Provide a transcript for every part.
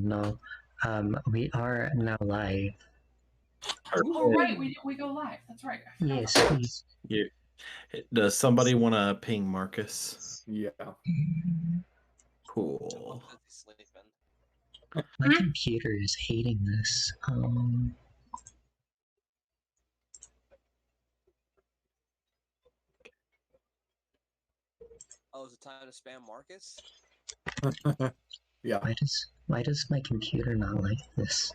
no. We are now live. Oh, right, we go live. That's right. Yes, please. Yeah. Does somebody want to ping Marcus? Yeah. Cool. My computer is hating this. Oh, is it time to spam Marcus? Yeah. Why does my computer not like this?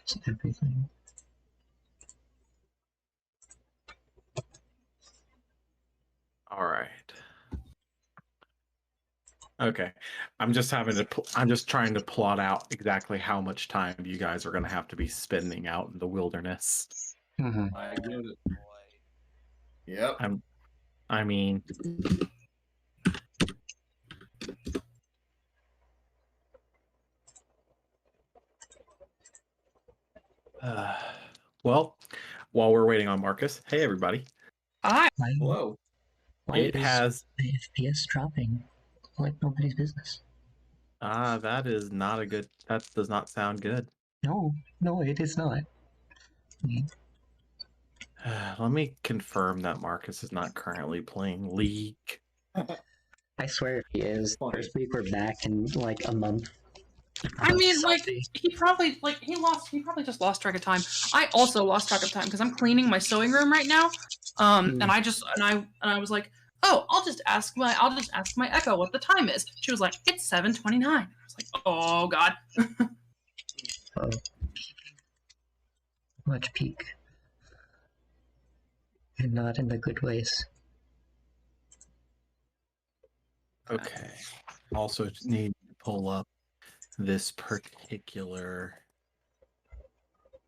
Just everything. All right. Okay. I'm just trying to plot out exactly how much time you guys are going to have to be spending out in the wilderness. Mm-hmm. I get it. Boy. Yep. I mean, well, while we're waiting on Marcus, hey everybody. Hi. Hello. Why It is has the FPS dropping like nobody's business? that is not a good. That does not sound good. No, it is not. Let me confirm that Marcus is not currently playing League. I swear if he is. First week we're back in like a month. I mean, like Salty. he probably just lost track of time. I also lost track of time because I'm cleaning my sewing room right now. And I was like, oh, I'll just ask my Echo what the time is. She was like, it's 7:29. I was like, oh god. Oh. Much peak. And not in the good ways. Okay. Also need to pull up this particular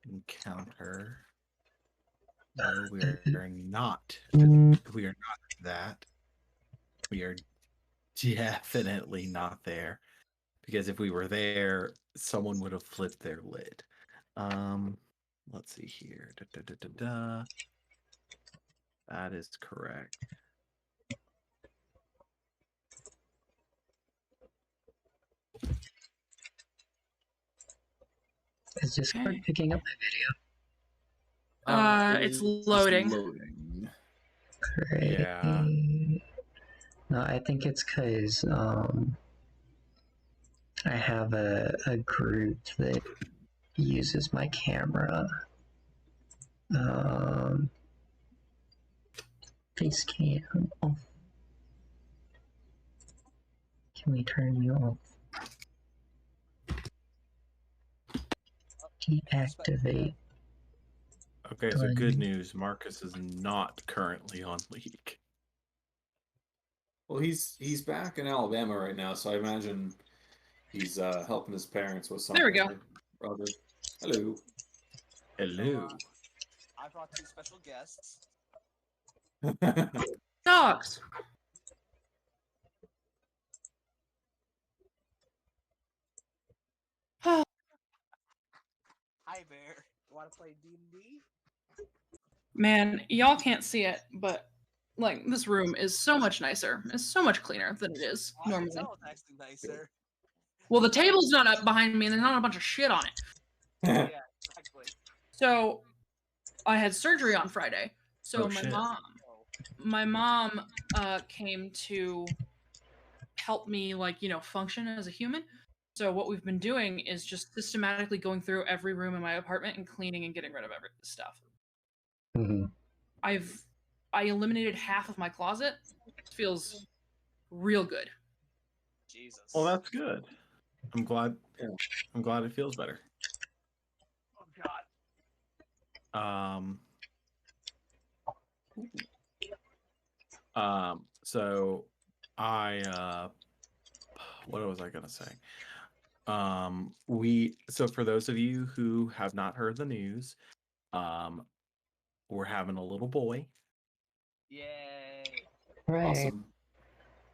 encounter. No, we are not. We are not that. We are definitely not there. Because if we were there, someone would have flipped their lid. Let's see here. That is correct. Is Discord picking up my video? It's loading. Great. Yeah. No, I think it's because I have a group that uses my camera. Face cam off. Can we turn you off? Deactivate. Okay, so good news. Marcus is not currently on League. Well, he's back in Alabama right now, so I imagine he's helping his parents with something. There we go. Brother. Hello. Hello. I brought two special guests. Dogs. Hi, Bear. Want to play D&D? Man, y'all can't see it, but like this room is so much nicer. It's so much cleaner than it is normally. It's actually nicer. Well, the table's not up behind me, and there's not a bunch of shit on it. Yeah, exactly. So, I had surgery on Friday. So Oh, my mom came to help me, like, function as a human. So what we've been doing is just systematically going through every room in my apartment and cleaning and getting rid of every stuff. Mm-hmm. I eliminated half of my closet. It feels real good. Jesus. Well, that's good. I'm glad it feels better. Oh God. So I what was I gonna say? So for those of you who have not heard the news, we're having a little boy. Yay. Right. Awesome.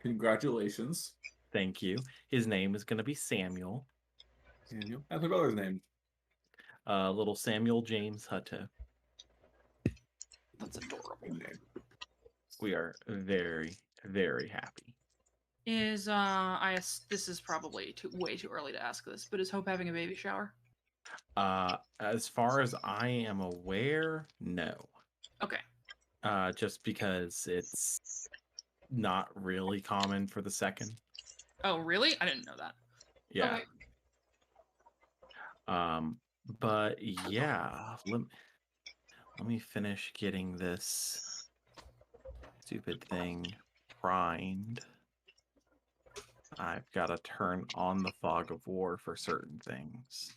Congratulations. Thank you. His name is gonna be Samuel. Samuel. That's my brother's name. Little Samuel James Hutto. That's adorable. Good name. We are very, very happy. This is probably way too early to ask this, but is Hope having a baby shower? As far as I am aware, no. Okay. Just because it's not really common for the second. Oh, really? I didn't know that. Yeah. Okay. But yeah, let me finish getting this stupid thing primed. I've got to turn on the fog of war for certain things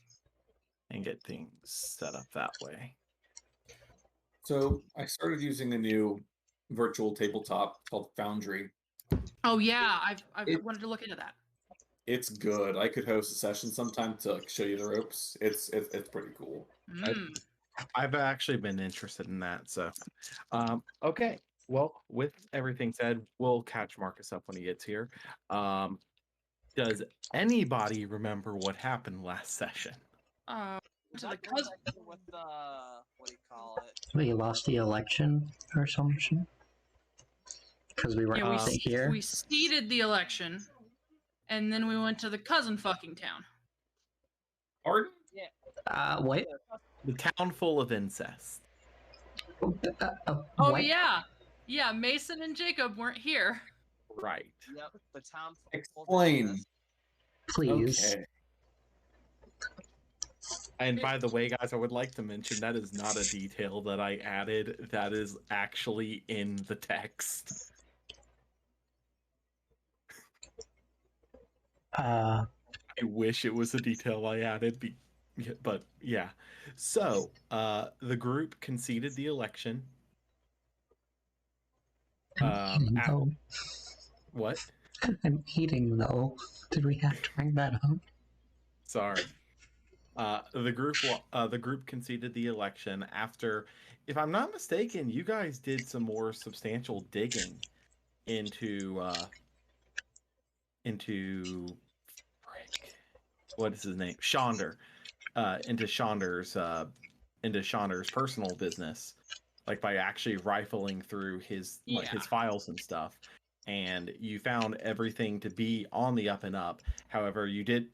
and get things set up that way. So I started using a new virtual tabletop called Foundry. Oh yeah, I've It- wanted to look into that. It's good. I could host a session sometime to show you the ropes. It's pretty cool. I've actually been interested in that. So, okay. Well, with everything said, we'll catch Marcus up when he gets here. Does anybody remember what happened last session? To the cousin. With the what do you call it? We lost the election or something because we weren't here. We seeded the election, and then we went to the cousin fucking town. Pardon? What? The town full of incest. Oh what? yeah. Mason and Jacob weren't here. Right. Yep, the town. Explain. Please. Okay. And by the way, guys, I would like to mention that is not a detail that I added. That is actually in the text. I wish it was a detail I added, but yeah. So, the group conceded the election. What? I'm eating though. Did we have to bring that up? Sorry. The group conceded the election after, if I'm not mistaken, you guys did some more substantial digging into what is his name? Shonder. Into Shonder's personal business, like by actually rifling through his his files and stuff. And you found everything to be on the up and up. However, you did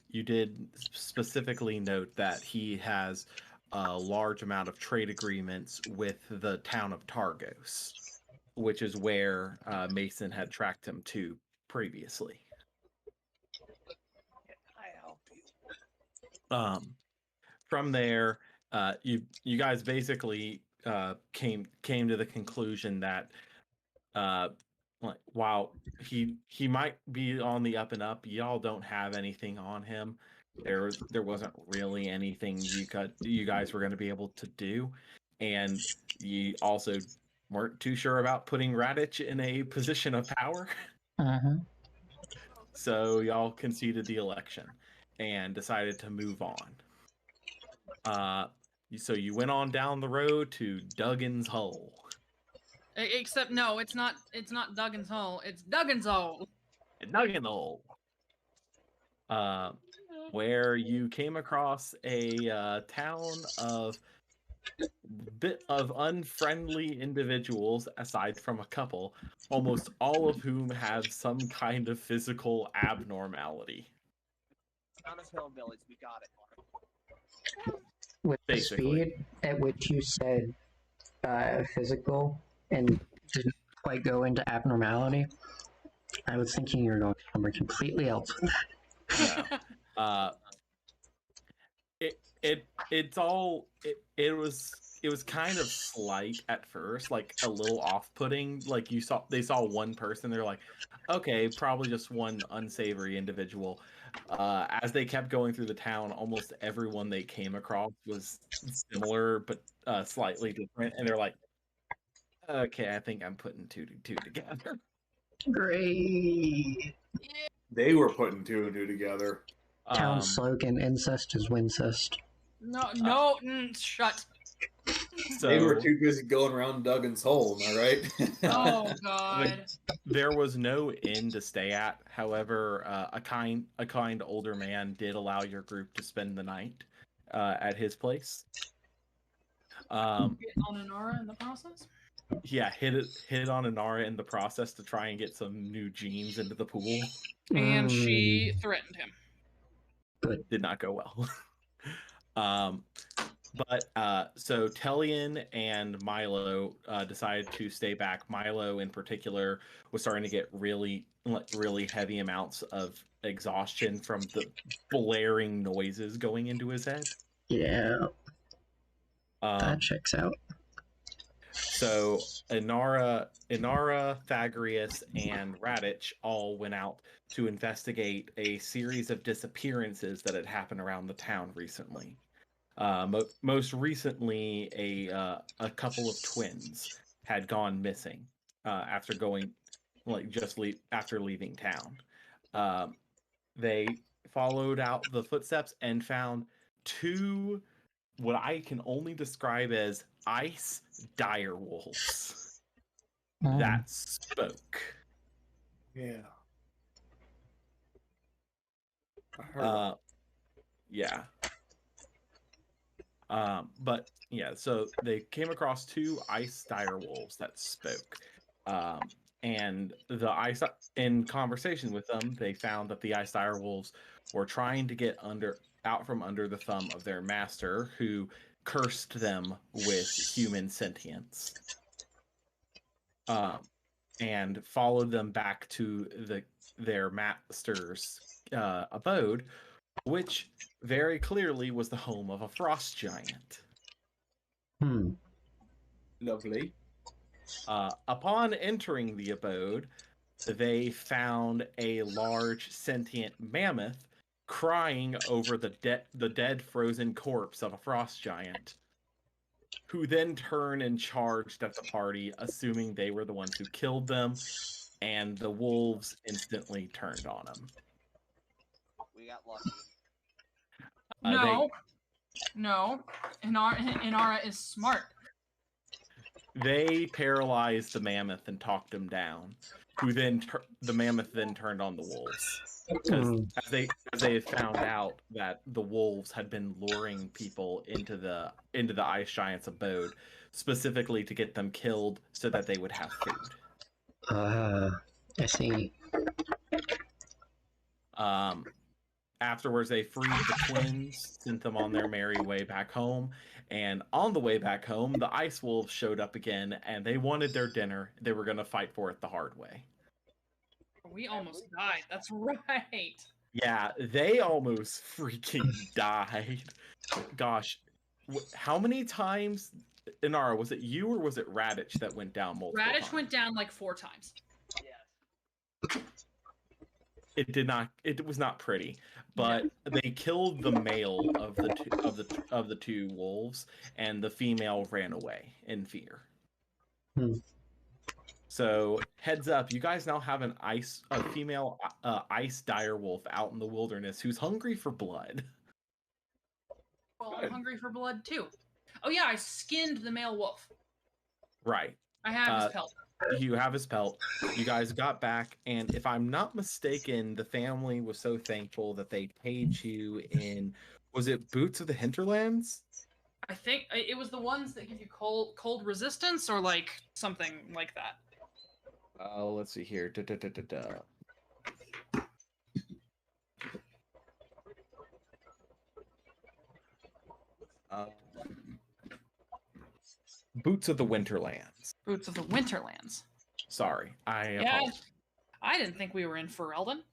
specifically note that he has a large amount of trade agreements with the town of Targos, which is where Mason had tracked him to previously. I help you. From there, you guys basically came to the conclusion that while he might be on the up and up, y'all don't have anything on him. There wasn't really anything you guys were going to be able to do, and you also weren't too sure about putting Radich in a position of power. So y'all conceded the election and decided to move on. So you went on down the road to Duggan's Hole. Except no, it's not Duggan's Hole. It's Duggan's Hole. Duggan's Hole. Where you came across a town of bit of unfriendly individuals, aside from a couple, almost all of whom have some kind of physical abnormality. Town of hillbillies, we got it. With Basically. the speed at which you said physical and didn't quite go into abnormality, I was thinking you were going somewhere completely else with that. No. It was kind of slight at first, like a little off-putting. Like they saw one person, they're like, okay, probably just one unsavory individual. As they kept going through the town, almost everyone they came across was similar but slightly different, and they're like, okay, I think I'm putting two together. Great. They were putting two and two together. Town slogan: incest is wincest. No, shut. So They were too busy going around Duggan's Hole, am I right? Oh God. There was no inn to stay at. However, a kind older man did allow your group to spend the night at his place. Get on an aura in the process. hit on Inara in the process to try and get some new genes into the pool. And she threatened him. Good. Did not go well. So Tellian and Milo decided to stay back. Milo, in particular, was starting to get really heavy amounts of exhaustion from the blaring noises going into his head. Yeah, that checks out. So Inara, Thagrius, and Radich all went out to investigate a series of disappearances that had happened around the town recently. Most recently, a couple of twins had gone missing after going, after leaving town. They followed out the footsteps and found two, what I can only describe as ice dire wolves that spoke. Yeah. I heard. Yeah. But yeah, so they came across two ice dire wolves that spoke. And in conversation with them, they found that the ice dire wolves were trying to get out from under the thumb of their master, who cursed them with human sentience. And followed them back to their master's abode, which very clearly was the home of a frost giant. Lovely. Upon entering the abode, they found a large sentient mammoth crying over the dead frozen corpse of a frost giant, who then turned and charged at the party, assuming they were the ones who killed them, and the wolves instantly turned on them. We got lucky. No. Inara is smart. They paralyzed the mammoth and talked him down, who then the mammoth then turned on the wolves. Because as they had found out that the wolves had been luring people into the ice giant's abode, specifically to get them killed so that they would have food. I see. Afterwards, they freed the twins, sent them on their merry way back home, and on the way back home, the ice wolves showed up again, and they wanted their dinner. They were going to fight for it the hard way. We almost died. That's right. Yeah, they almost freaking died. Gosh, how many times, Inara, was it you or was it Radich that went down multiple times? Radich went down like 4 times. Yes. It was not pretty, but they killed the male of the two wolves, and the female ran away in fear. So heads up, you guys now have a female ice dire wolf out in the wilderness who's hungry for blood. Well, I'm hungry for blood too. Oh yeah, I skinned the male wolf. Right. I have his pelt. You have his pelt. You guys got back, and if I'm not mistaken, the family was so thankful that they paid you in, was it Boots of the Hinterlands? I think it was the ones that give you cold resistance or like something like that. Let's see here. Boots of the Winterlands. Boots of the Winterlands. Sorry, I apologize. I didn't think we were in Ferelden.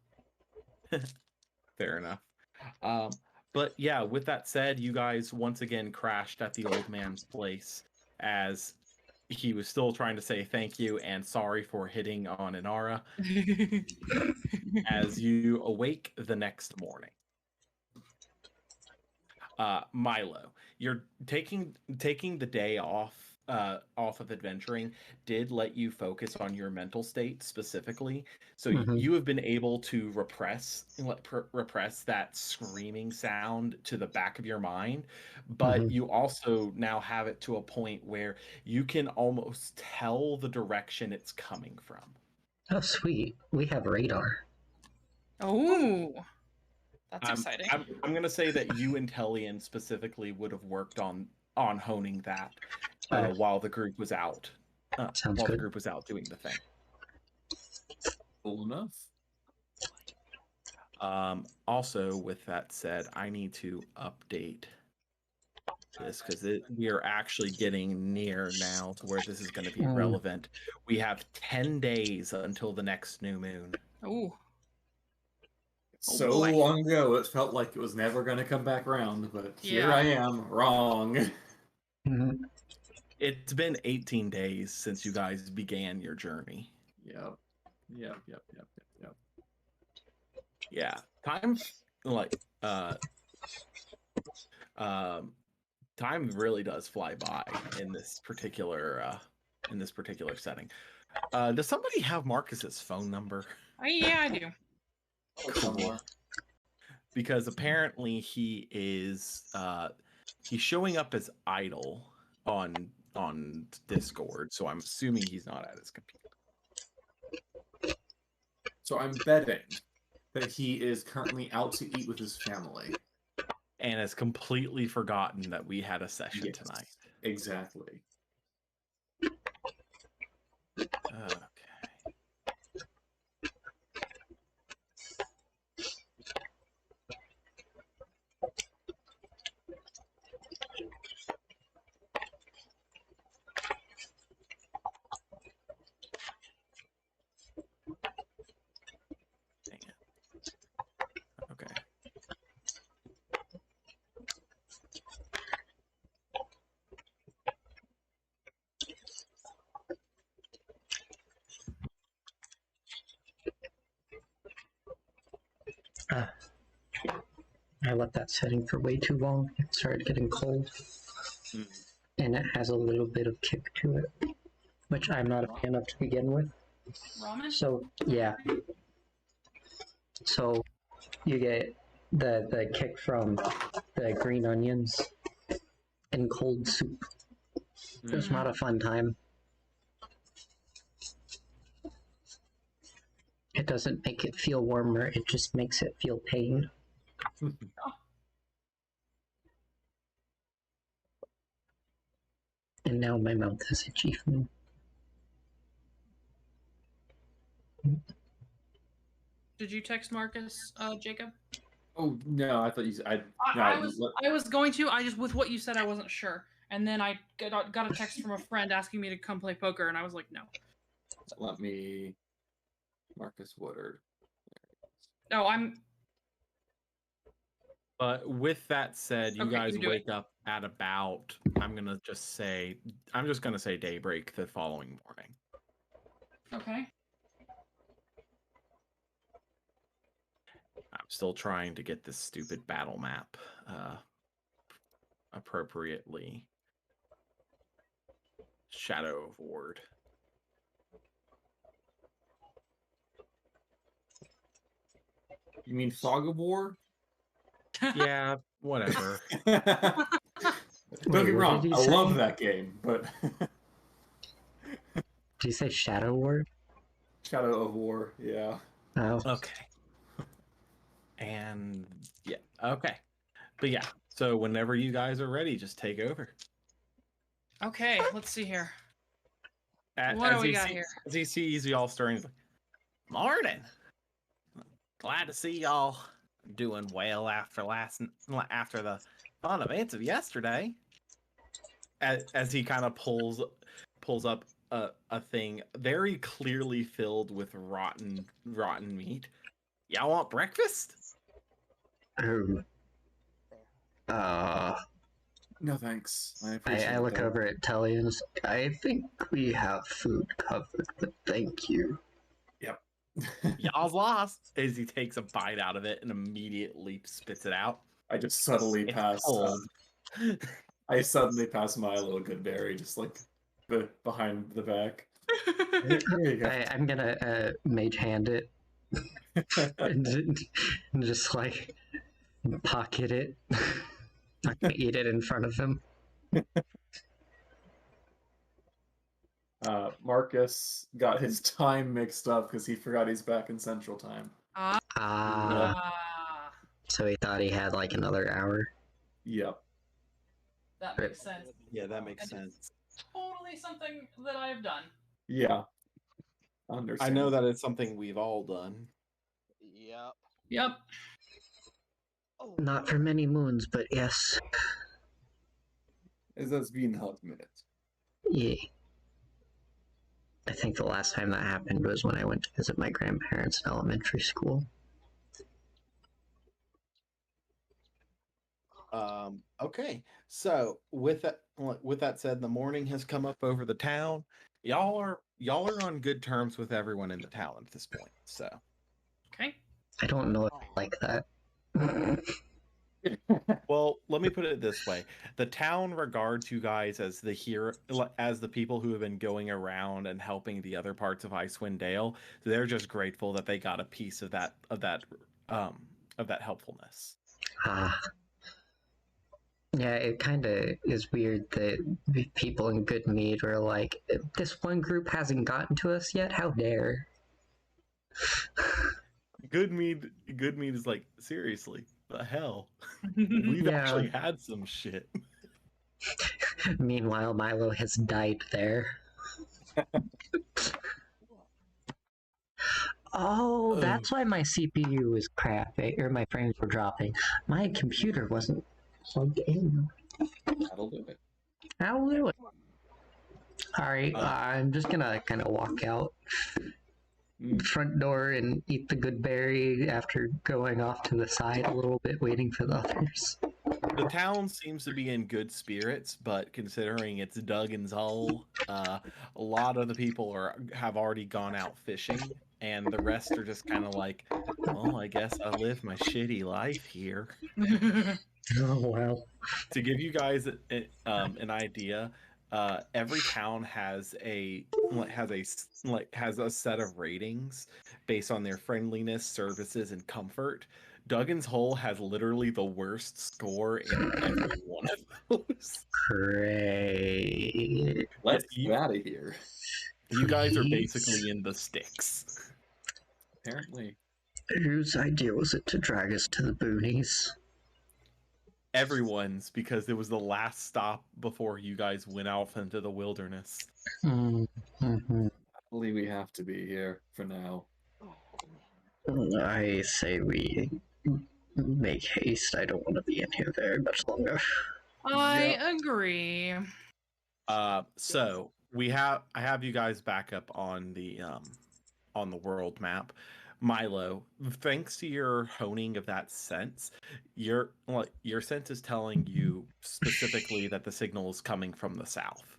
Fair enough. But yeah, with that said, you guys once again crashed at the old man's place as he was still trying to say thank you and sorry for hitting on Inara as you awake the next morning. Milo, you're taking the day off of adventuring did let you focus on your mental state specifically, so you have been able to repress that screaming sound to the back of your mind, but you also now have it to a point where you can almost tell the direction it's coming from. Oh sweet, we have radar. Oh, that's exciting. I'm gonna say that you and Tellian specifically would have worked on honing that while the group was out. Sounds while the good. group was out doing the thing. Cool enough. Also, with that said, I need to update this because we are actually getting near now to where this is going to be relevant. We have 10 days until the next new moon. Ooh. So boy. long ago, it felt like it was never going to come back around, but here Yeah. I am, wrong. Mhm. It's been 18 days since you guys began your journey. Yep. Yeah, time like time really does fly by in this particular setting. Does somebody have Marcus's phone number? Yeah, I do. Cool. Because apparently he is he's showing up as idle on Discord, so I'm assuming he's not at his computer. So I'm betting that he is currently out to eat with his family. And has completely forgotten that we had a session Yes, tonight. Exactly. Okay. Dang it. Okay. I left that setting for way too long. It started getting cold, and it has a little bit of kick to it, which I'm not a fan of to begin with. Ramen? So yeah, so you get the kick from the green onions and cold soup. It's not a fun time. It doesn't make it feel warmer, it just makes it feel pain. And now my mouth has achievement. Did you text Marcus, Jacob? Oh no, I thought you. I was going to. I just with what you said, I wasn't sure. And then I got a text from a friend asking me to come play poker, and I was like, no. Let me. Marcus Woodard. No, I'm. But with that said, you Okay, guys you do wake up at about, I'm just gonna say daybreak the following morning. Okay. I'm still trying to get this stupid battle map appropriately. Shadow of Ward. You mean Fog of War? Yeah, whatever. Don't get me what wrong, did he I love say? that game, but Did you say Shadow Word? Shadow of War, yeah. Oh. Okay. And yeah, okay. But yeah, so whenever you guys are ready, just take over. Okay, let's see here. What do we got here? As he sees you all stirring, morning. Glad to see y'all doing well after the fun events of yesterday. As he kind of pulls up a thing very clearly filled with rotten meat. Y'all want breakfast? No thanks. I appreciate I look that. over at Telly and I think we have food covered, but thank you. Yep. Y'all's lost. As he takes a bite out of it and immediately spits it out. I just subtly It's pass. cold. I suddenly pass Milo a Goodberry, just like behind the back. Here you go. I'm gonna mage hand it and just like pocket it. I can eat it in front of him. Marcus got his time mixed up because he forgot he's back in Central Time. So he thought he had like another hour. Yep. That makes sense. Yeah, that makes sense. totally something that I have done. Yeah. I Understand. know that it's something we've all done. Yep. Yep. Oh, Not for many moons, but yes. Es has been hot minutes. Yeah. I think the last time that happened was when I went to visit my grandparents in elementary school. Okay, so with that said, the morning has come up over the town. Y'all are on good terms with everyone in the town at this point. So Okay. I don't know if I like that. well, let me put it this way: the town regards you guys as as the people who have been going around and helping the other parts of Icewind Dale. So they're just grateful that they got a piece of that helpfulness. Yeah, it kind of is weird that people in Good Mead were like, this one group hasn't gotten to us yet? How dare? Goodmead is like, seriously, the hell? We've Yeah. actually had some shit. Meanwhile, Milo has died there. Oh, that's why my CPU was crapping, or my frames were dropping. My computer wasn't plugged in. That'll do it. I'll do it. Alright, I'm just gonna kind of walk out front door and eat the good berry after going off to the side a little bit, waiting for the others. The town seems to be in good spirits, but considering it's Duggan's Hole, a lot of the people have already gone out fishing, and the rest are just kind of like, well, I guess I live my shitty life here. Oh, well. To give you guys an idea, every town has a set of ratings based on their friendliness, services, and comfort. Duggan's Hole has literally the worst score in every one of those. Great. Let's get out of here. You guys are basically in the sticks. Apparently. Whose idea was it to drag us to the boonies? Everyone's, because it was the last stop before you guys went off into the wilderness. Mm-hmm. I believe we have to be here for now. I say we make haste. I don't want to be in here very much longer. I agree. So I have you guys back up on the world map. Milo, thanks to your honing of that sense, your sense is telling you specifically that the signal is coming from the south.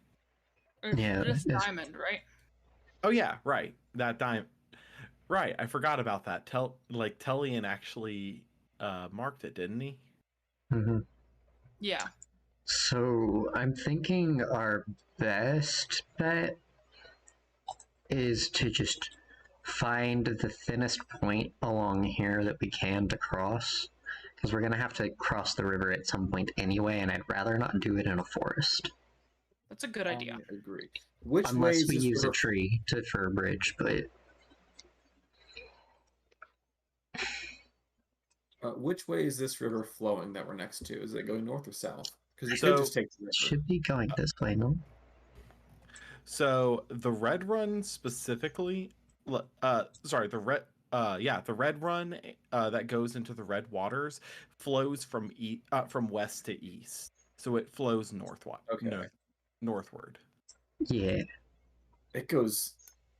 Yeah, This it's- diamond, right? Oh yeah, right. That diamond. Right, I forgot about that. Tellian actually marked it, didn't he? Mhm. Yeah. So I'm thinking our best bet is to just find the thinnest point along here that we can to cross, because we're gonna have to cross the river at some point anyway, and I'd rather not do it in a forest. That's a good idea. I agree. Which way Unless is we this use a river? tree for a bridge, but Which way is this river flowing that we're next to? Is it going north or south? Because we So- could just take the river. it should be going this way, no? So the Red Run specifically, the Red Run that goes into the Red Waters flows from west to east. So it flows northward. Okay. Northward. Yeah. It goes.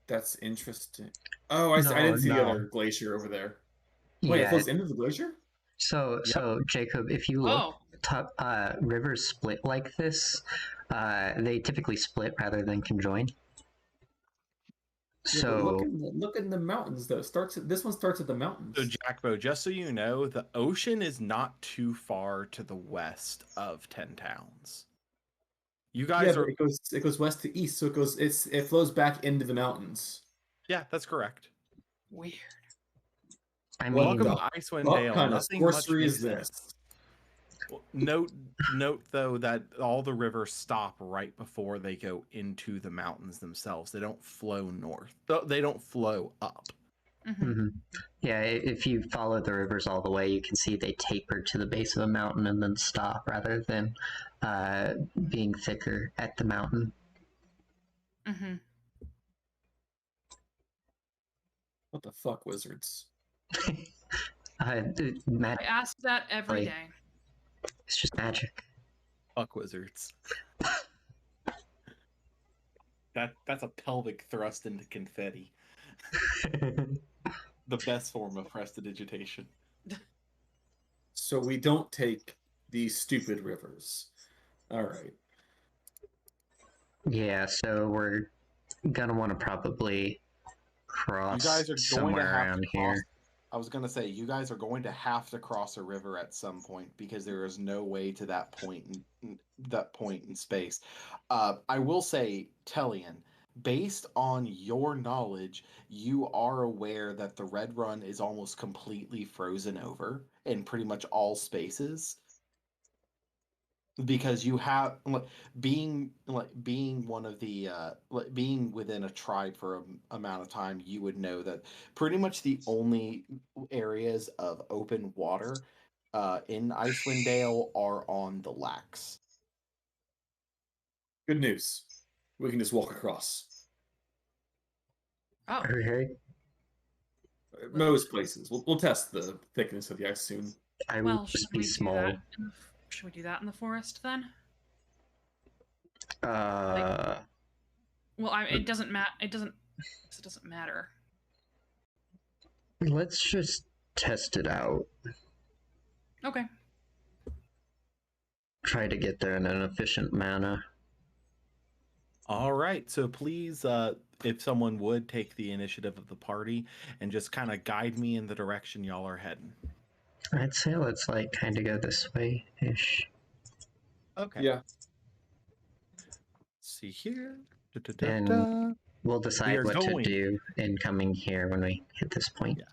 That's interesting. Oh, I didn't see the other glacier over there. Wait, it Yeah. flows into the glacier? So Jacob, if you look, Oh, rivers split like this. They typically split rather than conjoin. Yeah, So but look in the mountains though. This one starts at the mountains. So Jackbo, just so you know, the ocean is not too far to the west of 10 Towns. You guys but it goes west to east, so it flows back into the mountains. Yeah, that's correct. weird. I What mean, Welcome to Icewind What Dale. kind of Nothing much sorcery makes is this? sense. Note though that all the rivers stop right before they go into the mountains themselves. They don't flow north. They don't flow up. mhm. Yeah, if you follow the rivers all the way, you can see they taper to the base of a mountain and then stop rather than being thicker at the mountain. Mm-hmm. What the fuck, wizards? I Magic. ask that every day. It's just magic. Fuck wizards. That's a pelvic thrust into confetti. The best form of prestidigitation. So we don't take these stupid rivers. All right. Yeah, so we're gonna want to probably cross You guys are going to somewhere have around to cross. here. I was going to say, you guys are going to have to cross a river at some point because there is no way to that point in space. I will say, Tellian, based on your knowledge, you are aware that the Red Run is almost completely frozen over in pretty much all spaces. Because you have being one of the being within a tribe for an amount of time, you would know that pretty much the only areas of open water in Icewind Dale are on the Lax. Good news. We can just walk across. Oh, Okay. Most places. We'll test the thickness of the ice soon. I well, will should just be we do small. that? Should we do that in the forest then? Uh, Well, it doesn't matter. It doesn't matter. let's just test it out. Okay. Try to get there in an efficient manner. All right, so please, if someone would take the initiative of the party and just kind of guide me in the direction y'all are heading. I'd say let's like kind of go this way ish. Okay. Yeah. See here. And we'll We decide are what going. to do in coming here when we hit this point. Yeah.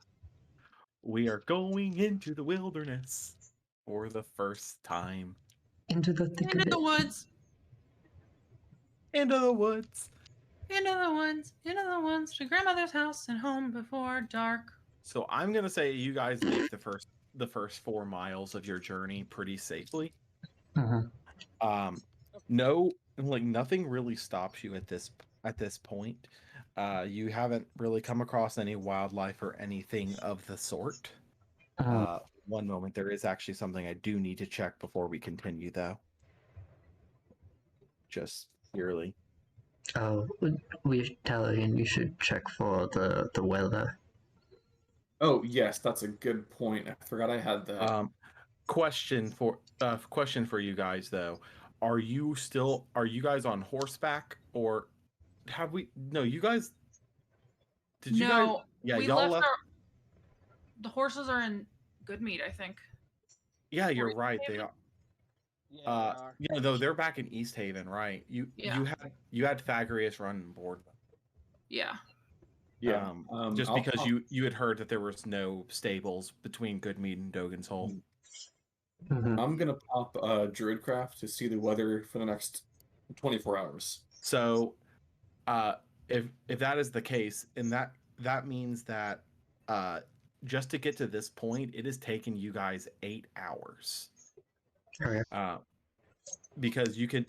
We are going into the wilderness for the first time. Into the thick Into of the it. woods. Into the woods. Into the woods. Into the woods. To grandmother's house and home before dark. So I'm gonna say you guys make the first 4 miles of your journey pretty safely. Mhm. No, like nothing really stops you at this point. You haven't really come across any wildlife or anything of the sort. One moment, there is actually something I do need to check before we continue, though. Just purely. Oh, we Italian. You should check for the weather. Oh yes, that's a good point. I forgot I had that. Question for you guys though. Are you guys on horseback or have we? No, you guys. Did you guys? No, Yeah, we y'all left left. the horses are in good meat, I think. Yeah, you're Or right. East They Haven? are. Yeah, Yeah, though they're back in East Haven, right? You had Thagrius running board. Yeah. Yeah. Just because you had heard that there was no stables between Goodmead and Dogan's Hole. Mhm. I'm gonna pop Druidcraft to see the weather for the next 24 hours. So, if that is the case, and that means that just to get to this point, it has taken you guys 8 hours. Okay. Because you can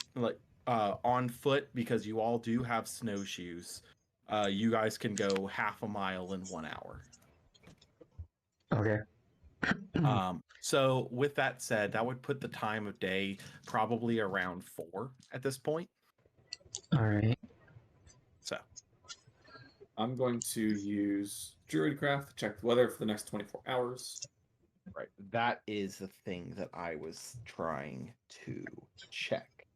on foot, because you all do have snowshoes. You guys can go half a mile in 1 hour. Okay. So with that said, that would put the time of day probably around 4 at this point. All right. So I'm going to use Druidcraft to check the weather for the next 24 hours. right, that is the thing that I was trying to check,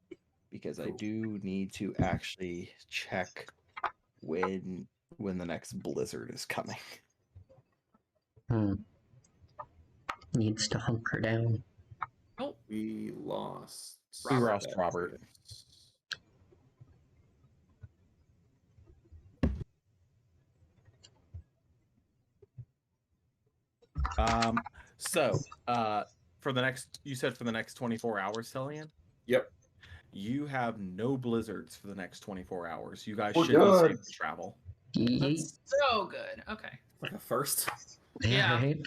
because I do need to actually check when the next blizzard is coming. Needs to hunker down. Oh, We lost. We lost Robert. So for the next, you said for the next 24 hours, Tellian? Yep. You have no blizzards for the next 24 hours. You guys We're should be good. safe to travel. Yeet. that's so good. Okay. Like a first. Yeah. Right.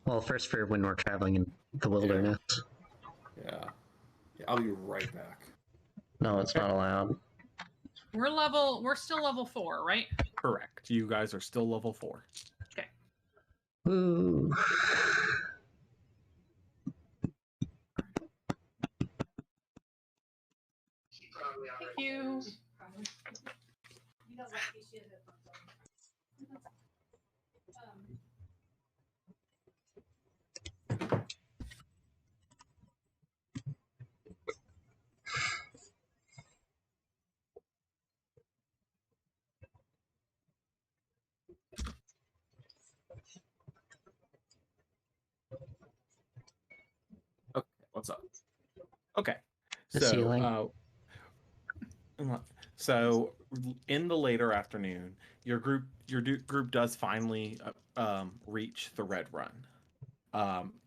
Well, first for when we're traveling in the wilderness. Yeah. I'll be right back. No, it's not allowed. We're still level 4, right? Correct. You guys are still level 4. Okay. Ooh. Thank you. Okay, what's up? Okay, The so ceiling. So in the later afternoon, your group group does finally reach the Red Run,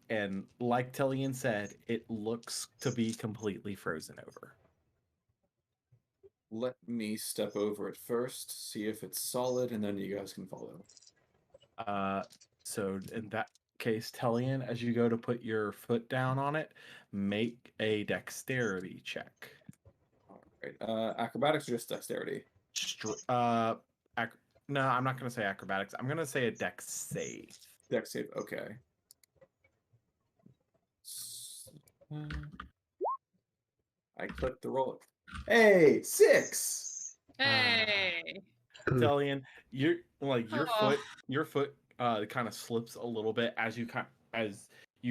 and like Tellian said, it looks to be completely frozen over. Let me step over it first, see if it's solid, and then you guys can follow. So in that case, Tellian, as you go to put your foot down on it, make a dexterity check. All right. Acrobatics or just dexterity? No, I'm not going to say acrobatics. I'm going to say a dex save. Dex save. Okay. I clicked the roll. Hey, 6. Hey. Tellian, your Oh. foot kind of slips a little bit as you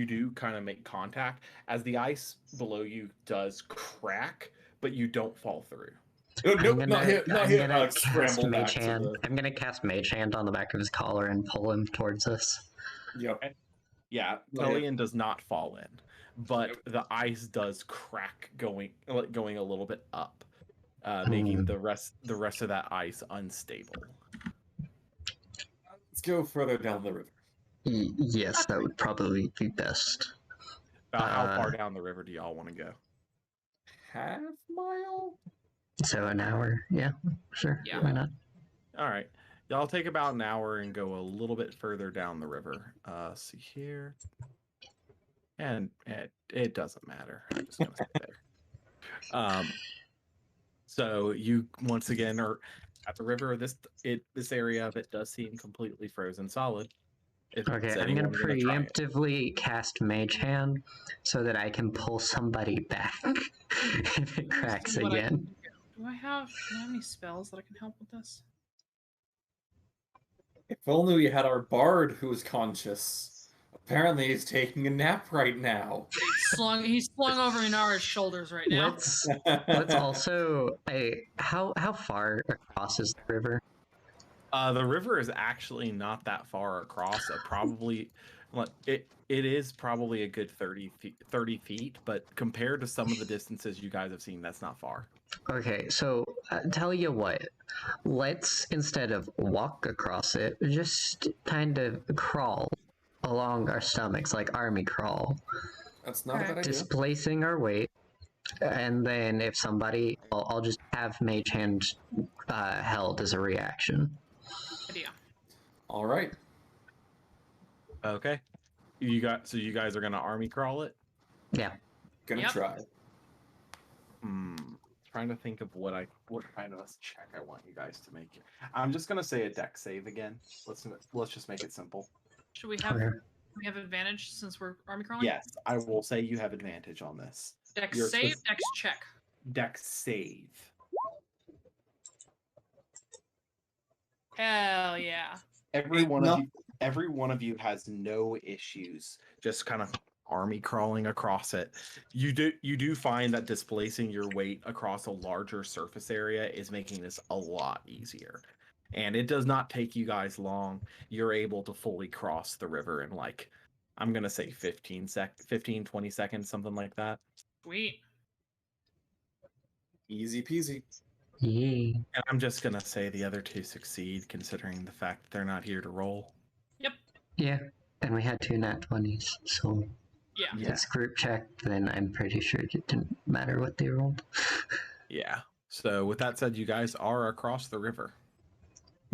do kind of make contact, as the ice below you does crack, but you don't fall through. Nope, not here. Not here. Cast Scramble Mage back to Hand. the. I'm gonna cast Mage Hand on the back of his collar and pull him towards us. Yep. Yeah, Not here. Tellian does not fall in, but the ice does crack going a little bit up, making the rest of that ice unstable. Let's go further down the river. Yes, that would probably be best. About how far down the river do y'all want to go? Half mile? So an hour, yeah, sure, Yeah. why not? All right, y'all take about an hour and go a little bit further down the river. See here, and it doesn't matter. I'm just gonna sit there. So you once again are at the river. This area of it does seem completely frozen solid. Okay, I'm gonna preemptively cast Mage Hand so that I can pull somebody back if it cracks again. Do I have any spells that I can help with this? If only we had our bard who was conscious. Apparently he's taking a nap right now. He's slung over Inara's shoulders right now. Let's also how far across is the river? The river is actually not that far across. It is probably a good 30 feet, but compared to some of the distances you guys have seen, that's not far. Okay, so tell you what, let's, instead of walk across it, just kind of crawl along our stomachs, like army crawl. That's not a bad idea. Displacing our weight, and then if somebody, I'll just have Mage Hand held as a reaction. Idea. All right. Okay. You guys are gonna army crawl it? Yeah. Gonna try. Trying to think of what kind of a check I want you guys to make. I'm just gonna say a dex save again. Let's just make it simple. Should we have advantage since we're army crawling? Yes, I will say you have advantage on this. Dex save, dex check. Dex save. Hell yeah. Every one of you has no issues. Just kind of army crawling across it. You do find that displacing your weight across a larger surface area is making this a lot easier. And it does not take you guys long. You're able to fully cross the river in, like, I'm going to say 15, 20 seconds, something like that. Sweet. Easy peasy. Yeah. And I'm just going to say the other two succeed, considering the fact that they're not here to roll. Yep. Yeah, and we had 2 nat 20s, so yeah. if it's group checked, then I'm pretty sure it didn't matter what they rolled. Yeah. So with that said, you guys are across the river.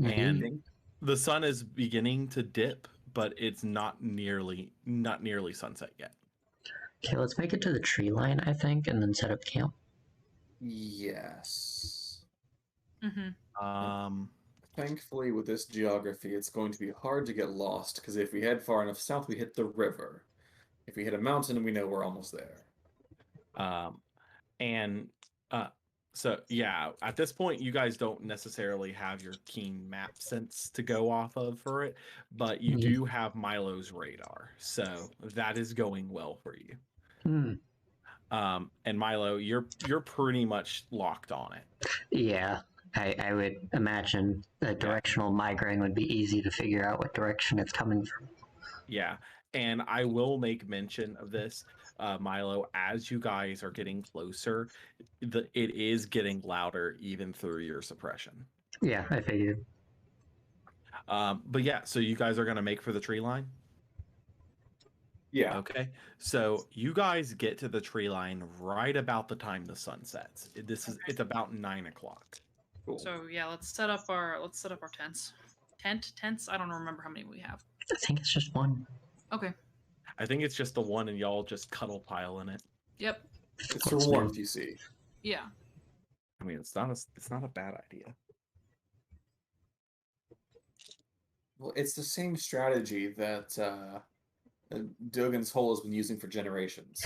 Mm-hmm. And the sun is beginning to dip, but it's not nearly sunset yet. Okay, let's make it to the tree line, I think, and then set up camp. Yes. Mm-hmm. Thankfully, with this geography, it's going to be hard to get lost, because if we head far enough south, we hit the river. If we hit a mountain, we know we're almost there. And so yeah, at this point you guys don't necessarily have your keen map sense to go off of for it, but you do have Milo's radar, so that is going well for you. And Milo, you're pretty much locked on it. Yeah, I would imagine a directional migraine would be easy to figure out what direction it's coming from. Yeah, and I will make mention of this, Milo, as you guys are getting closer, it is getting louder even through your suppression. Yeah, I figured. But yeah, so you guys are gonna make for the tree line? Yeah. Okay, so you guys get to the tree line right about the time the sun sets. It's about 9 o'clock. Cool. So yeah, let's set up our tents. Tents? I don't remember how many we have. I think it's just one. Okay. I think it's just the one, and y'all just cuddle pile in it. Yep. It's for warmth, you see. Yeah. I mean, it's not a bad idea. Well, it's the same strategy that Dugan's Hole has been using for generations.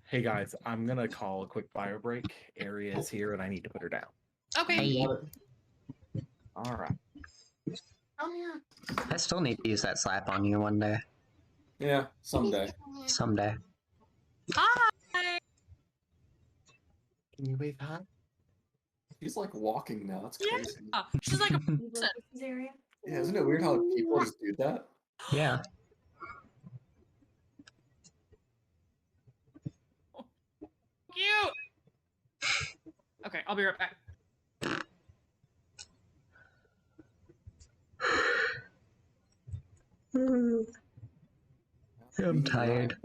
Hey guys, I'm gonna call a quick bio break. Aria is here, and I need to put her down. Okay. Hey, All right. I still need to use that slap on you one day. Yeah, someday. Someday. Hi. Can you wave hi? He's like walking now. It's crazy. She's like a Yeah, isn't it weird how people just do that? Yeah. cute. Okay, I'll be right back. I'm tired.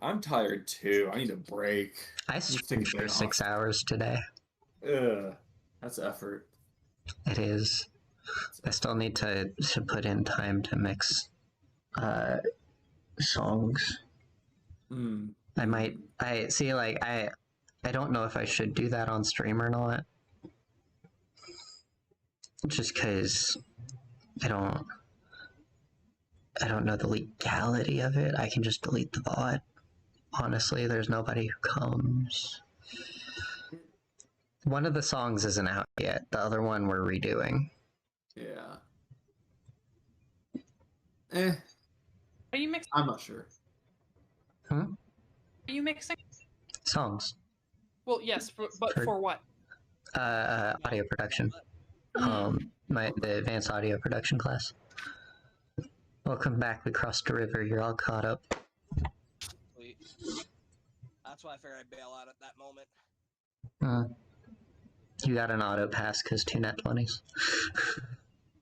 I'm tired too. I need a break. I Let's take a streamed day for off. 6 hours today. Ugh, that's effort. It is. I still need to put in time to mix songs. I don't know if I should do that on stream or not. Just because I don't know the legality of it. I can just delete the bot. Honestly, there's nobody who comes. One of the songs isn't out yet. The other one we're redoing. Yeah. Are you mixing? I'm not sure. Are you mixing? Songs. Well, yes, but for what? Audio production. The advanced audio production class. Welcome back. We crossed the river. You're all caught up. Sweet. That's why I figured I'd bail out at that moment. You got an auto pass because 2 nat 20s.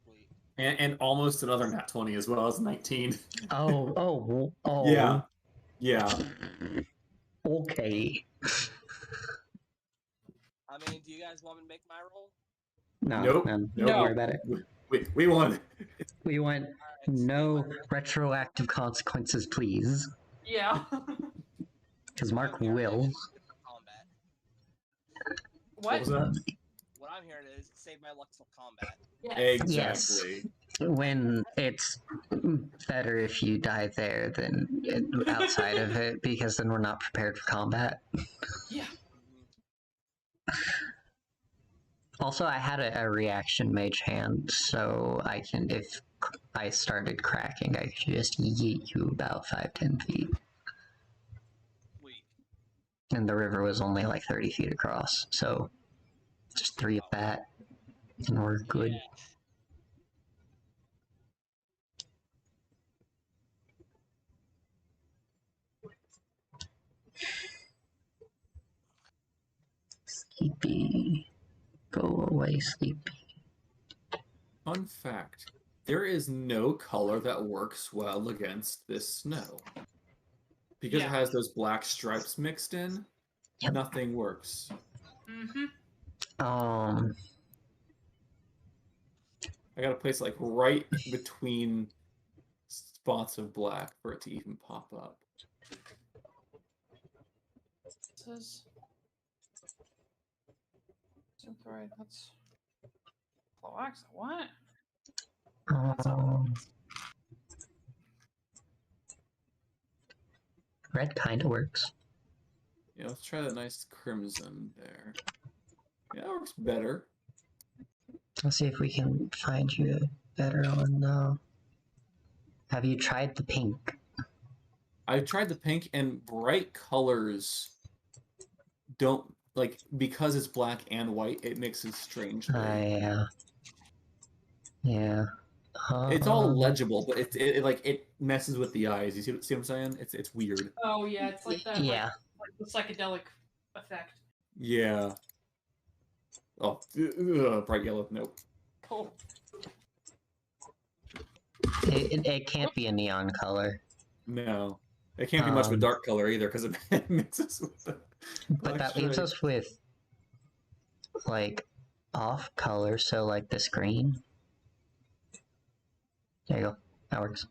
Sweet. And almost another nat 20 as well as 19. Oh. Yeah. Yeah. Okay. I mean, do you guys want me to make my roll? No, Nope. Don't No. worry about it. We won. We went Alright, no retroactive consequences, please. Yeah. Because Mark will. Combat. What was that? What I'm hearing is save my luck till combat. Exactly. When it's better if you die there than outside of it, because then we're not prepared for combat. Yeah. Also, I had a reaction mage hand, so I can, if I started cracking, I could just yeet you about 5-10 feet. Sweet. And the river was only like 30 feet across, so just 3 of that, and we're good. Yeah. Sleepy. Go away, Sleepy. Fun fact. There is no color that works well against this snow. Because it has those black stripes mixed in, nothing works. Mm-hmm. I got a place like right between spots of black for it to even pop up. Says right. That's Cloax. What? That's all. Red kind of works. Yeah, let's try that nice crimson there. Yeah, that works better. Let's see if we can find you a better one now. Have you tried the pink? I tried the pink, and bright colors don't, like, because it's black and white, it mixes strangely. Yeah. Yeah. It's all legible, but it messes with the eyes. You see what I'm saying? It's weird. Oh yeah, it's like that. Yeah. Like the psychedelic effect. Yeah. Oh, bright yellow. Nope. Cool. It can't be a neon color. No. It can't be much of a dark color either because it mixes with the But that leaves us with, like, off color, so like this green. There you go. That works.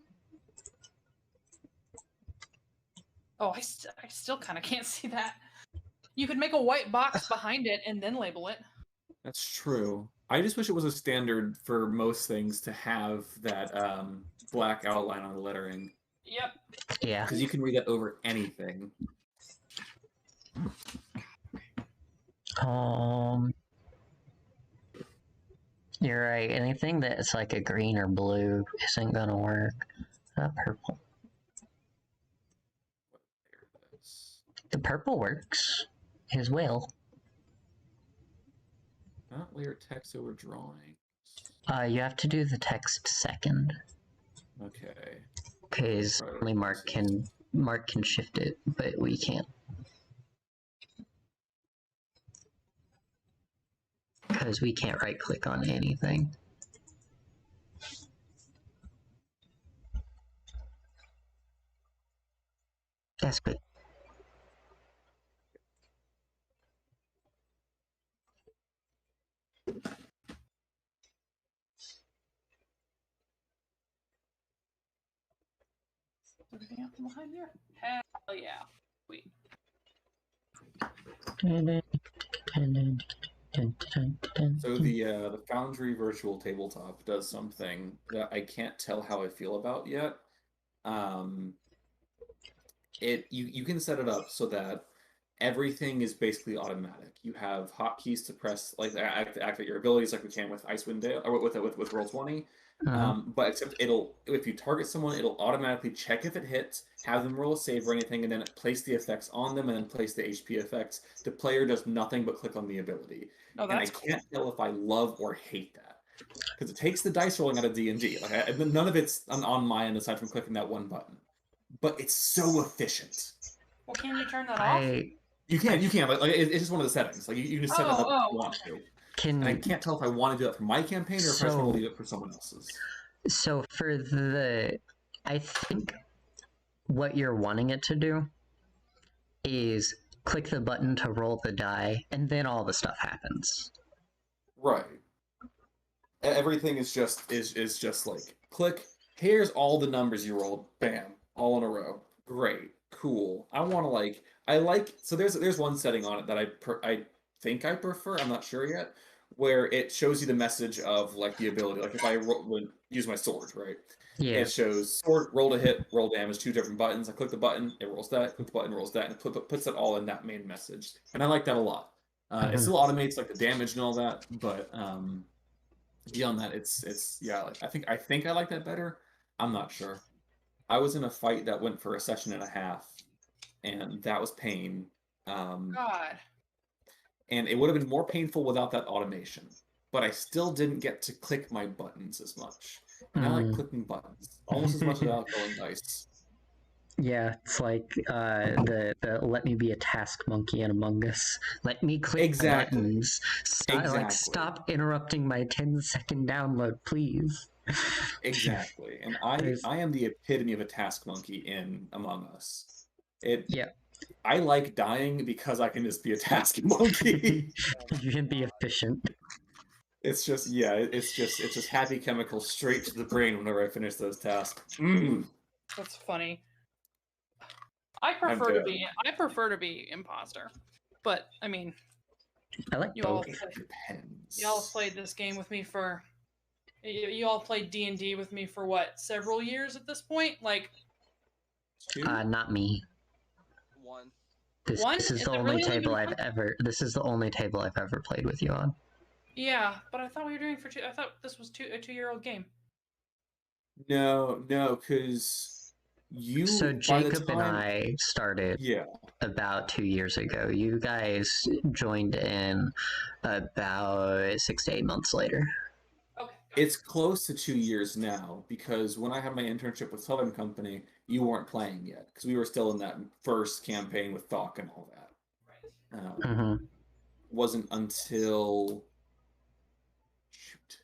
Oh, I still kind of can't see that. You could make a white box behind it and then label it. That's true. I just wish it was a standard for most things to have that black outline on the lettering. Yep. Yeah. Because you can read that over anything. You're right. Anything that's like a green or blue isn't gonna work. Purple. The purple works as well. Not layer text over drawing. You have to do the text second. Okay. Because only Mark can shift it, but we can't. Because we can't right click on anything. That's good. Everything else behind there? Hell yeah. Sweet. So the Foundry Virtual Tabletop does something that I can't tell how I feel about yet. You can set it up so that everything is basically automatic. You have hotkeys to press, like activate your abilities, like we can with Icewind Dale or with Roll20. But except if you target someone, it'll automatically check if it hits, have them roll a save or anything, and then place the effects on them, and then place the HP effects. The player does nothing but click on the ability, and I can't tell if I love or hate that because it takes the dice rolling out of D&D. Like none of it's on my end aside from clicking that one button, but it's so efficient. Well, can you turn that off? You can, but like it's just one of the settings. Like you can set it up if you want to. And I can't tell if I want to do that for my campaign or if I just want to leave it for someone else's. So for I think what you're wanting it to do is click the button to roll the die, and then all the stuff happens. Right. Everything is just like click. Here's all the numbers you rolled. Bam, all in a row. Great, cool. I want to so there's one setting on it that I think I prefer. I'm not sure yet. Where it shows you the message of like the ability. Like if I would use my sword, right? Yeah. It shows sword, roll to hit, roll damage, 2 different buttons. I click the button, it rolls that. Click the button, rolls that, and it puts it all in that main message. And I like that a lot. It still automates like the damage and all that, but beyond that, it's yeah. Like I think I like that better. I'm not sure. I was in a fight that went for a session and a half, and that was pain. God. And it would have been more painful without that automation. But I still didn't get to click my buttons as much. And I like clicking buttons almost as much without rolling dice. Yeah, it's like the let me be a task monkey in Among Us. Let me click buttons. Stop interrupting my 10-second download, please. Exactly. And I am the epitome of a task monkey in Among Us. I like dying because I can just be a task monkey. You can be efficient. It's just happy chemicals straight to the brain whenever I finish those tasks. That's funny. I prefer to be imposter, but I mean, I like both. It depends. y'all have played this game with me for. You all played D&D with me for what? Several years at this point, like. 2? Not me. 1. This One? is Is the it only really only table been I've ever. This is the only table I've ever played with you on. Yeah, but I thought we were doing for two. I thought this was a 2-year-old game. No, because you. So by the Jacob and time- I started Yeah. about 2 years ago. You guys joined in about 6 to 8 months later. Okay. It's close to 2 years now because when I had my internship with Southern Company, you weren't playing yet because we were still in that first campaign with Thok and all that. Hmm. Wasn't until shoot,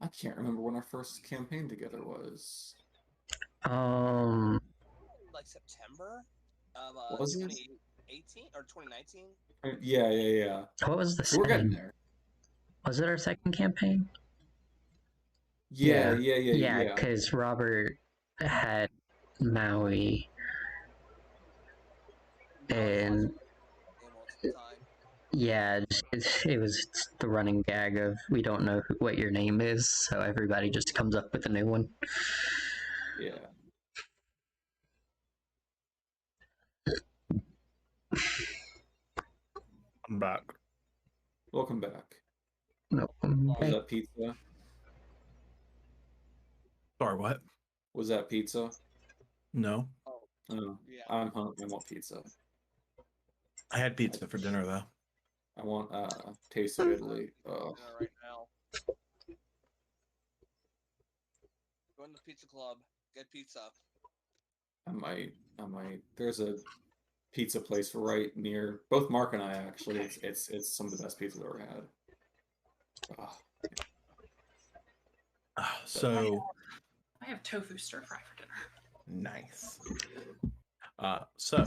I can't remember when our first campaign together was. Like September of Was it? 2018 or 2019. Yeah. What was the So we're getting setting? there. Was it our second campaign? Yeah. Because Robert had Maui, and Most of the time. yeah, it was the running gag of we don't know what your name is, so everybody just comes up with a new one. Yeah. I'm back. Welcome back. No, Was that pizza? Sorry, what? Was that pizza? No. Oh, Oh, yeah. I'm hungry. I want pizza. I had pizza for dinner, though. I want Taste of Italy. Oh. Right now. Go in the pizza club. Get pizza. I might. There's a pizza place right near both Mark and I actually. It's some of the best pizza I've ever had. Oh, So I have tofu stir fry for dinner. nice. So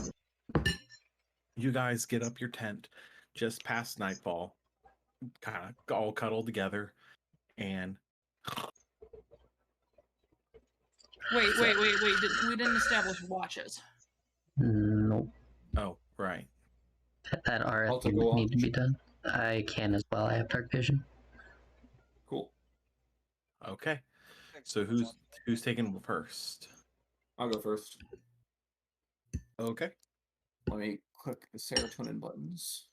you guys get up your tent just past nightfall, kind of all cuddled together, and Wait. We didn't establish watches. nope. oh, right. That RF I'll take a watch. need to be done. I can as well. I have dark vision. Cool. Okay. So who's taking first? I'll go first. Okay. Let me click the serotonin buttons.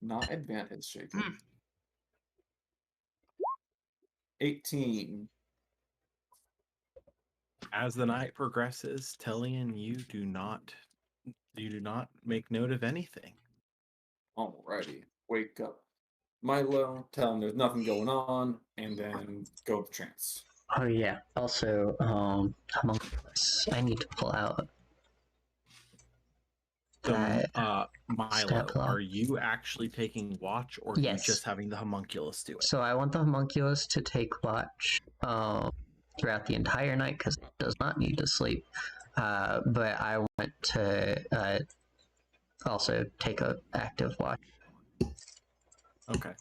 Not advantage, Jacob. 18. As the night progresses, Tellian, you do not make note of anything. Alrighty. Wake up Milo, tell him there's nothing going on, and then go to trance. Oh yeah. Also, homunculus. I need to pull out So, that. Milo, step up. are you actually taking watch, or are you Yes. just having the homunculus do it? So I want the homunculus to take watch throughout the entire night because it does not need to sleep. But I want to also take a active watch. Okay.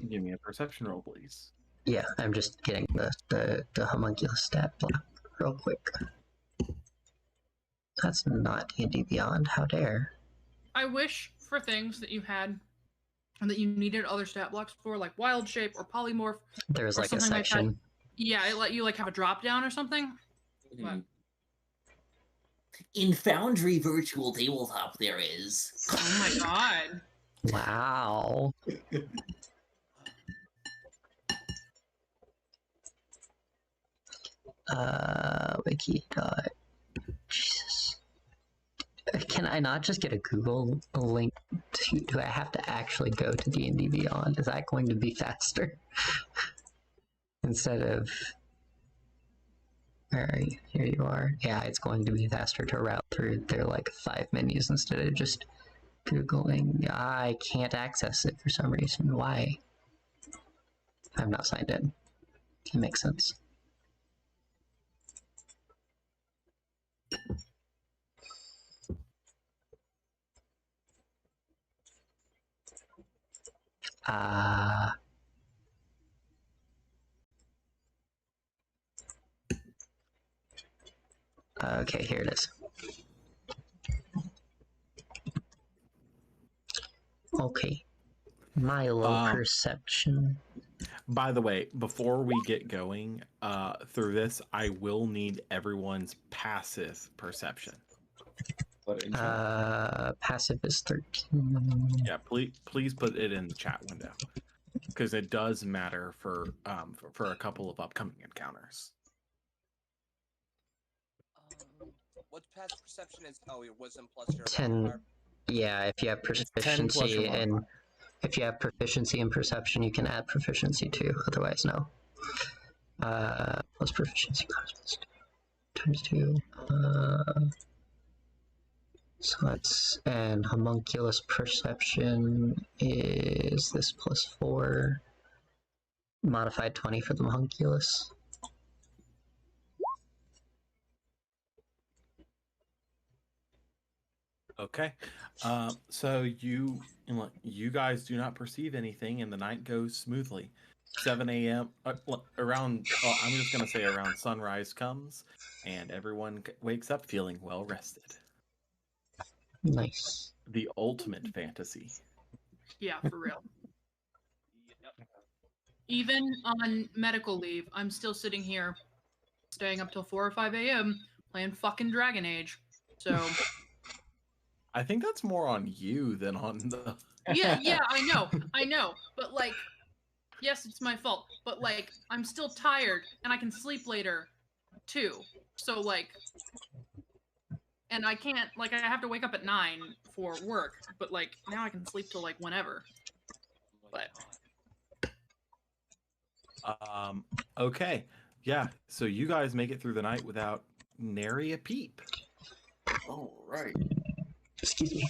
Give me a perception roll, please. Yeah, I'm just getting the homunculus stat block real quick. That's not D&D Beyond. How dare? I wish for things that you had and that you needed other stat blocks for, like wild shape or polymorph. There's or like a something like that. section. Yeah, it let you like have a drop down or something. But In Foundry Virtual Tabletop, there is. oh my god. Wow. Wiki dot. Jesus. Can I not just get a Google link? Do I have to actually go to D&D Beyond? Is that going to be faster? Instead of... Where are you? Here you are. Yeah, it's going to be faster to route through their like 5 menus instead of just Googling. I can't access it for some reason. Why? I'm not signed in. It makes sense. Okay, here it is. Okay. My low perception. By the way, before we get going through this, I will need everyone's passive perception. Passive is 13. Yeah, please put it in the chat window because it does matter for a couple of upcoming encounters. What's past perception is? Oh, your wisdom plus your 10. modifier. Yeah, if you have It's 10 plus your proficiency in modifier. if you have proficiency in perception, you can add proficiency too. Otherwise, no. Plus proficiency times 2. So that's, and homunculus perception is this plus 4. Modified 20 for the homunculus. Okay, so you guys do not perceive anything, and the night goes smoothly. 7 a.m. Around, I'm just gonna say around sunrise comes, and everyone wakes up feeling well rested. Nice. The ultimate fantasy. Yeah, for real. Yep. Even on medical leave, I'm still sitting here, staying up till 4 or 5 a.m. playing fucking Dragon Age. So I think that's more on you than on the. yeah, I know. But like, yes, it's my fault. But like, I'm still tired, and I can sleep later, too. So like, and I can't I have to wake up at 9 for work. But like, now I can sleep till like whenever. But Okay, yeah. So you guys make it through the night without nary a peep. All right. Excuse me.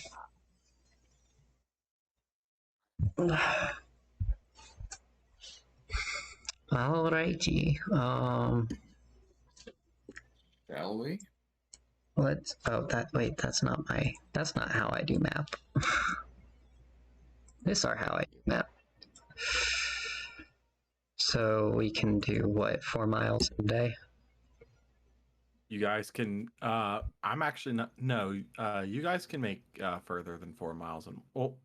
Alrighty. Shall we? Let's. Oh, that's not how I do map. This are how I do map. So we can do what, 4 miles a day? You guys can. I'm actually not. No. You guys can make further than 4 miles, and well,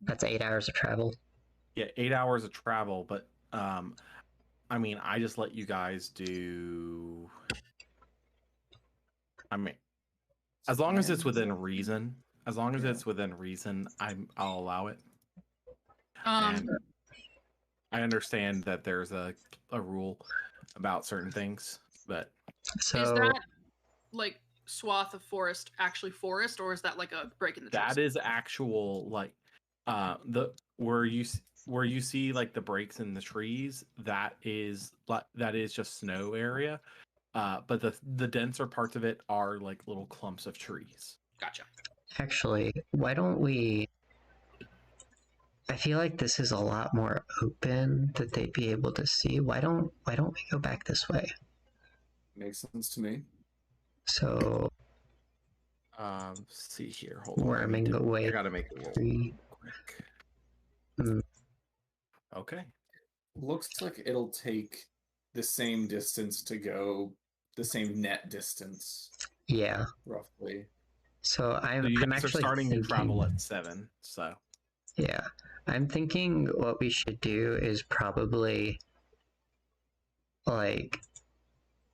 That's 8 hours of travel. yeah, 8 hours of travel. But I mean, I just let you guys do. I mean, as long as it's within reason. As long as it's within reason, I'll allow it. And I understand that there's a rule about certain things, but So is that like swath of forest actually forest, or is that like a break in the trees? that is actual like the where you see like the breaks in the trees, that is just snow area. But the denser parts of it are like little clumps of trees. Gotcha. actually, why don't we? I feel like this is a lot more open that they'd be able to see. Why don't we go back this way? Makes sense to me. So See here, hold on. worming away. I gotta make it roll tree. quick. Mm. Okay. Looks like it'll take the same distance to go, the same net distance, Yeah. roughly. So So I'm you guys are actually starting to travel thinking- at 7. So Yeah, I'm thinking what we should do is probably like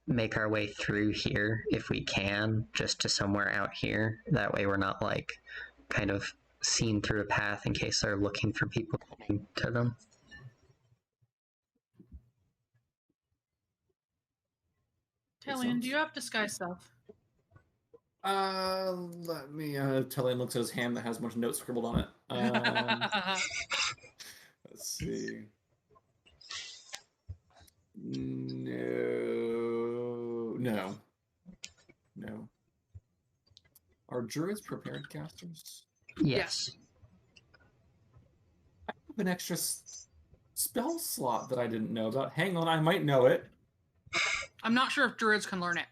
make our way through here if we can, just to somewhere out here. That way we're not like kind of seen through a path in case they're looking for people coming to them. Talion, do you have disguise stuff? Let me. Telian looks at his hand that has a bunch of notes scribbled on it. Let's see. No. Are druids prepared casters? Yes. I have an extra spell slot that I didn't know about. Hang on, I might know it. I'm not sure if druids can learn it.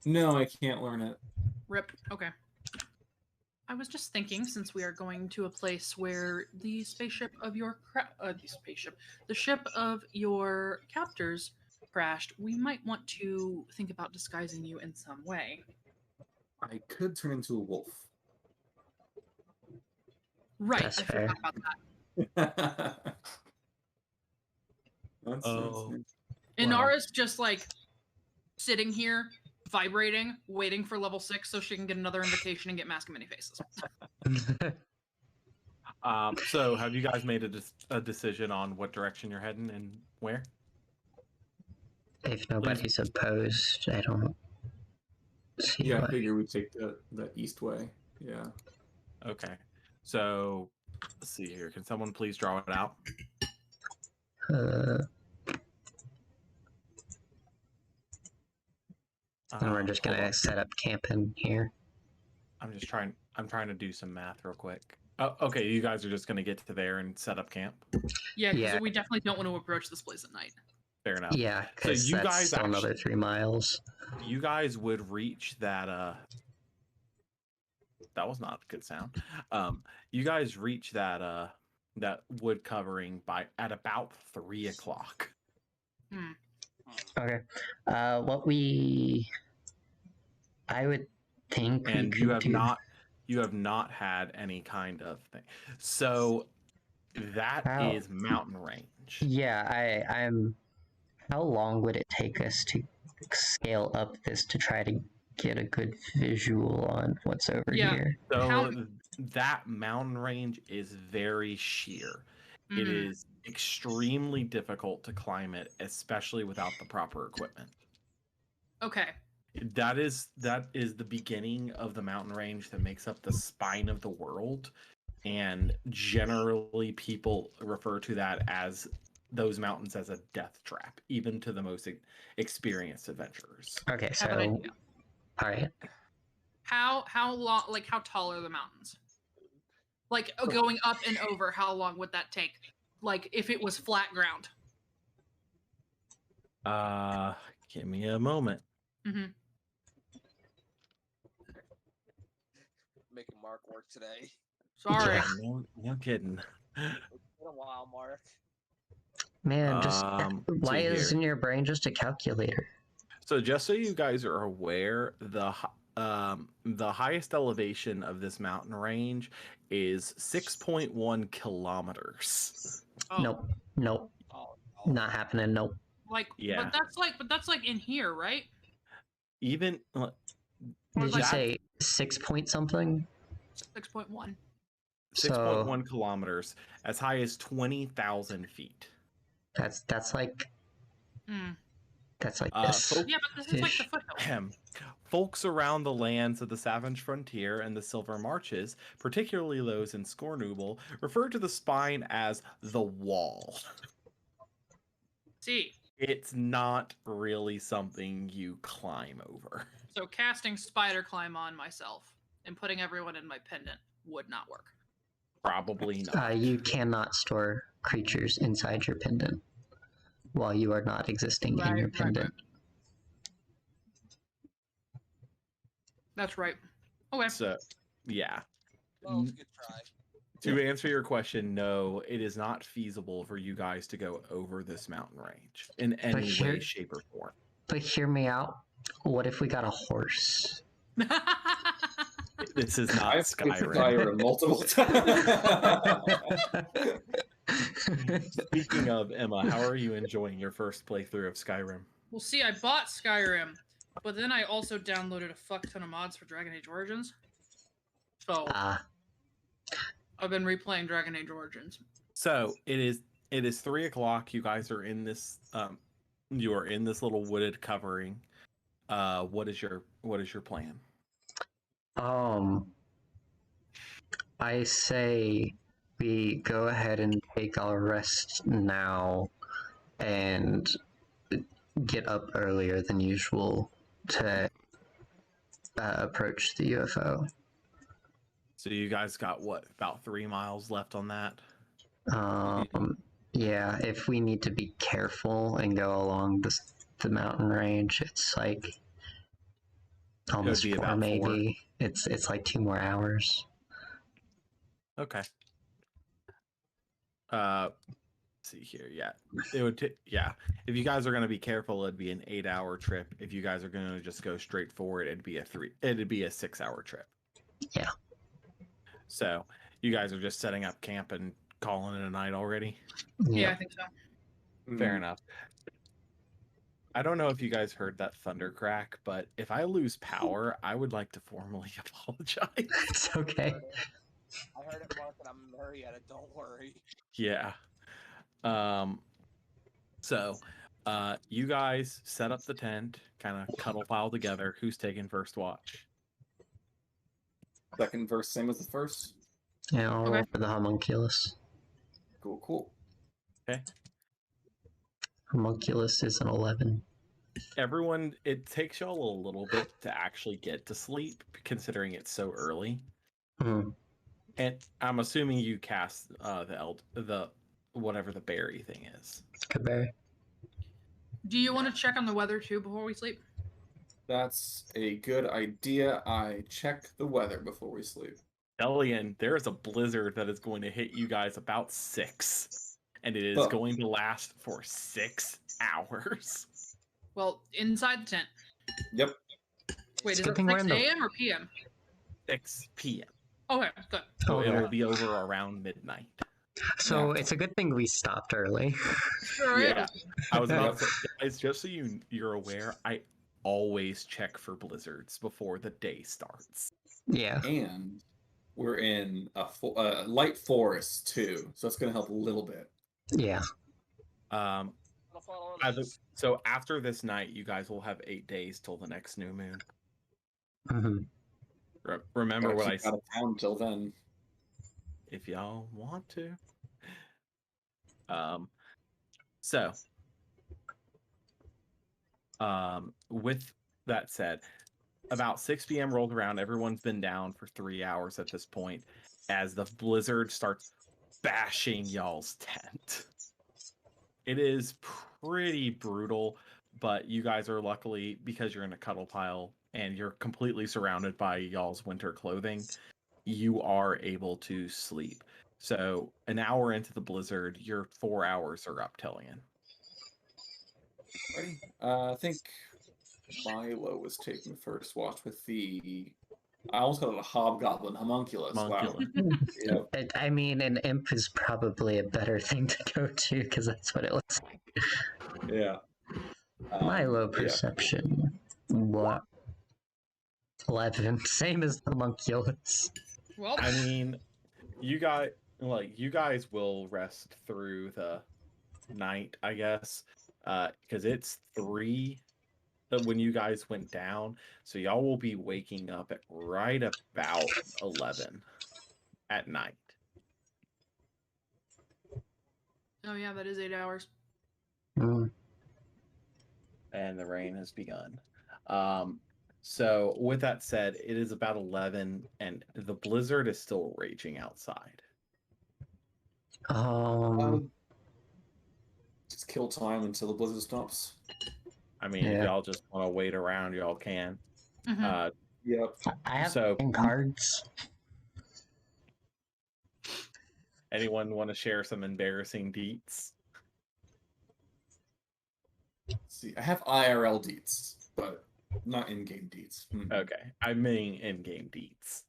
No, I can't learn it. Rip. Okay. I was just thinking, since we are going to a place where the spaceship of your the ship of your captors crashed, we might want to think about disguising you in some way. I could turn into a wolf. Right. That's I fair. forgot about that. That's Oh. nice. Inara's just like sitting here, vibrating, waiting for level 6 so she can get another invocation and get Mask of Many Faces. So have you guys made a decision on what direction you're heading and where? If nobody's opposed, I don't see Yeah, I why. figure we take the east way. Yeah. Okay. So let's see here. Can someone please draw it out? And we're just Hold gonna on. set up camp in here. I'm trying to do some math real quick. Oh, okay, you guys are just gonna get to there and set up camp. Yeah, because Yeah. we definitely don't want to approach this place at night. Fair enough. Yeah, because you that's guys still another 3 miles. You guys would reach that that was not a good sound. You guys reach that that wood covering at about 3 o'clock. Okay. I would think we And could you have do... not had any kind of thing. So that How- is mountain range. Yeah, I'm... How long would it take us to scale up this to try to get a good visual on what's over Yeah. here? So How- that mountain range is very sheer. It Mhm. is extremely difficult to climb it, especially without the proper equipment. Okay. That is the beginning of the mountain range that makes up the spine of the world, and generally people refer to that as those mountains as a death trap, even to the most experienced adventurers. Okay, Have an so... idea. Alright. How long? Like, how tall are the mountains? Like, going up and over, how long would that take? Like, if it was flat ground. Give me a moment. Mm-hmm. Making Mark work today. Sorry. Yeah. No kidding. It's been a while, Mark. Man, just... let's Why see isn't here. your brain just a calculator? So just so you guys are aware, the highest elevation of this mountain range is 6.1 kilometers. Oh, Nope. Oh, Not happening, nope. Like, Yeah. but that's like in here, right? Even Or Did you like say 6 point something? 6.1. 6.1 kilometers, as high as 20,000 feet. That's like... Hmm. That's like Uh, this. folk- Yeah, but this is like the Ish. foothills. Folks around the lands of the Savage Frontier and the Silver Marches, particularly those in Scornooble, refer to the spine as the Wall. See, It's not really something you climb over. so casting spider climb on myself and putting everyone in my pendant would not work. Probably not. You cannot store creatures inside your pendant while you are not existing in your pendant. That's right. Okay. So, yeah. well, it's a good try. To answer your question, no, it is not feasible for you guys to go over this mountain range in any here- way, shape, or form. But hear me out. What if we got a horse? This is not I've played Skyrim. Skyrim multiple times. Speaking of, Emma, how are you enjoying your first playthrough of Skyrim? Well, see, I bought Skyrim, but then I also downloaded a fuck ton of mods for Dragon Age Origins. So I've been replaying Dragon Age Origins. So it is 3 o'clock. You guys are in this you are in this little wooded covering. What is your plan? I say we go ahead and take our rest now and get up earlier than usual to approach the UFO. So you guys got what, about 3 miles left on that? Yeah, if we need to be careful and go along the mountain range, it's like Almost be four, about 4. maybe. It's like 2 more hours. Okay. Let's see here. Yeah, it would. Yeah, if you guys are going to be careful, it'd be an 8-hour trip. If you guys are going to just go straight forward, it'd be a 6-hour trip. Yeah. So you guys are just setting up camp and calling it a night already. Yeah, I think so. Fair enough. I don't know if you guys heard that thunder crack, but if I lose power, I would like to formally apologize. It's okay. I heard it, Mark, and I'm Marietta. Don't worry. Yeah. So, you guys set up the tent, kind of cuddle file together. Who's taking first watch? Second verse, same as the first. Yeah, I'll roll Okay. for the homunculus. Cool. Homunculus is an 11. Everyone, it takes y'all a little bit to actually get to sleep, considering it's so early. Mhm. And I'm assuming you cast the whatever the berry thing is. Good berry. Do you want to check on the weather too before we sleep? That's a good idea. I check the weather before we sleep. Elian, there is a blizzard that is going to hit you guys about 6, and it is Huh. going to last for 6 hours. Well, inside the tent. Yep. Wait, It's is a it good thing we're 6 in the- a.m. or p.m.? 6 p.m. Okay, good. So Oh, it yeah. will be over around midnight. So Yeah. it's a good thing we stopped early. Sure Yeah. is. I was about to say, guys, just so you're aware, I always check for blizzards before the day starts. Yeah. And we're in a light forest too, so that's going to help a little bit. Yeah. I'll follow on. So after this night, you guys will have 8 days till the next new moon. hmm Remember Gotta what I keep said. out of town till then. If y'all want to. So, with that said, about 6 p.m. rolls around. Everyone's been down for 3 hours at this point as the blizzard starts bashing y'all's tent. It is pretty brutal, but you guys are luckily, because you're in a cuddle pile and you're completely surrounded by y'all's winter clothing, you are able to sleep. So an hour into the blizzard, your 4 hours are up, Tellian. Ready? I think Milo was taking first watch with the. I almost called it a hobgoblin homunculus. Homunculus. Wow. Yep. I mean, an imp is probably a better thing to go to because that's what it looks like. Yeah. Milo but yeah. perception. What? 11. Same as the homunculus. Well, I mean, you guys will rest through the night, I guess, because it's 3 when you guys went down, so y'all will be waking up at right about 11 at night. oh yeah, that is 8 hours. Mm. And the rain has begun. So with that said, it is about 11 and the blizzard is still raging outside. Just kill time until the blizzard stops. I mean, if Yeah. y'all just want to wait around, y'all can. Mhm. Yep. I have So- 10 cards. Anyone want to share some embarrassing deets? Let's see, I have IRL deets, but not in-game deets. Okay, I mean in-game deets.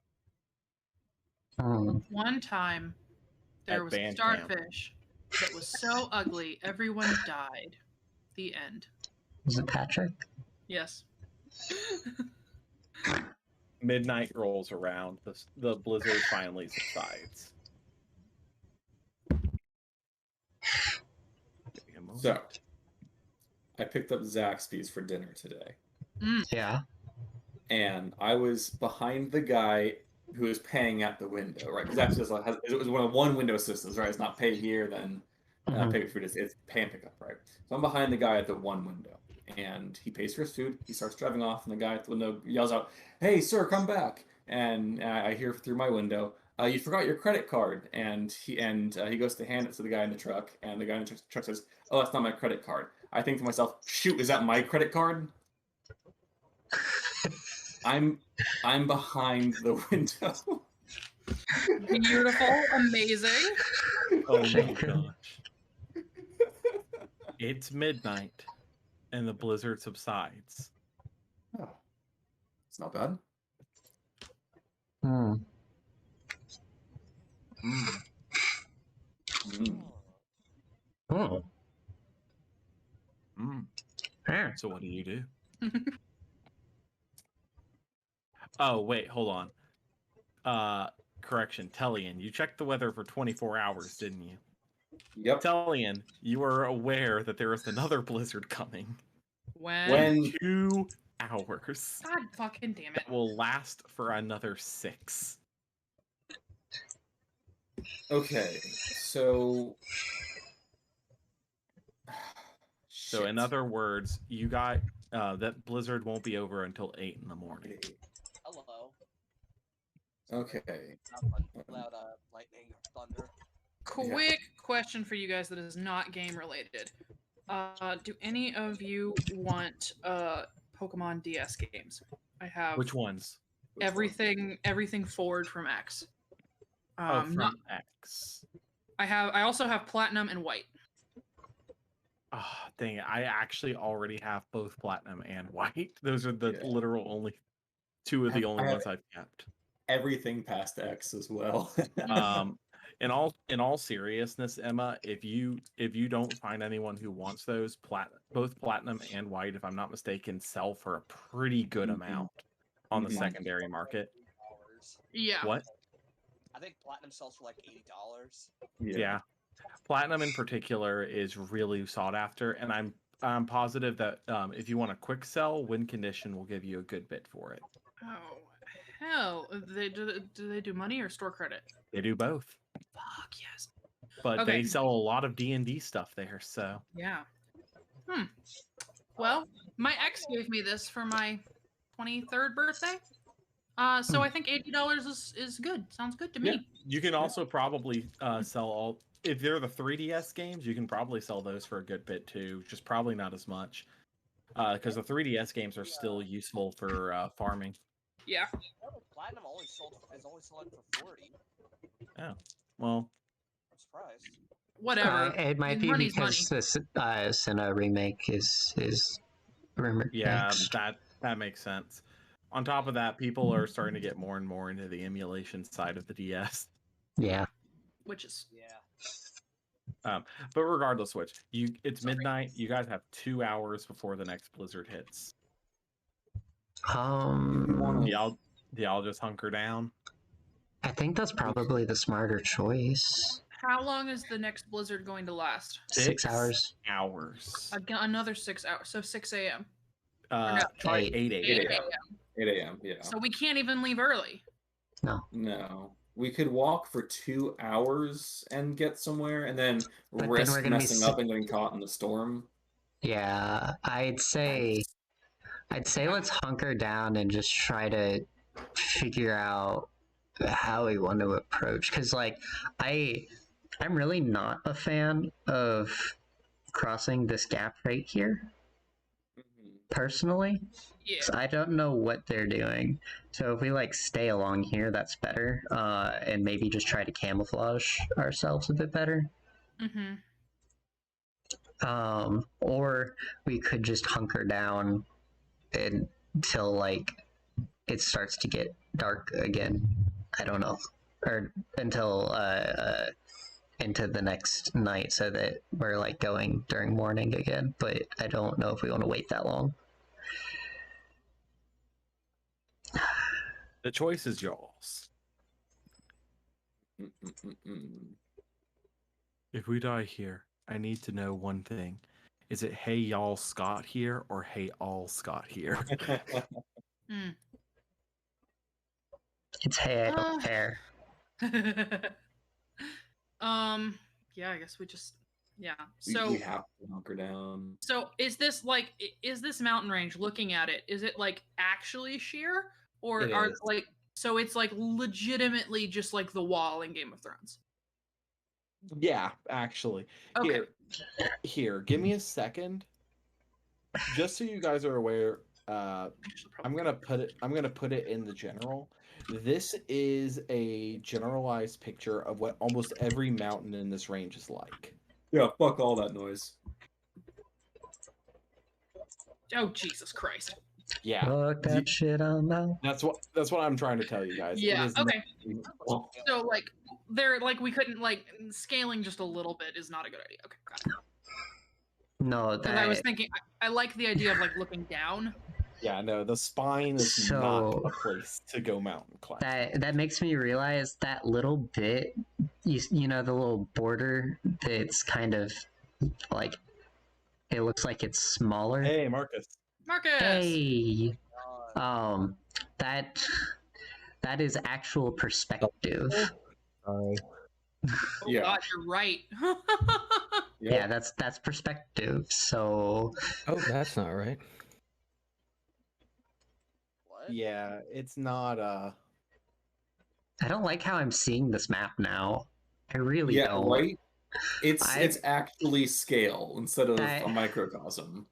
One time, there At was a band starfish that was so ugly, everyone died. The end. Was it Patrick? Yes. Midnight rolls around. The blizzard finally subsides. Give me a moment. So, I picked up Zaxby's for dinner today, Yeah. and I was behind the guy who was paying at the window, right? Because it was one window systems, right? It's not pay here, then Mhm. pay for food. It's pay and pick up, right? So I'm behind the guy at the one window, and he pays for his food. He starts driving off, and the guy at the window yells out, "Hey, sir, come back!" And I hear through my window, "You forgot your credit card." And he goes to hand it to the guy in the truck, and the guy in the truck says, "Oh, that's not my credit card." I think to myself, "Shoot, is that my credit card?" I'm behind the window. Beautiful, amazing. Oh my gosh. It's midnight and the blizzard subsides. Oh, it's not bad. Hmm. Mm. Oh. Mm. Yeah. So what do you do? Oh, wait, hold on. Correction, Tellian, you checked the weather for 24 hours, didn't you? Yep. Tellian, you are aware that there is another blizzard coming. When? 2 hours. God fucking damn it. That will last for another 6. Okay, so. So in Shit. other words, you got that blizzard won't be over until 8 in the morning. Hello. Okay. Loud lightning or thunder. Quick question for you guys that is not game related. Do any of you want Pokemon DS games? I have Which ones? everything forward from X. From not, X. I also have Platinum and White. Oh, dang it. I actually already have both Platinum and White. Those are the literal only two of the only ones I've kept. Everything past X as well. In all seriousness, Emma, if you don't find anyone who wants those, both Platinum and White, if I'm not mistaken, sell for a pretty good amount on the secondary market. Yeah. What? I think Platinum sells for like $80. Yeah. Platinum in particular is really sought after, and I'm positive that if you want a quick sell, win condition will give you a good bit for it. Oh hell! Do they do money or store credit? They do both. Fuck yes. But they sell a lot of D&D stuff there, so. Yeah. Well, my ex gave me this for my 23rd birthday. So I think $80 is good. Sounds good to me. Yeah. You can also probably sell all, if they're the 3DS games, you can probably sell those for a good bit too, just probably not as much. Because the 3DS games are still useful for farming. Yeah. Platinum is only selling for 40. Oh, well. I'm surprised. Whatever. It might be money's because this Senna remake is rumored. Yeah, that makes sense. On top of that, people are starting to get more and more into the emulation side of the DS. Yeah. Which is but regardless, it's midnight. You guys have 2 hours before the next blizzard hits. Y'all just hunker down. I think that's probably the smarter choice. How long is the next blizzard going to last? 6 hours. Another 6 hours. So 6 a.m. Try 8 a.m. 8 a.m. Yeah. So we can't even leave early. No. We could walk for 2 hours and get somewhere, and then risk messing up and getting caught in the storm. Yeah, I'd say let's hunker down and just try to figure out how we want to approach. Because I'm really not a fan of crossing this gap right here. Personally, I don't know what they're doing. So if we stay along here, that's better. And maybe just try to camouflage ourselves a bit better. Or we could just hunker down until it starts to get dark again. I don't know, or until into the next night, so that we're going during morning again. But I don't know if we want to wait that long. The choice is yours. If we die here, I need to know one thing. Is it hey y'all Scott here or hey all Scott here? It's hey I don't care. Yeah, I guess we just So we have to hunker down. So is this mountain range, looking at it, is it actually sheer? Or so it's legitimately just the wall in Game of Thrones? Yeah, actually. Okay. Here, give me a second. Just so you guys are aware, I'm gonna put it in the general. This is a generalized picture of what almost every mountain in this range is like. Yeah, fuck all that noise. Oh, Jesus Christ. Yeah, Fuck that shit on now. that's what I'm trying to tell you guys. Yeah, It is okay. not- So, like, they're, like, we couldn't, like, scaling just a little bit is not a good idea. Okay, got it. No, Because I was that thinking, I like the idea of, like, looking down. yeah, no, the spine is not So- a place to go mountain climbing. that makes me realize that little bit, you know, the little border that's kind of like, it looks like it's smaller. Hey, Marcus. Marcus! Hey, God. that is actual perspective. Oh, Yeah. God, you're right. Yeah, that's perspective. So Oh, that's not right. What? Yeah, it's not I don't like how I'm seeing this map now. I really Yeah, don't. right? It's I- it's actually scale instead of That- a microcosm.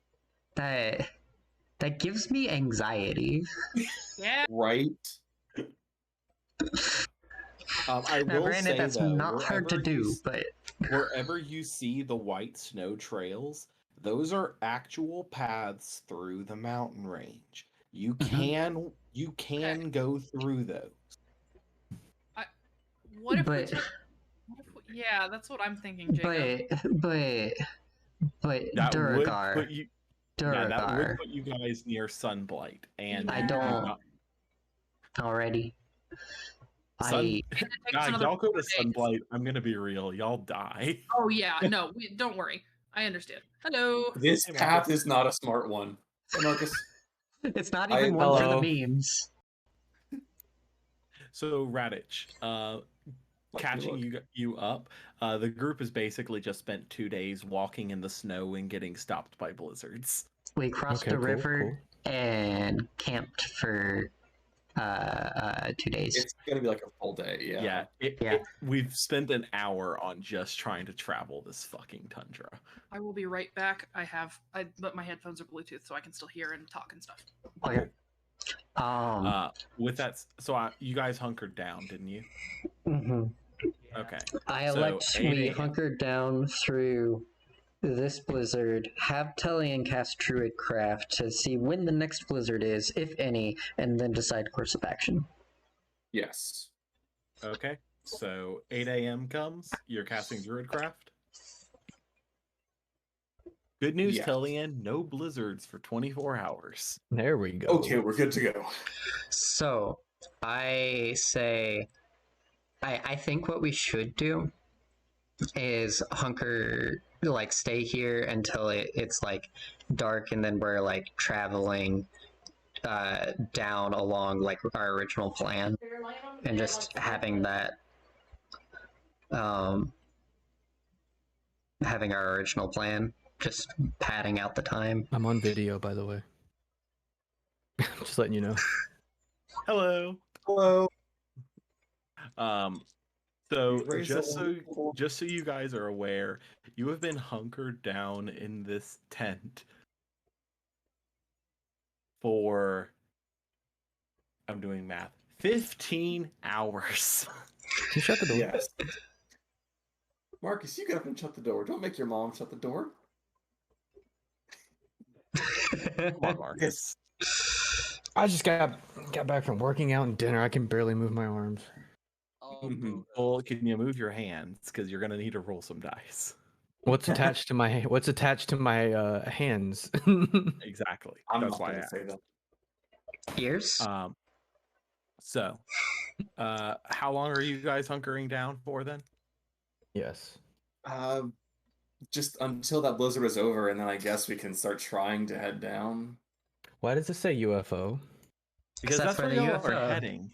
That gives me anxiety. Yeah. Right? I Now, will granted, say that's though, not hard to wherever you do, s- but wherever you see the white snow trails, those are actual paths through the mountain range. You Mhm. can go through those. What if we But- took... Yeah, that's what I'm thinking, Jacob. but That would Duragar, put you that would Duragar put you guys near Sunblight, and I you do don't- not- already. Sun- I It takes Guys, another y'all go to 4 days. Sunblight. I'm gonna be real, y'all die. Oh, yeah, no, don't worry. I understand. Hello. This Hey, path Marcus. is not a smart one. Hey, Marcus. it's not I- even one for Hello. the memes. So Radich, catching you up. The group has basically just spent 2 days walking in the snow and getting stopped by blizzards. We crossed Okay, a cool, river and camped for 2 days. It's gonna be like a full day, yeah. Yeah. We've spent an hour on just trying to travel this fucking tundra. I will be right back. But my headphones are Bluetooth, so I can still hear and talk and stuff. Okay. With that, you guys hunkered down, didn't you? Mhm. Okay. I So, elect 8 we a.m. hunkered down through this blizzard, have Tellian cast Druidcraft to see when the next blizzard is, if any, and then decide course of action. Yes. Okay. So 8 a.m. comes. You're casting Druidcraft. Good news, Yes. Tellian. No blizzards for 24 hours. There we go. Okay, we're good to go. So, I say, I think what we should do is hunker, like, stay here until it's like dark, and then we're like traveling down along like our original plan, and just having that having our original plan, just padding out the time. I'm on video, by the way. Just letting you know. Hello. Hello. So Raise just the- so you guys are aware, you have been hunkered down in this tent for, I'm doing math, 15 hours. Can you shut the door? Yes. Marcus, you get up and shut the door. Don't make your mom shut the door. Come on, Marcus. I just got back from working out and dinner. I can barely move my arms. Oh, Mhm. boo. Well, can you move your hands? Because you're gonna need to roll some dice. What's attached to my hands? Exactly. I'm That's not why I going to asked. say that. Ears? So, how long are you guys hunkering down for then? Yes. Just until that blizzard is over, and then I guess we can start trying to head down. Why does it say UFO? Because that's that's where where the you are UFO heading.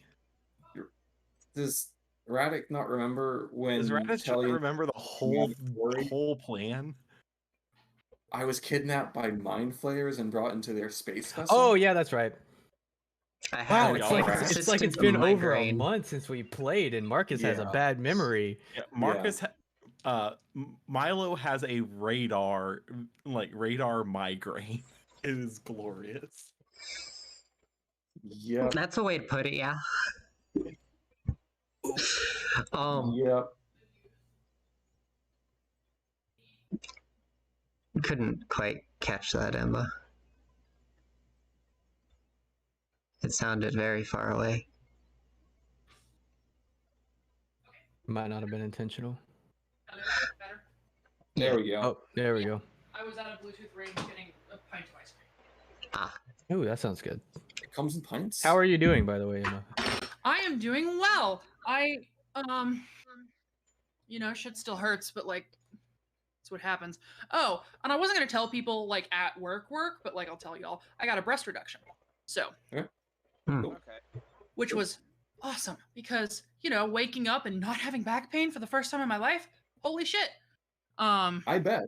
Does Radic not remember when Does Radich Tellian- remember the whole worried? plan? I was kidnapped by mind flayers and brought into their space vessel? Oh yeah, that's right. I Wow, have it's y'all like are it's like it's persistent been over a migraine. month since we played, and Marcus has a Yeah. bad memory. Yeah, Marcus, Milo has a radar migraine. It is glorious. Yep. That's a way to put it, yeah. Yep. Couldn't quite catch that, Emma. It sounded very far away. Might not have been intentional. Better. There we go. Oh, there we go. I was at a Bluetooth range getting a pint of ice cream. Ah, Ooh, that sounds good. It comes in pints. How are you doing, by the way, Emma? I am doing well. Shit still hurts, but like, that's what happens. Oh, and I wasn't gonna tell people like at work, but like I'll tell y'all, I got a breast reduction. So, Okay. which was awesome because waking up and not having back pain for the first time in my life, holy shit. I bet.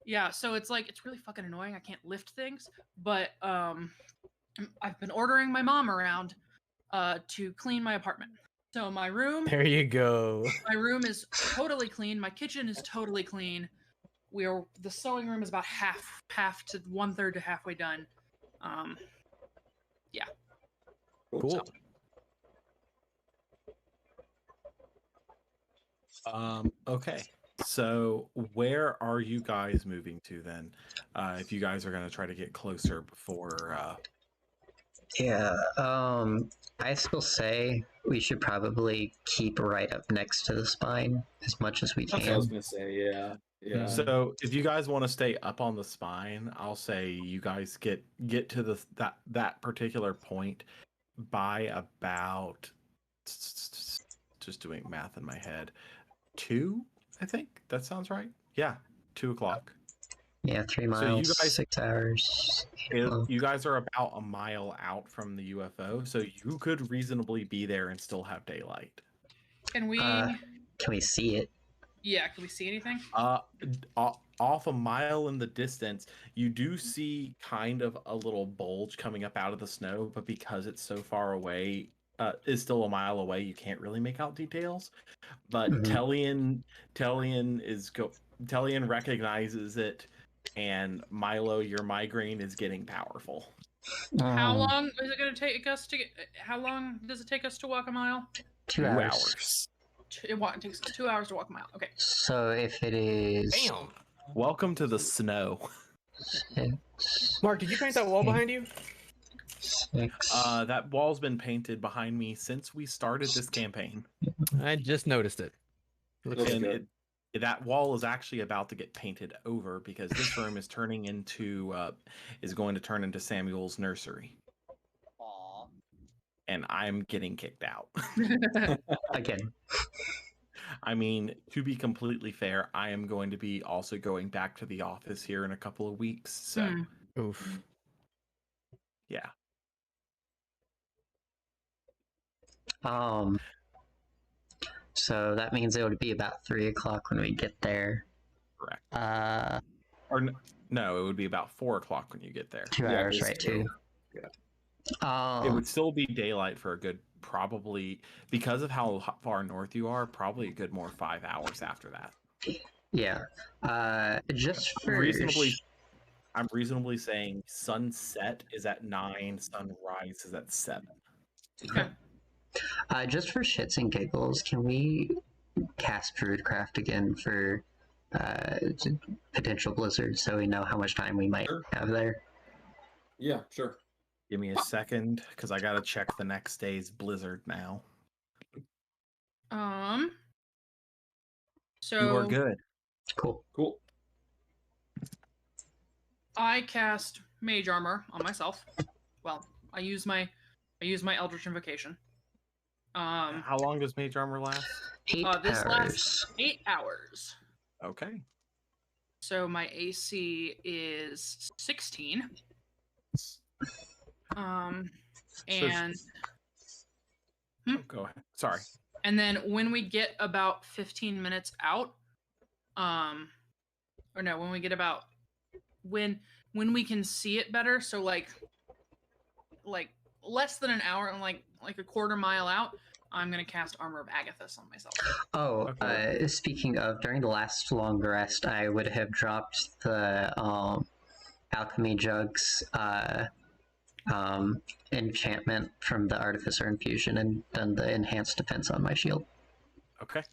Yeah, so it's like it's really fucking annoying. I can't lift things, but I've been ordering my mom around to clean my apartment. So my room There you go. is totally clean. My kitchen is totally clean. The sewing room is about half to 1/3 to halfway done. Yeah. Cool. Okay. So where are you guys moving to then? If you guys are going to try to get closer before yeah. I still say we should probably keep right up next to the spine as much as we That's what I was can. gonna say. Yeah. Yeah. So if you guys want to stay up on the spine, I'll say you guys get to that particular point by about, just doing math in my head, 2, I think that sounds right. Yeah, 2 o'clock. Yeah, 3 So miles, you guys- 6 hours. You guys are about a mile out from the UFO, so you could reasonably be there and still have daylight. Can we? Can we see it? Yeah. Can we see anything? Off a mile in the distance, you do see kind of a little bulge coming up out of the snow, but because it's so far away, is still a mile away, you can't really make out details. But Mhm. Tellian recognizes it, and Milo, your migraine is getting powerful. How long is it going to take us to get? How long does it take us to walk a mile? 2 hours. It takes us 2 hours to walk a mile. Okay. So if it is Damn. Welcome to the snow. 6, Mark, did you paint that wall behind you? 6, That wall's been painted behind me since we started this campaign. I just noticed it. Looks And good. that wall is actually about to get painted over because this room is going to turn into Samuel's nursery. Aw. And I'm getting kicked out. again. I mean, to be completely fair, I am going to be also going back to the office here in a couple of weeks. So, Oof. yeah. So that means it would be about 3 o'clock when we get there. Correct. No, it would be about 4 o'clock when you get there. 2 Yeah, hours, right? basically. 2. Yeah. It would still be daylight for a good, probably, because of how far north you are, probably a good more 5 hours after that. Yeah. Just for I'm reasonably saying sunset is at 9, sunrise is at 7. Okay. Just for shits and giggles, can we cast Druidcraft again for potential blizzards so we know how much time we might Sure. have there? Yeah, sure. Give me a second, because I gotta check the next day's blizzard now. So You are good. Cool. Cool. I cast Mage Armor on myself. Well, I use my Eldritch Invocation. How long does Mage Armor last? 8 This hours. lasts 8 hours. Okay. So my AC is 16. And Oh, go ahead. Sorry. and then when we get about 15 minutes out, or no, when we get about when we can see it better, so like less than an hour and like a quarter mile out, I'm gonna cast Armor of Agathis on myself. Oh, Okay. Speaking of, during the last long rest, I would have dropped the alchemy jugs enchantment from the Artificer Infusion and done the enhanced defense on my shield. Okay.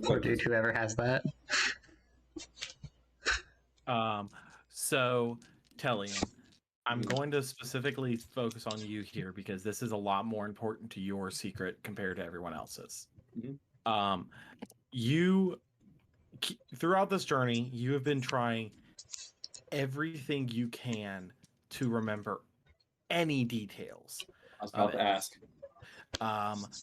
Poor dude, whoever has that. So, Tellian, I'm going to specifically focus on you here because this is a lot more important to your secret compared to everyone else's. You, throughout this journey, you have been trying everything you can to remember any details. I was about to ask.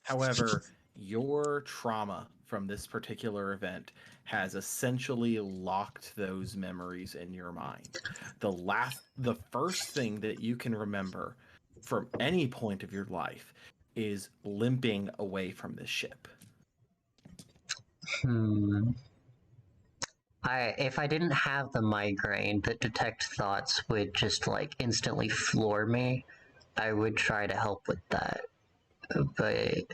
However, your trauma from this particular event has essentially locked those memories in your mind. The first thing that you can remember from any point of your life is limping away from this ship. If I didn't have the migraine that detect thoughts would just like instantly floor me, I would try to help with that. But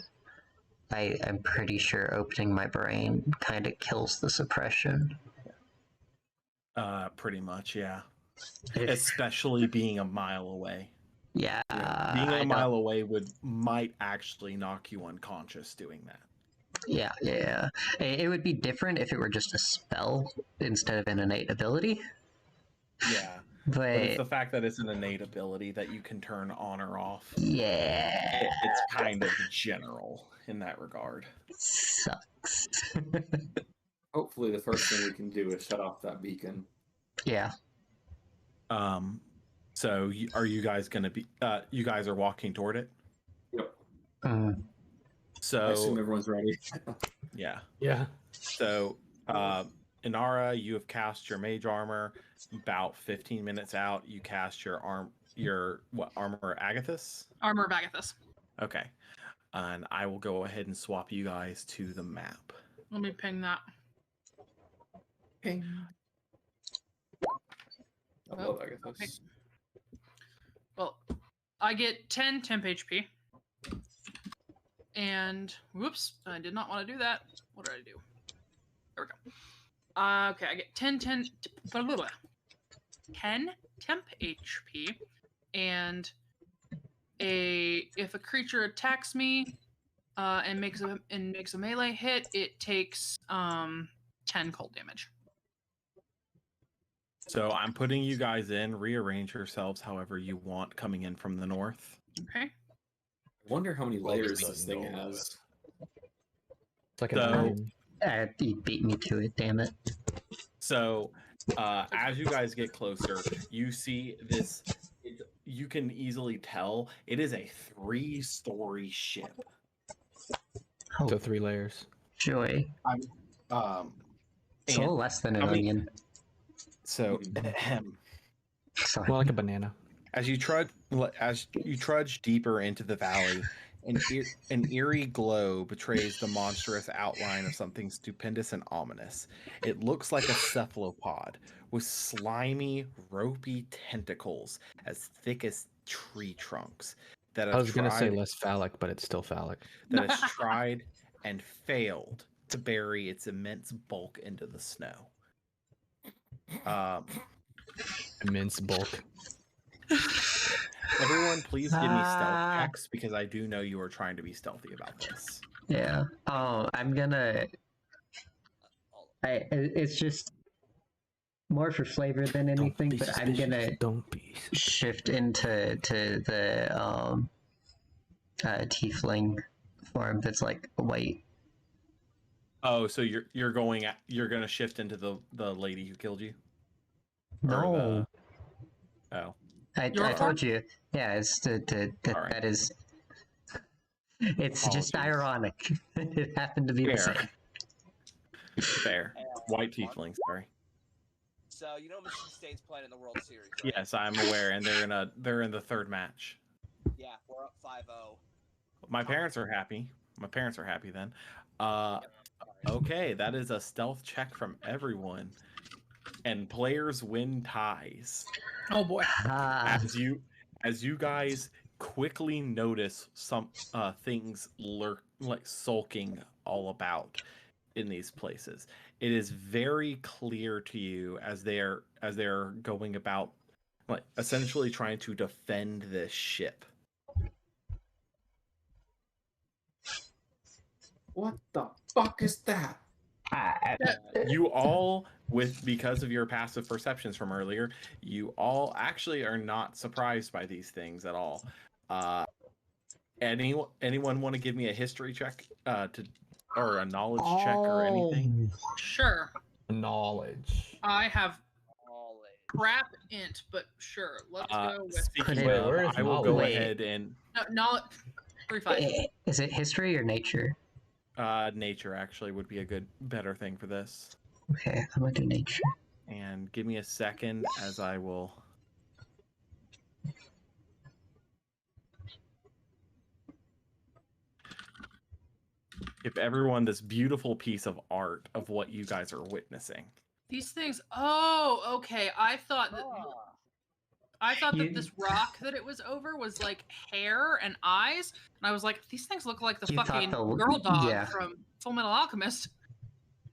I'm pretty sure opening my brain kind of kills the suppression. Pretty much, yeah. Especially being a mile away. Yeah. Being a mile away might actually knock you unconscious doing that. Yeah. It would be different if it were just a spell instead of an innate ability. Yeah. But it's the fact that it's an innate ability that you can turn on or off. Yeah. It's kind of general in that regard. Sucks. Hopefully the first thing we can do is shut off that beacon. Yeah. So are you guys going to be, you guys are walking toward it? Yep. So I assume everyone's ready. Yeah. Yeah. So, Inara, you have cast your mage armor. About 15 minutes out, you cast your armor Agathis? Armor of Agathis. Okay. And I will go ahead and swap you guys to the map. Let me ping that. Ping. I love Agathis. Okay. Well, I get 10 temp HP. And, whoops, I did not want to do that. What did I do? There we go. Okay, I get 10 temp HP, and if a creature attacks me and makes a melee hit, it takes 10 cold damage. So I'm putting you guys in. Rearrange yourselves however you want coming in from the north. Okay. I wonder how many layers this thing has. It's like a He beat me to it, damn it. So, as you guys get closer, you see this. You can easily tell it is a 3-story ship. So 3 layers. Joy. It's a little less than an onion. So, Sorry. More like a banana. as you trudge deeper into the valley, an eerie glow betrays the monstrous outline of something stupendous and ominous. It looks like a cephalopod with slimy, ropey tentacles as thick as tree trunks. I was going to say less phallic, but it's still phallic. That has tried and failed to bury its immense bulk into the snow. Immense bulk. Everyone, please give me stealth checks because I do know you are trying to be stealthy about this. Yeah. Oh, I'm gonna. It's just more for flavor than anything, but I'm gonna shift into the tiefling form that's like white. Oh, so you're gonna shift into the lady who killed you? No. Oh. I told you. Yeah, it's that is. It's just ironic. It happened to be the same. Fair. White tiefling, sorry. So you know Michigan State's playing in the World Series, right? Yes, I'm aware, and they're in the third match. Yeah, we're up 5-0. My parents are happy. My parents are happy then. Okay, that is a stealth check from everyone. And players win ties. Oh boy. As you guys quickly notice some things sulking all about in these places. It is very clear to you as they're going about like essentially trying to defend this ship. What the fuck is that? You all, because of your passive perceptions from earlier, you all actually are not surprised by these things at all. Anyone want to give me a history check or a knowledge check or anything? Sure. Knowledge. I have Knowledge. crap int, but sure. Let's go with Speaking Wait, of, where is I will go knowledge? ahead and knowledge. 3-5. Is it history or nature? nature actually would be a better thing for this. Okay, I'm gonna do nature. And give me a second as I will. Give everyone this beautiful piece of art of what you guys are witnessing. These things. Oh, okay. I thought that. You- This rock that it was over was like hair and eyes, and I was like, these things look like the You thought fucking the- girl dog yeah. from Full Metal Alchemist.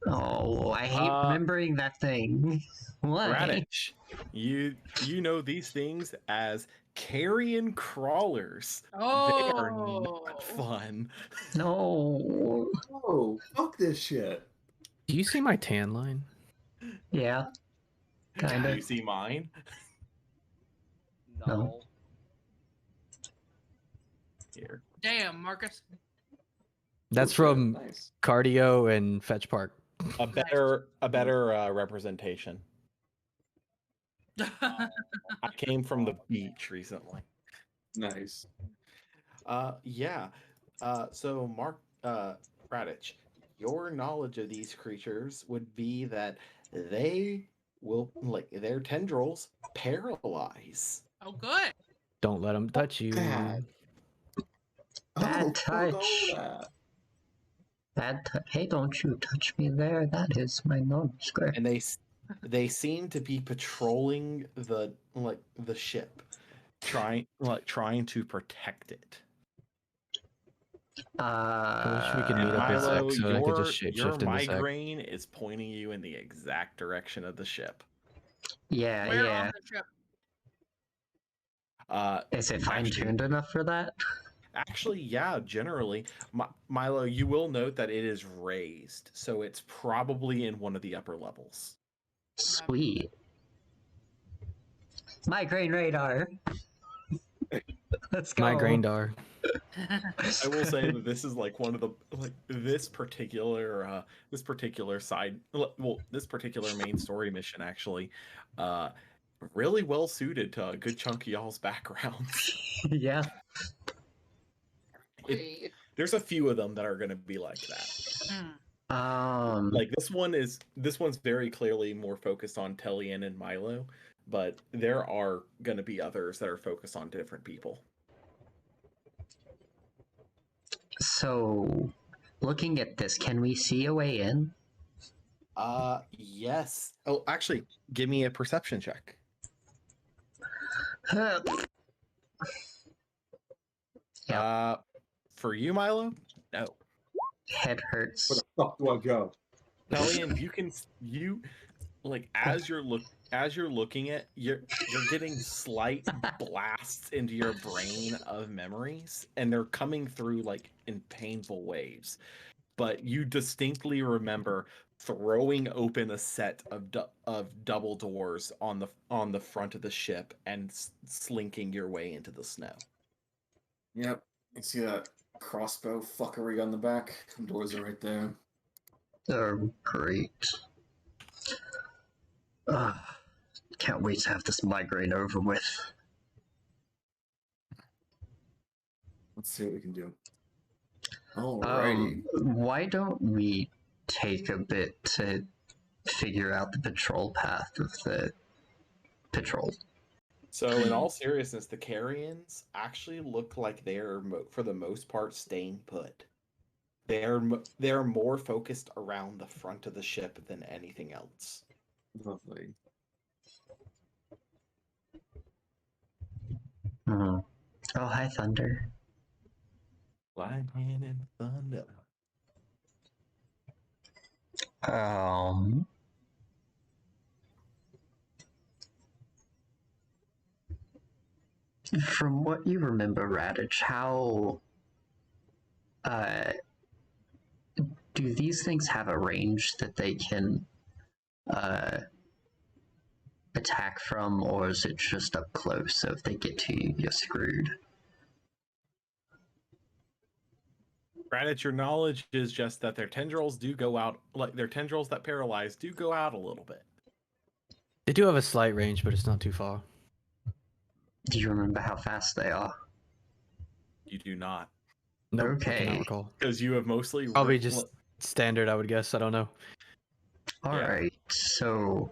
Oh, I hate remembering that thing. Why? Raditch, you know these things as carrion crawlers. They are not fun. No. Oh, fuck this shit. Do you see my tan line? Yeah. Do Kinda. you see mine? No. Here. Damn, Marcus. That's Oh, shit, from nice. Cardio and Fetch Park. A better representation. I came from the beach recently. Nice. Yeah. So Mark Raditch, your knowledge of these creatures would be that they will, like, their tendrils paralyze. Oh, good. Don't let them touch you. Bad. Bad fuck all touch. that. Hey, don't you touch me there. That is my normal square. And they seem to be patrolling the ship, trying to protect it. I wish we could meet And up with Milo, Zach so I could your just shapeshift into Zach. migraine is pointing you in the exact direction of the ship. Yeah, Where yeah. on the ship? Is it fine-tuned enough for that? Actually, yeah, generally. Milo, you will note that it is raised, so it's probably in one of the upper levels. Sweet. Migraine radar. Let's go. Migraine dar. I will say that this is like one of the this particular main story mission actually really well suited to a good chunk of y'all's backgrounds. Yeah. There's a few of them that are going to be like that. Like this one's very clearly more focused on Tellian and Milo, but there are going to be others that are focused on different people. So, looking at this, can we see a way in? Yes. Oh, actually, give me a perception check. Yep. For you, Milo? No. Head hurts. Where the fuck do I go? Tellian, you as you're looking at you're getting slight blasts into your brain of memories, and they're coming through like in painful waves. But you distinctly remember throwing open a set of double doors on the front of the ship and slinking your way into the snow. Yep. You see that crossbow fuckery on the back? Doors are right there. Oh, great. Can't wait to have this migraine over with. Let's see what we can do. Alrighty. Why don't we take a bit to figure out the patrol path of the patrol? So, in all seriousness, the Carrions actually look like they're, for the most part, staying put. They're more focused around the front of the ship than anything else. Lovely. Oh, hi, Thunder. Lightning and thunder. From what you remember, Radich, how do these things have a range that they can attack from, or is it just up close? So if they get to you, you're screwed. Granted, your knowledge is just that their tendrils do go out, like their tendrils that paralyze do go out a little bit. They do have a slight range, but it's not too far. Do you remember how fast they are? You do not. Nope, I Okay. cannot recall. Because you have mostly... Probably just standard, I would guess. I don't know. Alright, so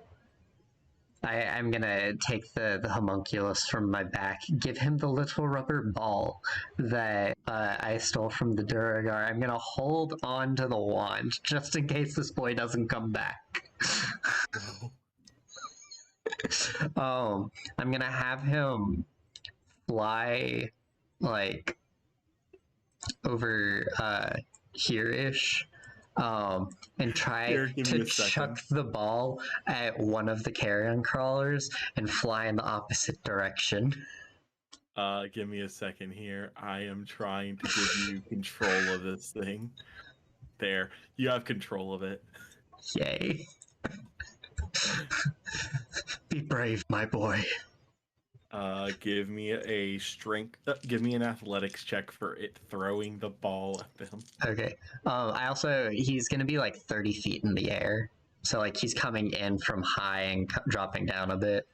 I'm gonna take the homunculus from my back, give him the little rubber ball that I stole from the Duragar. I'm gonna hold on to the wand just in case this boy doesn't come back. I'm gonna have him fly like over here-ish, and try Here, give me to a second. chuck the ball at one of the carrion crawlers and fly in the opposite direction. Give me a second here. I am trying to give you control of this thing. There. You have control of it. Yay. Be brave, my boy. Give me a strength. Give me an athletics check for it throwing the ball at them. Okay. He's gonna be like 30 feet in the air. So like he's coming in from high and dropping down a bit.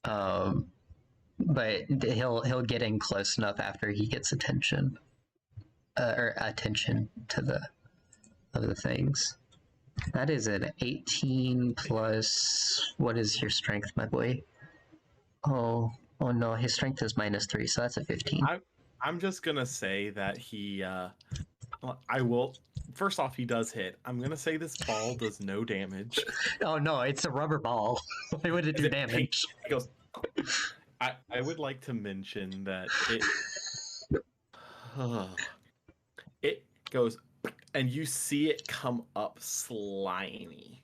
But he'll get in close enough after he gets attention. Or attention to the other things. That is an 18 plus... What is your strength, my boy? Oh no, his strength is -3, so that's a 15. I'm just gonna say that he, I will. First off, he does hit. I'm gonna say this ball does no damage. Oh no, it's a rubber ball. Why would it do damage? He goes. I would like to mention that it goes, and you see it come up slimy.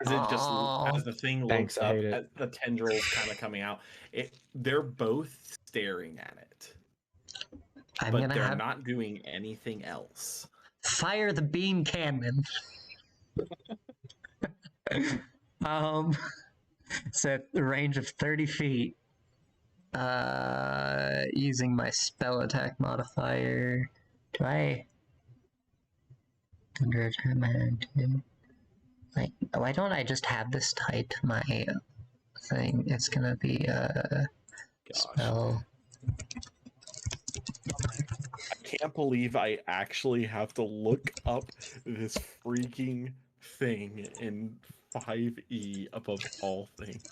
As it just as the thing looks up, as the tendrils kind of coming out, they're both staring at it, but they're not doing anything else. Fire the beam cannon. It's at the range of 30 feet. Using my spell attack modifier. Do I? Under turn my hand too. Like, why don't I just have this tied to my thing? It's gonna be spell. I can't believe I actually have to look up this freaking thing in 5e above all things.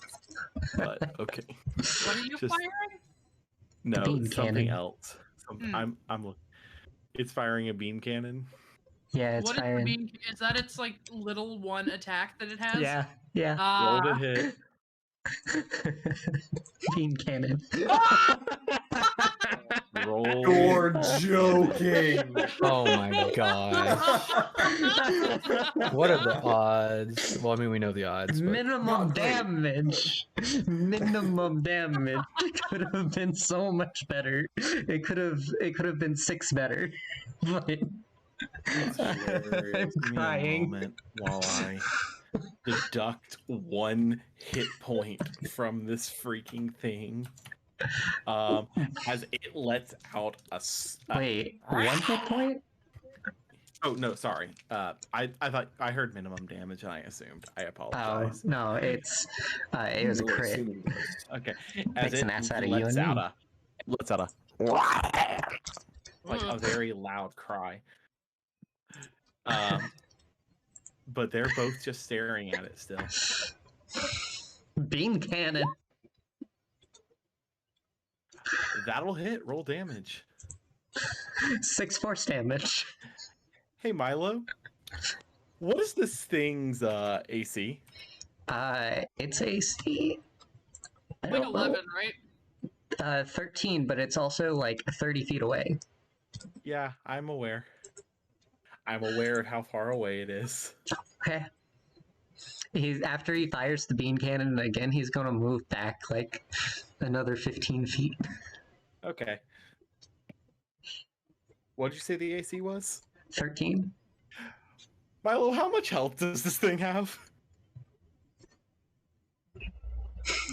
But okay. What are you firing? No, beam something cannon. else. I'm looking. It's firing a beam cannon. Yeah, it's What firing. is the beam? Is that its like little one attack that it has? Yeah, yeah. Roll to hit. Beam cannon. Roll. You're joking. Oh my god. What are the odds? Well, I mean, we know the odds. But... Minimum damage. Minimum damage. It could have been so much better. It could have been 6 better. But I'm Give me a crying. moment while I deduct 1 hit point from this freaking thing. As it lets out a Wait, 1 hit point? Oh no, sorry. I thought I heard minimum damage and I assumed. I Oh apologize. no, it was a crit. Okay. Makes As an ass out of you lets and out me. lets out a like a very loud cry. But they're both just staring at it still. Beam cannon. That'll hit. Roll damage. 6 force damage. Hey Milo, what is this thing's AC? It's AC. I Like don't know. 11, right? 13, but it's also like 30 feet away. Yeah, I'm aware. I'm aware of how far away it is. Okay. He's after he fires the beam cannon again, he's gonna move back like another 15 feet. Okay. What did you say the AC was? 13. Milo, how much health does this thing have?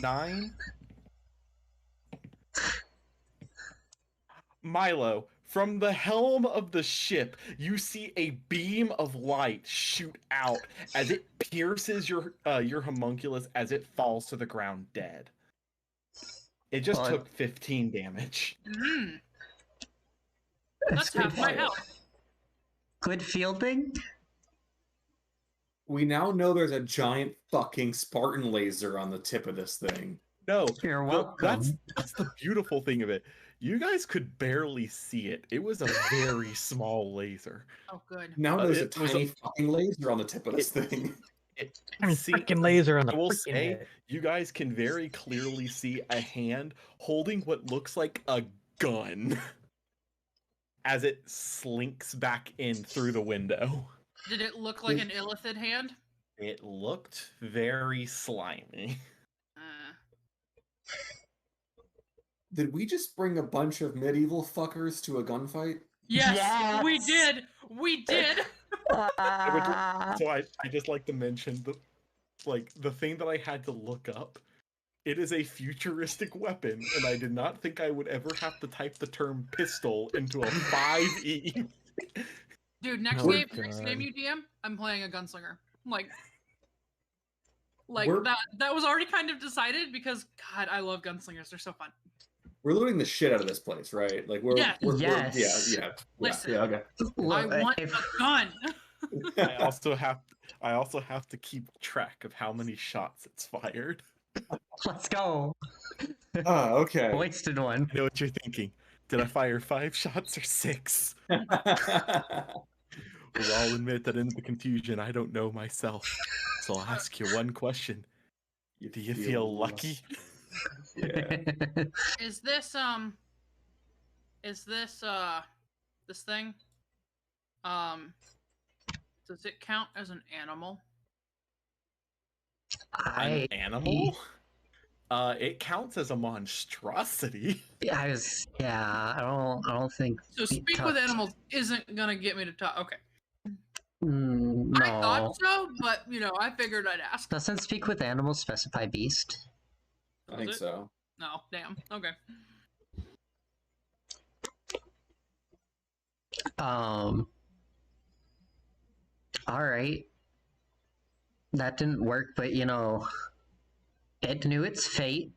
9? Milo, from the helm of the ship, you see a beam of light shoot out as it pierces your homunculus as it falls to the ground dead. It just Well, took 15 damage. Mm, That's that's half my health. Good fielding. We now know there's a giant fucking Spartan laser on the tip of this thing. No, You're no, welcome. that's the beautiful thing of it. You guys could barely see it. It was a very small laser. Oh, good. Now there's a it was tiny fucking laser on the tip of this thing. I mean, See, freaking laser on the I will freaking say, head. you guys can very clearly see a hand holding what looks like a gun as it slinks back in through the window. Did it look like an illithid hand? It looked very slimy. Did we just bring a bunch of medieval fuckers to a gunfight? Yes, we Yes! did. We did. So I just like to mention the thing that I had to look up. It is a futuristic weapon, and I did not think I would ever have to type the term pistol into a 5e. Dude, next Oh, game God. you DM, I'm playing a gunslinger. Like We're- that was already kind of decided because God, I love gunslingers. They're so fun. We're looting the shit out of this place, right? Like we're, Yes. Yes. yeah. Listen. Yeah, okay. I want if, a gun. I also have to keep track of how many shots it's fired. let's go. Okay. Wasted one. I know what you're thinking. Did I fire 5 shots or 6? Well, I'll admit that in the confusion, I don't know myself. So I'll ask you one question. Do you feel lucky? Yeah. Is this this thing does it count as an animal? An animal? It counts as a monstrosity. I don't think. So speak with animals isn't gonna get me to talk. Okay. No. I thought so, but I figured I'd ask. Doesn't speak with animals specify beast? I think so. No, damn. Okay. All right. That didn't work, but it knew its fate.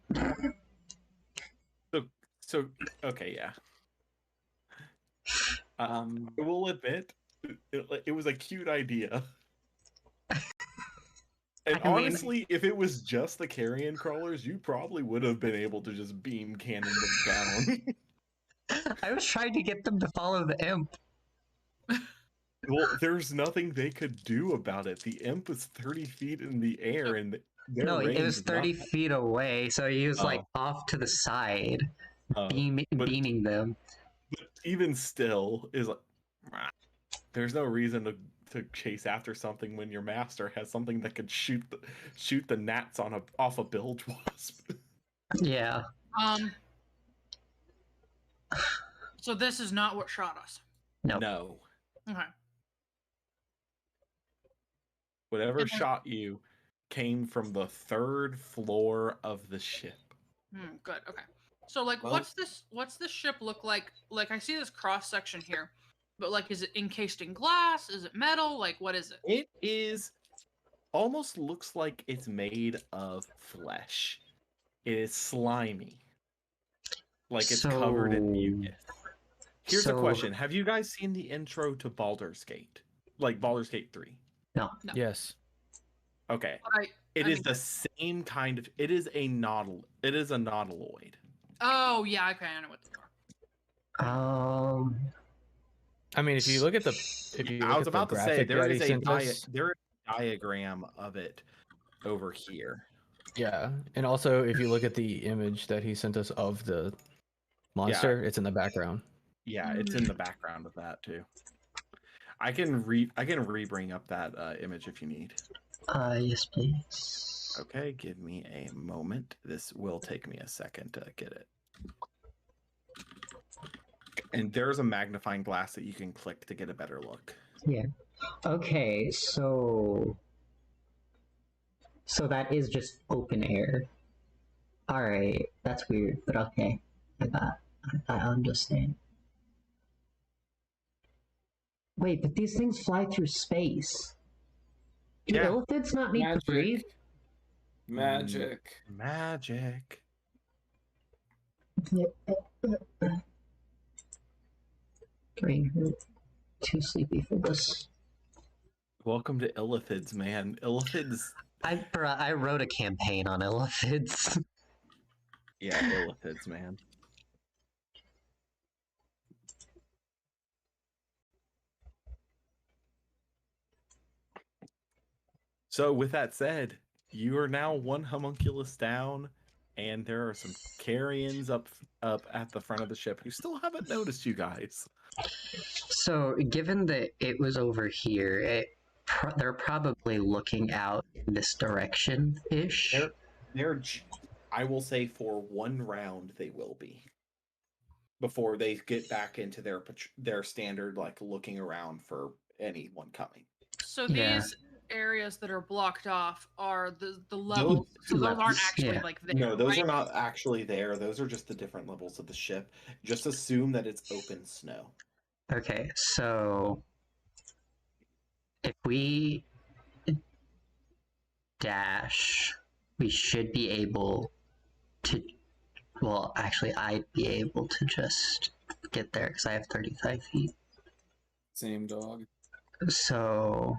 So okay, yeah. I will admit, it was a cute idea. And I mean- honestly, if it was just the carrion crawlers, you probably would have been able to just beam cannon them down. I was trying to get them to follow the imp. Well, there's nothing they could do about it. The imp was 30 feet in the air, and their No, range it was is 30 not- feet away, so he was like Oh. off to the side, but beaming them. even still, is like, there's no reason to chase after something when your master has something that could shoot the gnats off a bilge wasp. Yeah. So this is not what shot us. Nope. No. Okay. Whatever And then- shot you came from the 3rd floor of the ship. Good. Okay. So Well- what's this ship look like? Like I see this cross section here, but is it encased in glass? Is it metal? Like what is it? It is almost looks like it's made of flesh. It is slimy. Like it's covered in mucus. Here's a So- question. Have you guys seen the intro to Baldur's Gate? Like Baldur's Gate 3? No. Yes. Okay. But It I is mean- the same kind of it is a nautiloid. Oh yeah, okay, I know what they are. I mean, if you look at the I was about to say there that is he sent us, there is a diagram of it over here. yeah, and also if you look at the image that he sent us of the monster, it's in the background. Yeah, it's in the background of that too. I can re-bring up that image if you need. Yes, please. Okay, give me a moment. This will take me a second to get it. And there's a magnifying glass that you can click to get a better look. Yeah. Okay, so that is just open air. All right, that's weird, but okay. I understand. Wait, but these things fly through space. Do Yeah. illithids not need to breathe? Magic. Magic. Brain hurt. Too sleepy for this. Welcome to illithids, man. Illithids. I wrote a campaign on illithids. Yeah, illithids, man. So, with that said, you are now one homunculus down, and there are some carrions up at the front of the ship who still haven't noticed you guys. So, given that it was over here, they're probably looking out in this direction-ish. I will say for one round they will be. Before they get back into their standard, like, looking around for anyone coming. So Yeah. these areas that are blocked off are the levels. So those aren't actually yeah. like there. No, those right? are not actually there. Those are just the different levels of the ship. Just assume that it's open snow. Okay, so if we dash, we should be able to. Well, actually, I'd be able to just get there because I have 35 feet. Same dog. So,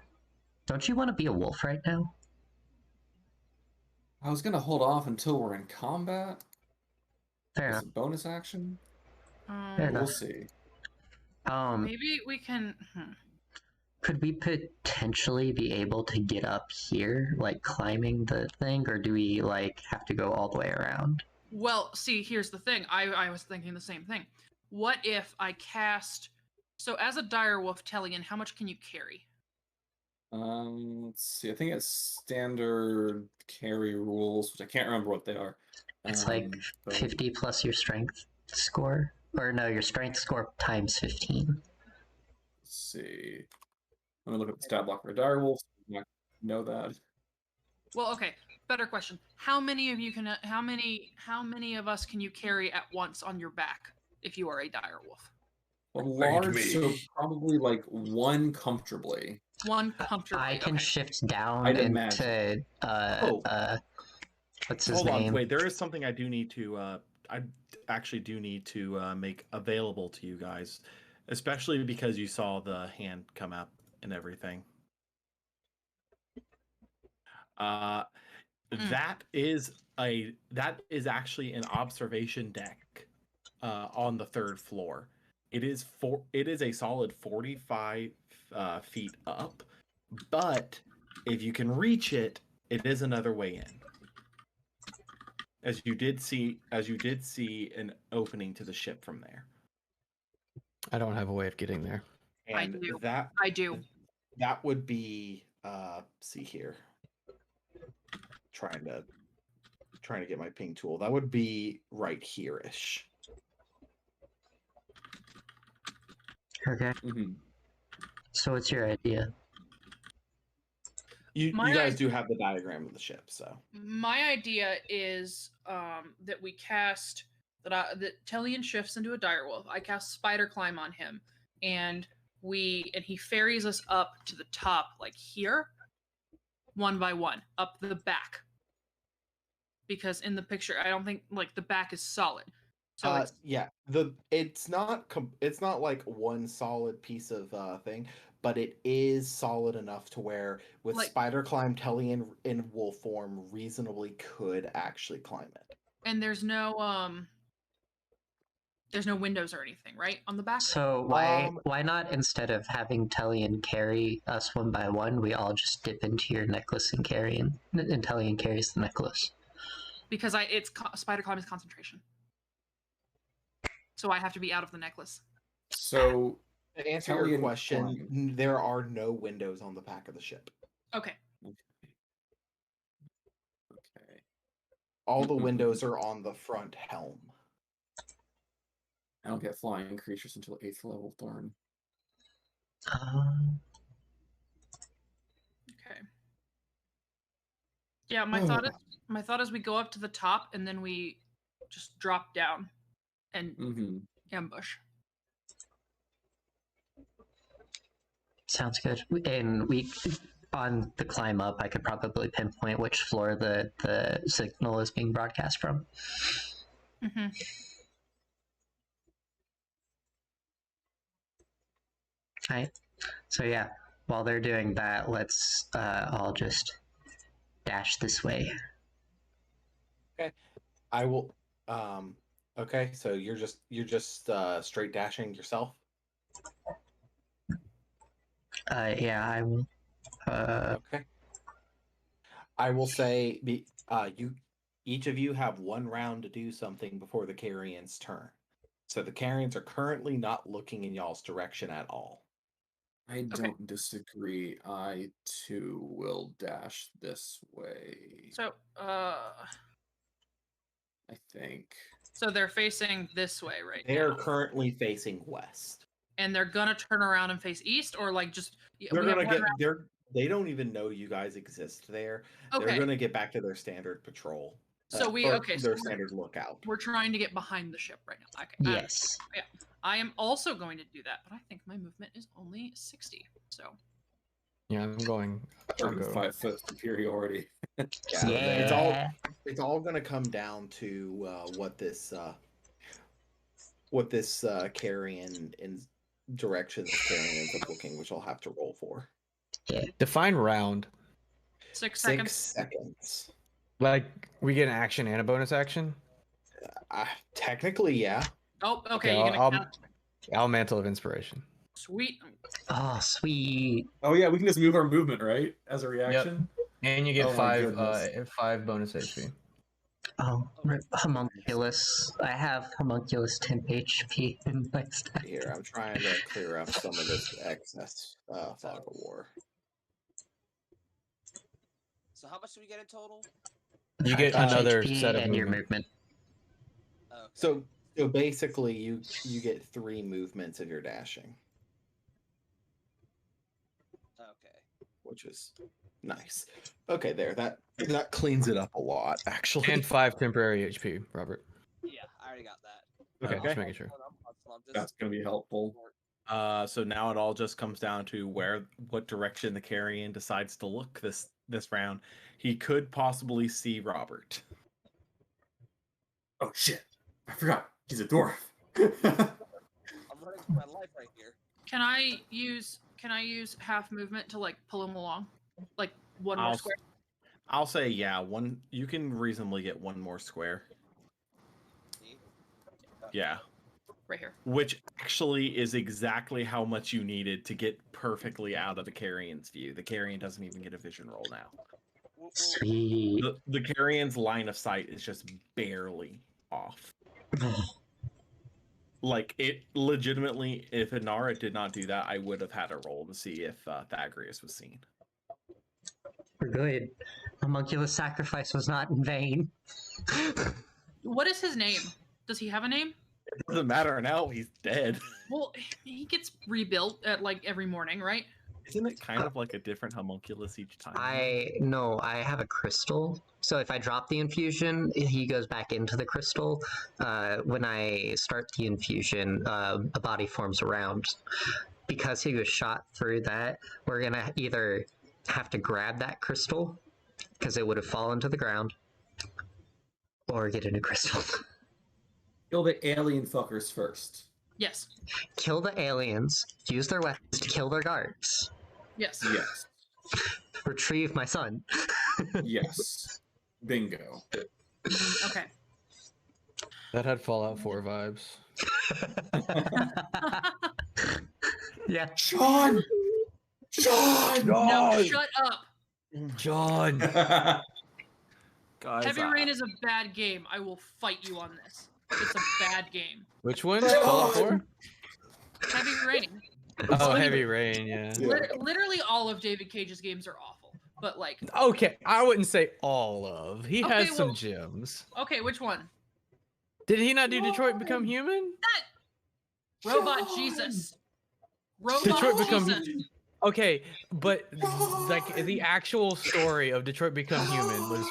don't you want to be a wolf right now? I was gonna hold off until we're in combat. Fair As enough. a bonus action. Fair We'll enough. see. Maybe we can. Could we potentially be able to get up here, like climbing the thing, or do we like have to go all the way around? Well, see, here's the thing. I was thinking the same thing. What if I cast? So as a direwolf Tellian, how much can you carry? Let's see. I think it's standard carry rules, which I can't remember what they are. It's like but 50 plus your strength score, or no, your strength score times 15. let's see. I'm gonna look at the stat block for a direwolf. So I know that. Well, okay. Better question. How many of you can? How many of us can you carry at once on your back if you are a direwolf? Well, large, so probably like one comfortably. One comfortably. I can okay. shift down I'd into what's his Hold name? on, wait. There is something I do need to. I actually do need to make available to you guys, especially because you saw the hand come up and everything. That is actually an observation deck on the third floor. It is a solid 45 feet up, but if you can reach it, it is another way in. As you did see an opening to the ship from there. I don't have a way of getting there. And I do. that I do. That would be see here. Trying to get my ping tool. That would be right here-ish. Okay. Mm-hmm. So what's your idea? You My guys do have the diagram of the ship, so. My idea is that we cast that Tellian shifts into a direwolf. I cast Spider Climb on him, and he ferries us up to the top, like here, one by one, up the back. Because in the picture, I don't think like the back is solid. So it's not like one solid piece of thing, but it is solid enough to where with like, Spider Climb, Tellian in wolf form reasonably could actually climb it. And there's no windows or anything, right, on the back? So why not, instead of having Tellian carry us one by one, we all just dip into your necklace and Tellian carries the necklace? Because Spider Climb is concentration. So I have to be out of the necklace. So to answer your question, there are no windows on the back of the ship. Okay. All the windows are on the front helm. I don't get flying creatures until 8th level Thorn. Okay. Yeah, my thought is we go up to the top and then we just drop down and ambush. Sounds good. And on the climb up, I could probably pinpoint which floor the signal is being broadcast from. Mm-hmm. Right. So yeah, while they're doing that, let's all just dash this way. Okay. I will. Okay. So you're just straight dashing yourself. Yeah, I will. Okay. I will say, each of you have 1 round to do something before the Carrions' turn. So the Carrions are currently not looking in y'all's direction at all. I don't disagree. I too will dash this way. So, I think. So they're facing this way right now. They are currently facing west. And they're gonna turn around and face east, or like just They're gonna get there. They don't even know you guys exist there. Okay. They're gonna get back to their standard patrol. So their standard lookout. We're trying to get behind the ship right now. Okay. Yes. Yeah. I am also going to do that, but I think my movement is only 60. So. Yeah, I'm going. I'll go. 5-foot superiority. Yeah. It's all gonna come down to what this carrion in direction the carrion ends up looking, which I'll have to roll for. Yeah. Define round. 6 6 seconds. seconds. Like we get an action and a bonus action. Technically, yeah. Oh, okay. Okay, You're gonna count. I'll mantle of inspiration. Sweet. Oh, sweet. Oh yeah, we can just move our movement, right? As a reaction. And you get Oh my 5 goodness. 5 bonus HP. Oh, homunculus. I have homunculus 10 HP in my stack. Here, I'm trying to clear up some of this excess fog of war. So how much do we get in total? You get 5 another HP set of and your movement. movement. Okay. So basically, you get 3 movements if you're dashing, Okay. which is nice. Okay, there. That cleans it up a lot, actually. And 5 temporary HP, Robert. Yeah, I already got that. Okay, Okay. just making sure. That's gonna be helpful. So now it all just comes down to what direction the carrion decides to look this round. He could possibly see Robert. Oh shit! I forgot. He's a dwarf. I'm running for my life right here. Can I use half movement to like pull him along, like one more square? I'll say yeah. You can reasonably get 1 more square. See? Yeah. Right here. Which actually is exactly how much you needed to get perfectly out of the carrion's view. The carrion doesn't even get a vision roll now. Sweet. The carrion's line of sight is just barely off. Like, it legitimately, if Inara did not do that, I would have had a roll to see if Thagrius was seen. We're good. Homunculus sacrifice was not in vain. What is his name? Does he have a name? It doesn't matter now, he's dead. Well, he gets rebuilt at like every morning, right? Isn't it kind of like a different homunculus each time? I have a crystal. So if I drop the infusion, he goes back into the crystal. When I start the infusion, a body forms around. Because he was shot through that, we're gonna either have to grab that crystal, because it would have fallen to the ground, or get a new crystal. Kill the alien fuckers first. Yes. Kill the aliens, use their weapons to kill their guards. Yes. Yes. Retrieve my son. Yes. Bingo. Okay. That had Fallout 4 vibes. Yeah. Sean! Sean! No, shut up. John! Guys, Heavy Rain is a bad game. I will fight you on this. It's a bad game. Which one? Fallout 4? Heavy Rain. Oh, Heavy Rain, yeah. Literally all of David Cage's games are awful. but like. Okay, I wouldn't say all of. He Okay, has some well- gems. Okay, which one? Did he not do Detroit Become Human? Robot Jesus. Robot Detroit Become Jesus. Okay, but like the actual story of Detroit Become Human was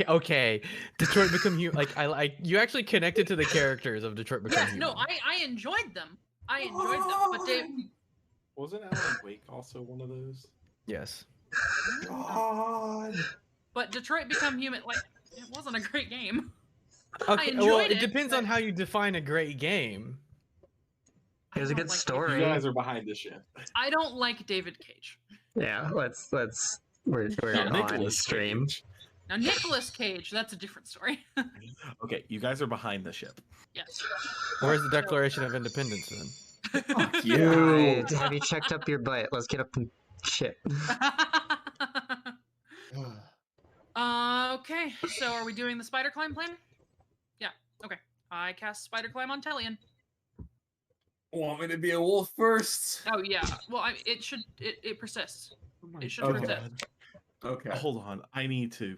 okay. Detroit Become Human, like you actually connected to the characters of Detroit Become Yes, Human. no, I enjoyed them. I enjoyed them, but Dave. Wasn't Alan Wake also one of those? Yes. God. But Detroit Become Human, like, it wasn't a great game. Okay, well, enjoyed it it, depends but- on how you define a great game. It was a I don't good like story. You guys are behind the ship. I don't like David Cage. Yeah, we're No, on Nicolas stream. Cage. Now Nicolas Cage, that's a different story. Okay, you guys are behind the ship. Yes. Where's the Declaration of Independence then? Fuck you. Have you checked up your butt? Let's get up and shit. Okay, so are we doing the spider climb plan? Yeah, okay. I cast spider climb on Tellian. Want me to be a wolf first? Oh yeah, well it persists. It should Okay. persist. Okay. Hold on. I need to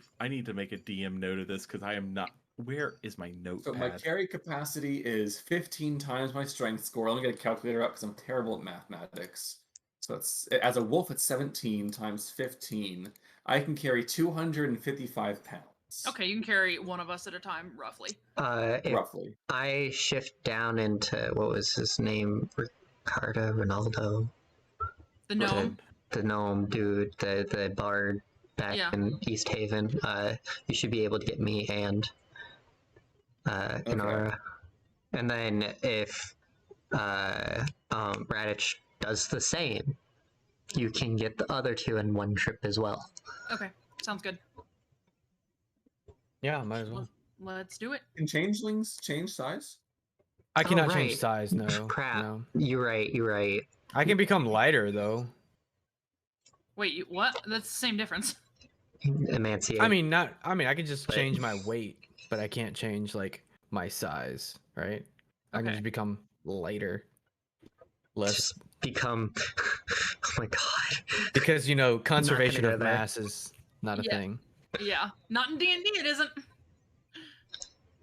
make a DM note of this because I am not. Where is my notepad? So my carry capacity is 15 times my strength score. Let me get a calculator up because I'm terrible at mathematics. So it's as a wolf, it's 17 times 15. I can carry 255 pounds. Okay, you can carry one of us at a time, roughly. If Roughly. I shift down into what was his name? Ricardo Ronaldo, The gnome. the gnome dude, the bard back Yeah. in East Haven. You should be able to get me and Inara. And then if Radich does the same, you can get the other two in one trip as well. Okay, sounds good. Yeah, might as well. Let's do it. Can changelings change size? I cannot change right. size. No. Crap. No. You're right. I can become lighter though. Wait, what? That's the same difference. Emanciate. I mean, I can just But- change my weight, but I can't change like my size, right? I can Okay. just become lighter, less just become. Oh my god. because conservation go of there. mass is not a Yeah. thing. Yeah, not in D&D, it isn't.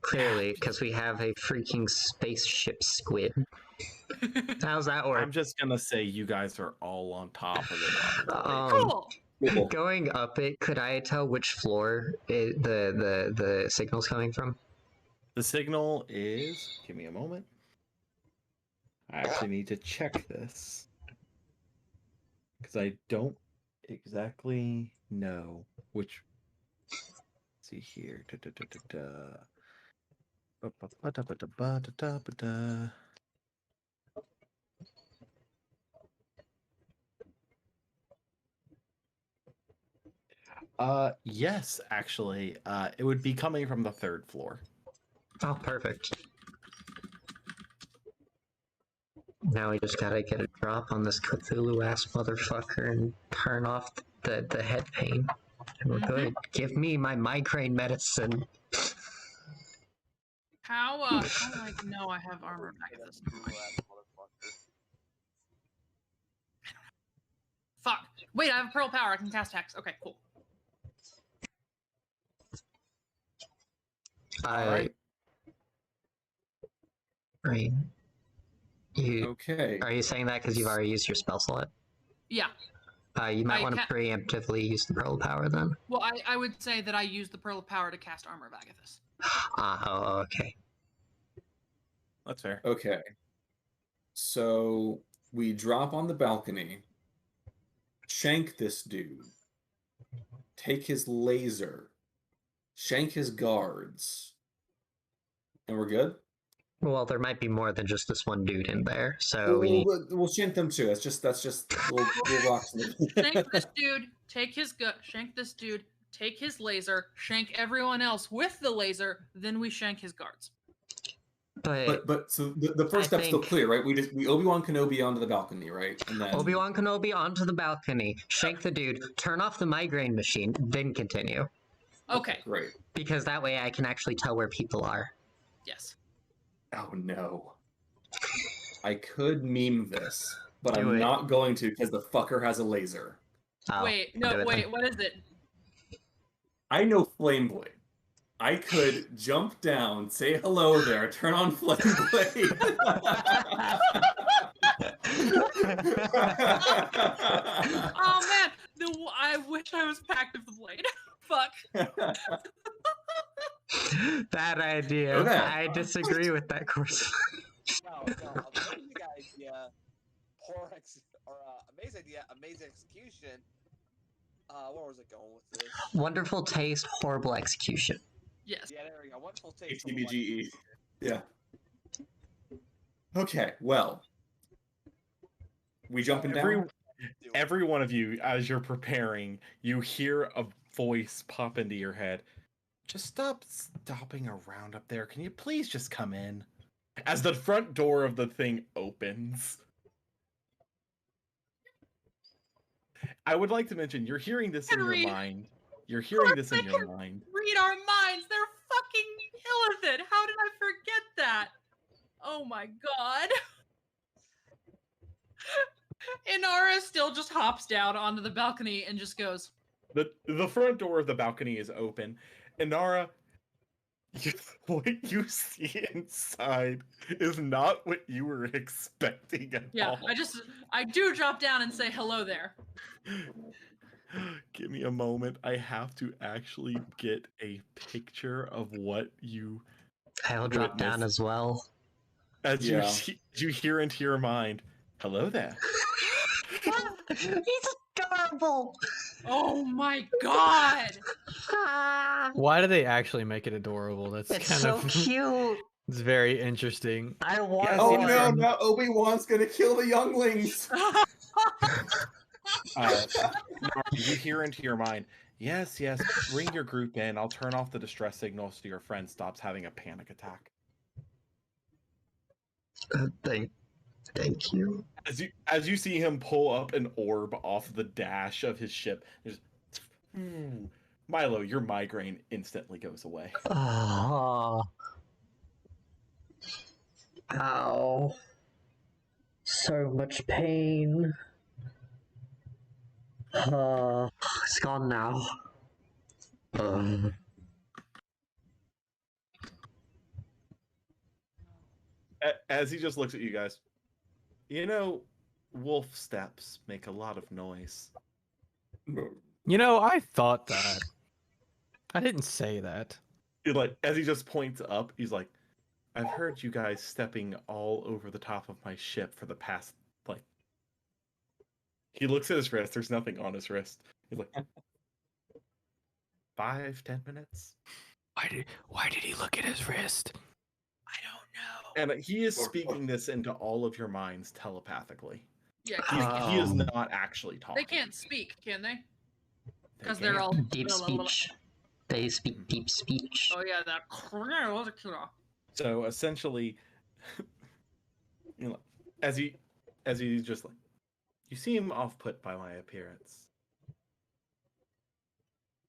Clearly, because we have a freaking spaceship squid. How's that work? I'm just gonna say you guys are all on top of it. Cool. Cool. Going up it, could I tell which floor the signal's coming from? The signal is. Give me a moment. I actually need to check this because I don't exactly know which. Let's see here. Ba-ba-ba-da-ba-da-ba-da-ba-da-ba-da. Yes, actually. It would be coming from the third floor. Oh, perfect. Now we just gotta get a drop on this Cthulhu-ass motherfucker and turn off the head pain. And we're good. Give me my migraine medicine. How do I know I have armor back at this point? Fuck. Wait, I have pearl power. I can cast hex. Okay, cool. Alright. Right. Okay. Are you saying that because you've already used your spell slot? Yeah. You might I want to ca- preemptively use the pearl power then. Well, I would say that I use the pearl of power to cast armor back at this. Oh, okay. That's fair. Okay. So we drop on the balcony, shank this dude, take his laser, shank his guards, and we're good? Well, there might be more than just this one dude in there, so we need... We'll shank them too. That's just we'll rock Shank this dude, take his shank this dude, take his laser, shank everyone else with the laser, then we shank his guards. But so the first step's still think- clear, right? We Obi-Wan Kenobi onto the balcony, right? And then Obi-Wan Kenobi onto the balcony, shank the dude, turn off the migraine machine, then continue. Okay. Great. Because that way I can actually tell where people are. Yes. Oh no. I could meme this, but Do I'm it. not going to because the fucker has a laser. Oh, Wait, do no, it wait, then. what is it? I know Flame Blade. I could jump down, say hello there, turn on Flame Blade. Oh man, I wish I was packed of the blade. Fuck. Bad idea. Okay. I disagree with that course. No, amazing idea, amazing idea, amazing execution. Where was it going with this? Wonderful taste, horrible execution. Yes. Yeah, there we go. Wonderful taste. ATBGE. Yeah. Okay, well. We jumping down? Every one of you, as you're preparing, you hear a voice pop into your head. Just stop stopping around up there. Can you please just come in? As the front door of the thing opens. I would like to mention, you're hearing this in your mind. You're hearing this in your mind. Read our minds. They're fucking Illithid. How did I forget that? Oh my god. Inara still just hops down onto the balcony and just goes. The front door of the balcony is open. Inara, what you see inside is not what you were expecting at all. I do drop down and say hello there. Give me a moment. I have to actually get a picture of what you I'll drop down as well. As you hear into your mind, hello there. He's adorable. Oh my god. Why do they actually make it adorable? That's It's kind so of cute. It's very interesting. I want. Oh no! Now Obi-Wan's gonna kill the younglings. You hear into your mind, yes, bring your group in. I'll turn off the distress signal so your friend stops having a panic attack. Thank you. As you see him pull up an orb off the dash of his ship, just Milo, your migraine instantly goes away. Oh. Ow. So much pain. It's gone now. As he just looks at you guys, you know, wolf steps make a lot of noise. You know, I thought that. I didn't say that. Like, as he just points up, he's like, I've heard you guys stepping all over the top of my ship for the past, like... He looks at his wrist, there's nothing on his wrist. He's like, 5-10 minutes? Why did he look at his wrist? I don't know. And he is speaking this into all of your minds telepathically. Yeah, he is not actually talking. They can't speak, can they? Because They they're can't. all Deep speech. They speak deep speech. Oh yeah, that. So essentially, you know, as he just like, you seem off-put by my appearance.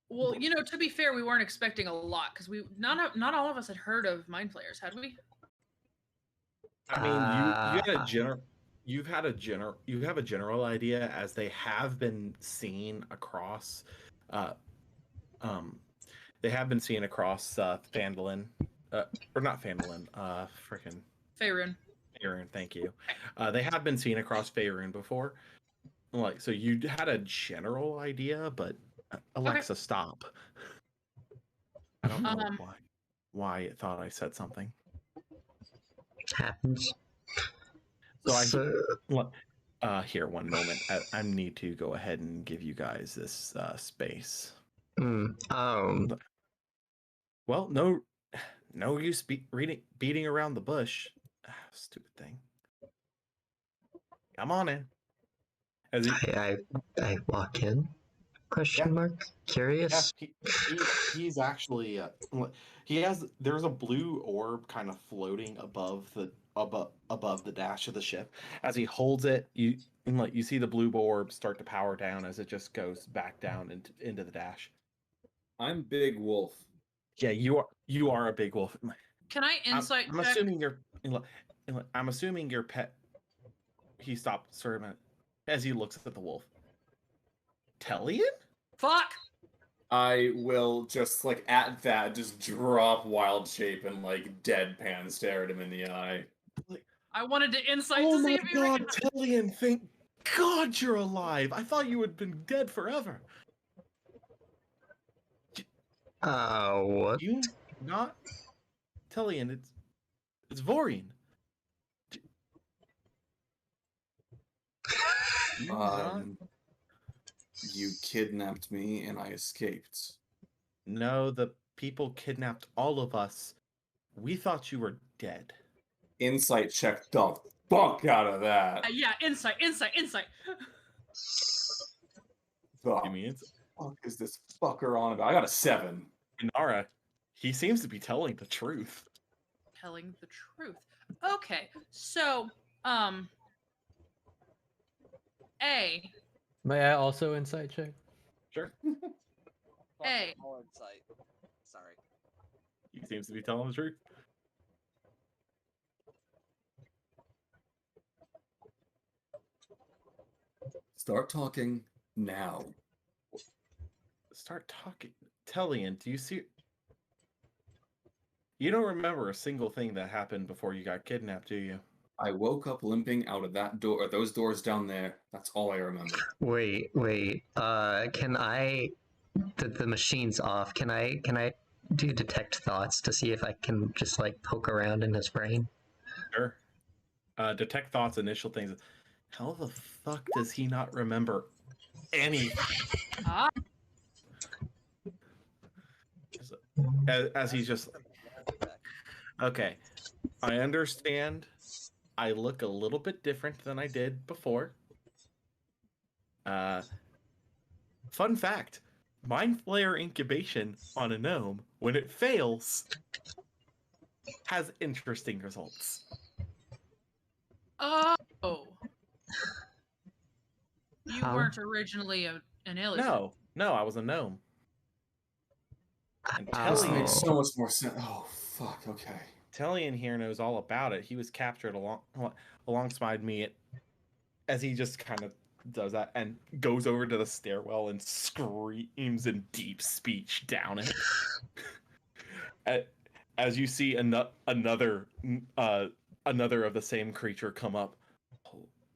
Well, you know, to be fair, we weren't expecting a lot because not all of us had heard of Mind Flayers, had we? I mean, you have a general idea, as they have been seen across Phandalin, or not Phandalin, frickin' Faerun. Faerun, thank you. They have been seen across Faerun before. Like, so you had a general idea, but Alexa, stop. I don't know why it thought I said something. Happens. Here, one moment. I need to go ahead and give you guys this space. Well, no use beating around the bush. Stupid thing. Come on in. I walk in. Question mark? Curious. Yeah, he's actually there's a blue orb kind of floating above the dash of the ship. As he holds it, you see the blue orb start to power down as it just goes back down into the dash. I'm Big Wolf. Yeah, you are a big wolf. Can I insight I'm check? assuming I'm assuming your pet. He stopped for a minute as he looks at the wolf. Tellian? Fuck! I will just like at that just drop wild shape and like deadpan stare at him in the eye. I wanted to insight Oh to see my if he god, recognized. Tellian, thank God you're alive. I thought you had been dead forever. What? You not Tellian, it's Vorian. You not? You kidnapped me and I escaped. No, the people kidnapped all of us. We thought you were dead. Insight check the fuck out of that. Yeah, insight. The Give me insight. fuck is this fucker on about? I got a 7. Inara, he seems to be telling the truth. Telling the truth. Okay, so A. May I also insight check? Sure. Hey. More insight. Sorry. He seems to be telling the truth. Start talking now. Start talking. Tellian, do you see? You don't remember a single thing that happened before you got kidnapped, do you? I woke up limping out of that door, or those doors down there. That's all I remember. Wait. Can I? The machine's off. Can I do detect thoughts to see if I can just like poke around in his brain? Sure. Detect thoughts, initial things. How the fuck does he not remember anything? Ah. As he's just okay. I understand. I look a little bit different than I did before. Fun fact: Mind Flayer incubation on a gnome, when it fails, has interesting results. Oh. You How? weren't originally an alien. No, I was a gnome. And Oh. This Tellian, makes so much more sense. Oh fuck. Okay. Tellian here knows all about it. He was captured alongside me as he just kind of does that and goes over to the stairwell and screams in deep speech down it. As you see another of the same creature come up,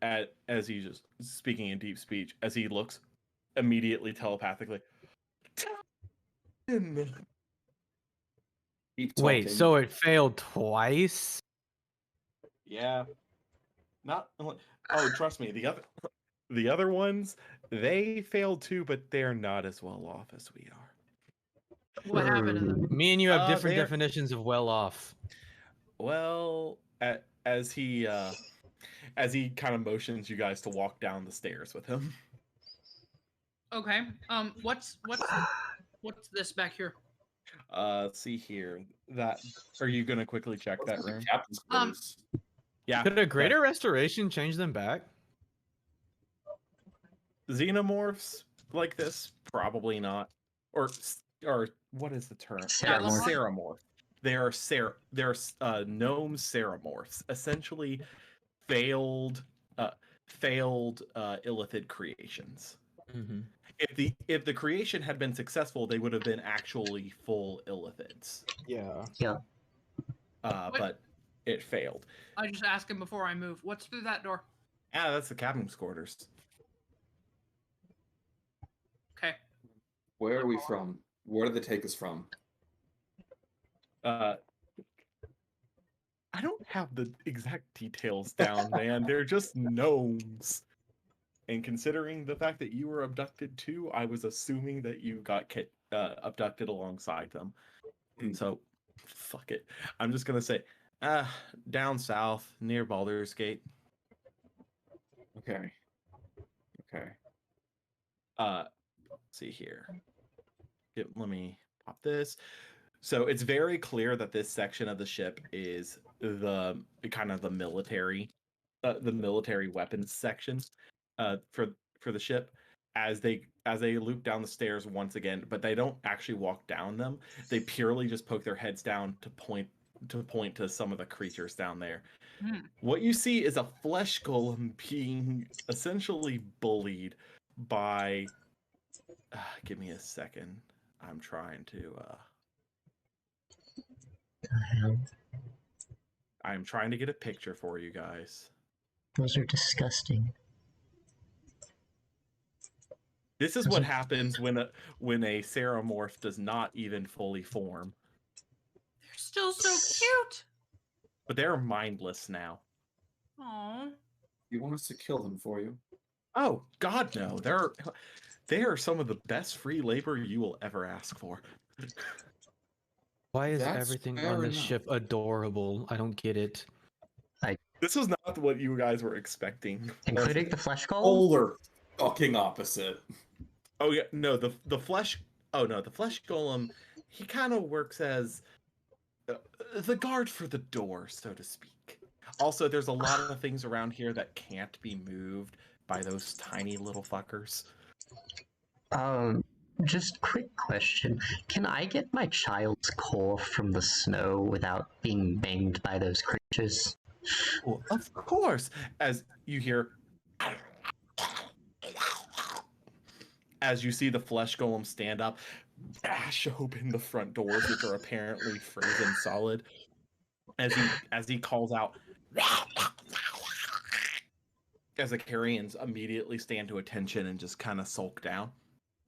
as he's just speaking in deep speech, as he looks immediately telepathically. Keep Wait, talking. so it failed twice? Yeah. Not. Oh, trust me. The other ones, they failed too, but they're not as well off as we are. What happened to them? Me and you have different they're- definitions of well off. Well, as he kind of motions you guys to walk down the stairs with him. Okay. What's this back here? Let's see here. Are you gonna quickly check that room? Captain's quarters. Yeah. Could a greater restoration change them back? Xenomorphs like this? Probably not. Or what is the term? Ceramorph. Ceramorph. They're gnome ceramorphs. Essentially, failed illithid creations. Mm-hmm. If the creation had been successful, they would have been actually full illithids. Yeah. But it failed. I just asked him before I move. What's through that door? Yeah, that's the captain's quarters. Okay. Where are we from? Where did they take us from? I don't have the exact details down, man. They're just gnomes. And considering the fact that you were abducted too, I was assuming that you got abducted alongside them. So, fuck it. I'm just gonna say, down south near Baldur's Gate. Okay. Let's see here. Let me pop this. So it's very clear that this section of the ship is the kind of the military weapons section for the ship as they loop down the stairs once again, but they don't actually walk down them. They purely just poke their heads down to point to some of the creatures down there. What you see is a flesh golem being essentially bullied by give me a second. I'm trying to I'm trying to get a picture for you guys. Those are disgusting. This is Those what are- happens when a ceramorph does not even fully form. They're still so cute. But they're mindless now. Aww. You want us to kill them for you? Oh God, no! They are some of the best free labor you will ever ask for. Why is That's everything fair on this enough. ship adorable? I don't get it. This was not what you guys were expecting, Including the flesh golem? Polar fucking opposite. Oh yeah, no, the flesh. Oh no, the flesh golem. He kind of works as the guard for the door, so to speak. Also, there's a lot of things around here that can't be moved by those tiny little fuckers. Just quick question. Can I get my child's core from the snow without being banged by those creatures? Well, of course, as you hear, as you see the flesh golem stand up, bash open the front doors, which are apparently frozen solid, as he calls out, as the Carrions immediately stand to attention and just kind of sulk down.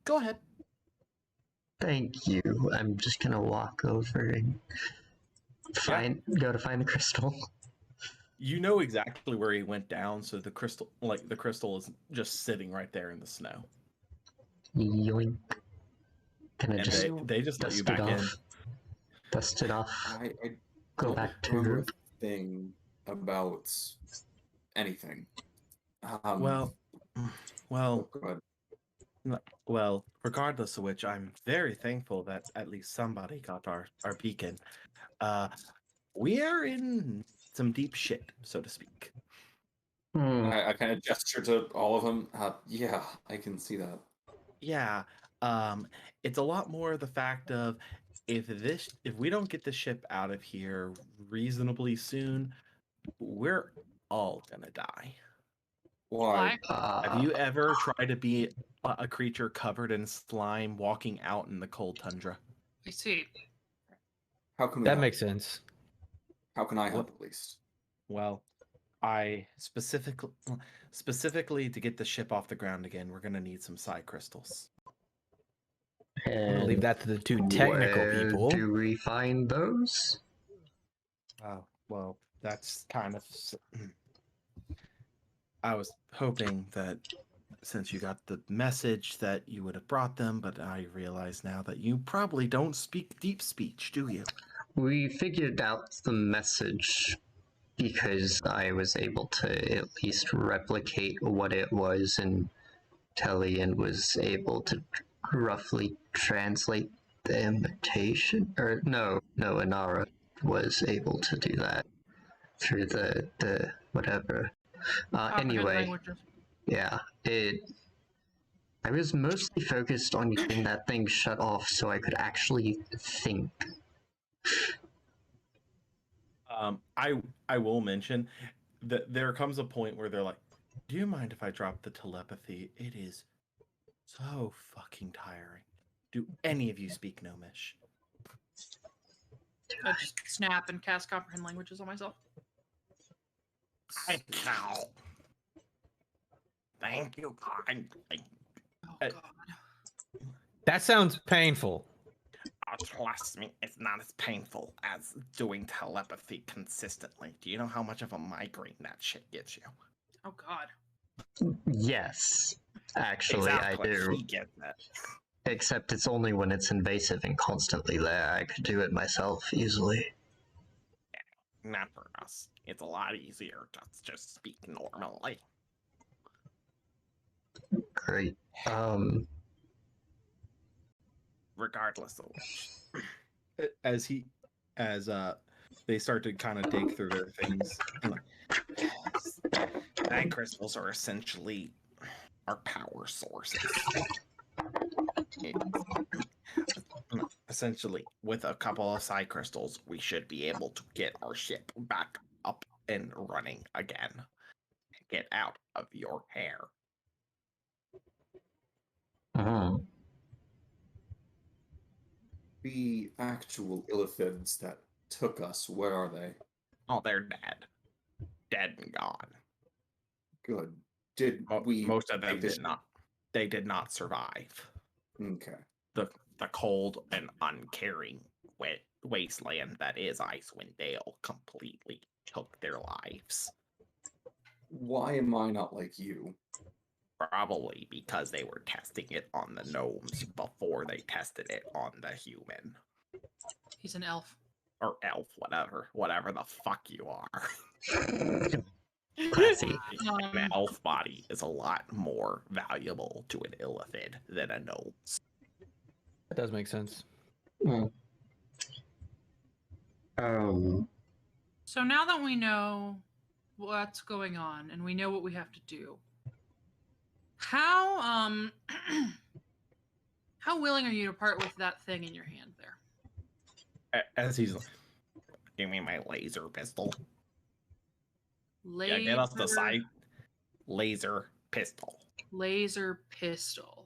Go ahead. Thank you. I'm just gonna walk over and go to find the crystal. You know exactly where he went down, so the crystal is just sitting right there in the snow. Yoink. Can I And just they just let you dust it back in. off? Dust it off. I Go don't back remember to. a thing about anything. Well, oh, go ahead. well, regardless of which, I'm very thankful that at least somebody got our beacon. We are in some deep shit, so to speak. I kind of gesture to all of them. Yeah, I can see that. Yeah, it's a lot more the fact of if we don't get the ship out of here reasonably soon, we're all gonna die. Why? Have you ever tried to be a creature covered in slime walking out in the cold tundra? I see. How can we That help? makes sense. How can I help at least? Well, I specifically to get the ship off the ground again, we're gonna need some psi crystals. I'm gonna leave that to the two technical where people. do we find those? Oh, well, that's kind of. I was hoping that since you got the message that you would have brought them, but I realize now that you probably don't speak deep speech, do you? We figured out the message because I was able to at least replicate what it was, and Tellian was able to roughly translate the imitation. Or no, Inara was able to do that through the whatever. Anyway, Languages. yeah, I was mostly focused on getting that thing shut off so I could actually think. I will mention that there comes a point where they're like, "Do you mind if I drop the telepathy? It is so fucking tiring. Do any of you speak Gnomish?" I just snap and cast comprehend languages on myself. I can. Thank you kindly. Oh Uh, god. That sounds painful. Trust me, it's not as painful as doing telepathy consistently. Do you know how much of a migraine that shit gives you? Oh god. Yes, actually, Exactly, I do. he gets it. Except it's only when it's invasive and constantly there. I could do it myself easily. Not for us. It's a lot easier to just speak normally. Great. Regardless of which. As they start to kind of dig through their things. Night crystals are essentially our power sources. Essentially, with a couple of psi crystals, we should be able to get our ship back up and running again. Get out of your hair. The actual illithids that took us, where are they? Oh, they're dead. Dead and gone. Good. Did we Most of them take this- did not. They did not survive. Okay. The cold and uncaring wasteland that is Icewind Dale completely took their lives. Why am I not like you? Probably because they were testing it on the gnomes before they tested it on the human. He's an elf. Or elf, whatever the fuck you are. Classy. An elf body is a lot more valuable to an illithid than a gnome. That does make sense. So now that we know what's going on and we know what we have to do, how how willing are you to part with that thing in your hand there? As he's like, give me my laser pistol. Laser, Yeah, get us the side. Laser pistol. laser pistol.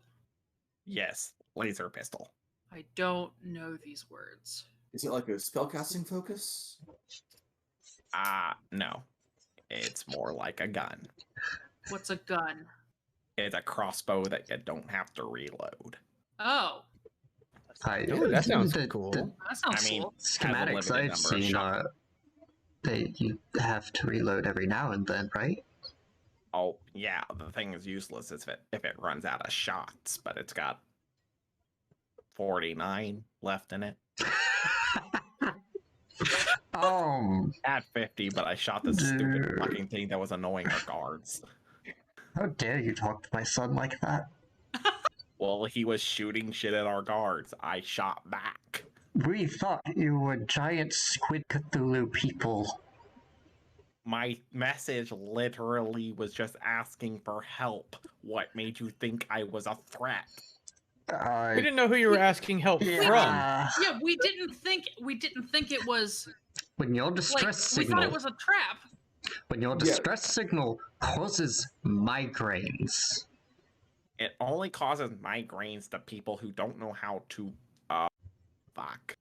Yes, laser pistol. I don't know these words. Is it like a spellcasting focus? No. It's more like a gun. What's a gun? It's a crossbow that you don't have to reload. Oh, Ooh, that sounds the cool. that sounds I mean, cool. schematics limited I've number of seen shots. that you have to reload every now and then, right? Oh, yeah, the thing is useless if it runs out of shots, but it's got 49 left in it. At 50, but I shot this stupid Dude. fucking thing that was annoying our guards. How dare you talk to my son like that? Well, he was shooting shit at our guards. I shot back. We thought you were giant Squid Cthulhu people. My message literally was just asking for help. What made you think I was a threat? We didn't know who you were asking help from. Yeah. Yeah, we didn't think it was When your like distress we thought signal, it was a trap. when your distress signal causes migraines. It only causes migraines to people who don't know how to fuck.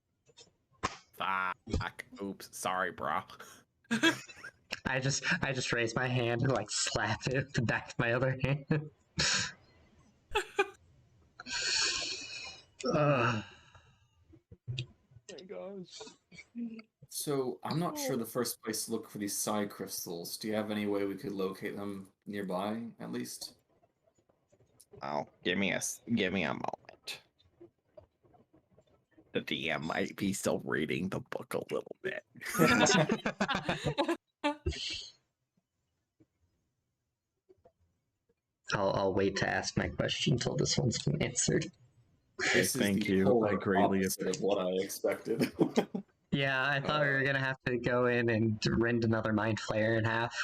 Oops, sorry, bro. I just raise my hand and like slap it with the back of my other hand. Ugh. So I'm not sure the first place to look for these psi crystals. Do you have any way we could locate them nearby, at least? Oh, give me a moment. The DM might be still reading the book a little bit. I'll wait to ask my question until this one's been answered. This is thank the you. I polar greatly opposite of what I expected. Yeah, I thought we were gonna have to go in and rend another mind flayer in half.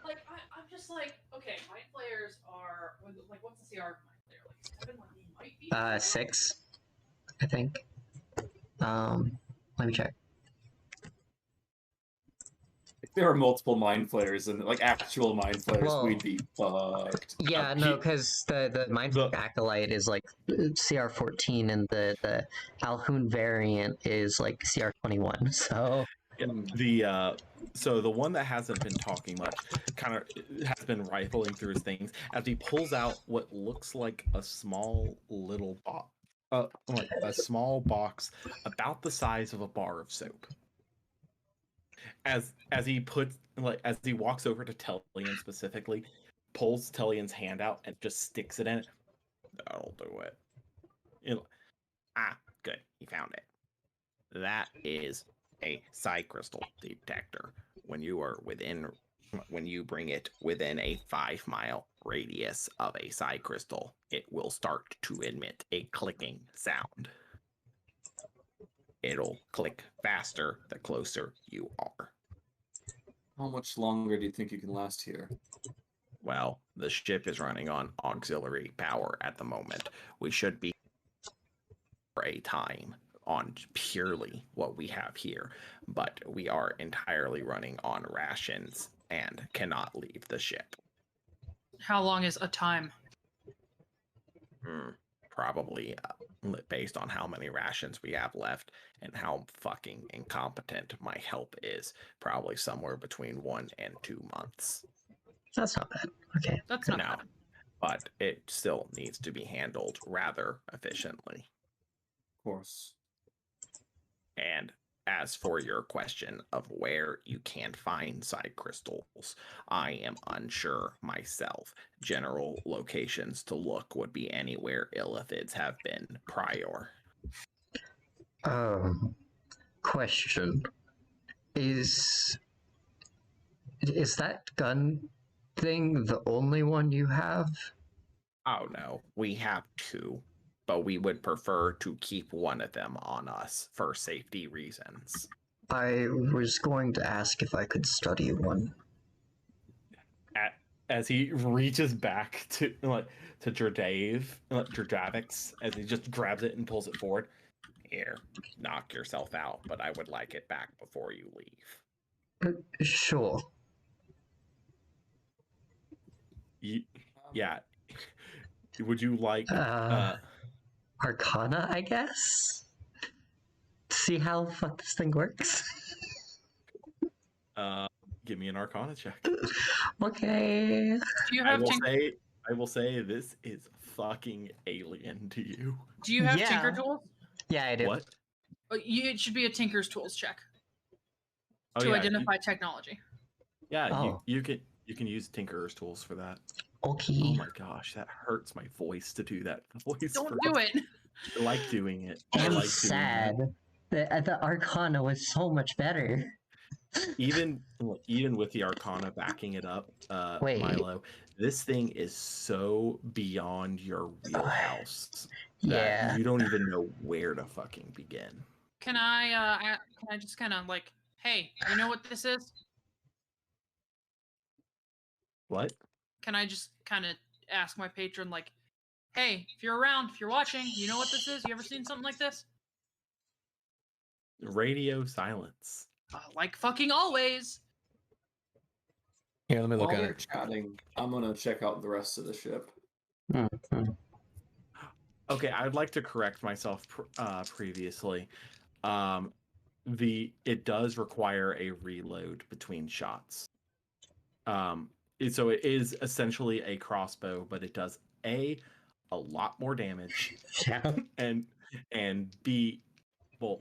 Like I'm just like, okay, mind flayers are like, what's the CR of mind flayer? Like 7, like they might be. 6, I think. Let me check. If there were multiple mind flayers and like actual mind flayers, Well, we'd be fucked. Yeah, no, because the mind the- acolyte is like CR 14, and the Alhoun variant is like CR 21. So So the one that hasn't been talking much kind of has been rifling through his things as he pulls out what looks like a small little box, like a small box about the size of a bar of soap. As he puts as he walks over to Tellian specifically, pulls Tellian's hand out and just sticks it in it. That'll do it. Good, he found it. That is a psi crystal detector. When you bring it within a 5-mile radius of a psi crystal, it will start to emit a clicking sound. It'll click faster the closer you are. How much longer do you think you can last here? Well, the ship is running on auxiliary power at the moment. We should be for a time on purely what we have here, but we are entirely running on rations and cannot leave the ship. How long is a time? probably based on how many rations we have left and how fucking incompetent my help is, probably somewhere between 1 and 2 months. That's not bad. Okay. That's not Now, bad. but it still needs to be handled rather efficiently. Of course. And as for your question of where you can find side crystals, I am unsure myself. General locations to look would be anywhere illithids have been prior. Question. Is that gun thing the only one you have? Oh no, we have 2, but we would prefer to keep one of them on us for safety reasons. I was going to ask if I could study one. As he reaches back to Jerdavix, as he just grabs it and pulls it forward. Here, knock yourself out, but I would like it back before you leave. Sure. Yeah. Would you like Arcana, I guess? See how this thing works? Give me an Arcana check. Okay. Do you have I will say this is fucking alien to you. Do you have Yeah. Tinker Tools? Yeah, I do. What? It should be a Tinker's Tools check Oh, to yeah, identify technology. Yeah, Oh. you can use Tinkerer's tools for that. Okay. Oh my gosh, that hurts my voice to do that voice. Don't do it. I like doing it. I I'm like sad. doing The Arcana was so much better. it. Even with the Arcana backing it up, Wait. Milo, this thing is so beyond your wheelhouse that Yeah. you don't even know where to fucking begin. Can I just kind of like, hey, you know what this is? What? Can I just kind of ask my patron, like, hey, if you're around, if you're watching, you know what this is? You ever seen something like this? Radio silence. Like fucking always. Here, let me look While at they're it. chatting, I'm gonna check out the rest of the ship. Okay, I'd like to correct myself previously. It does require a reload between shots. So it is essentially a crossbow, but it does a lot more damage, and B, well,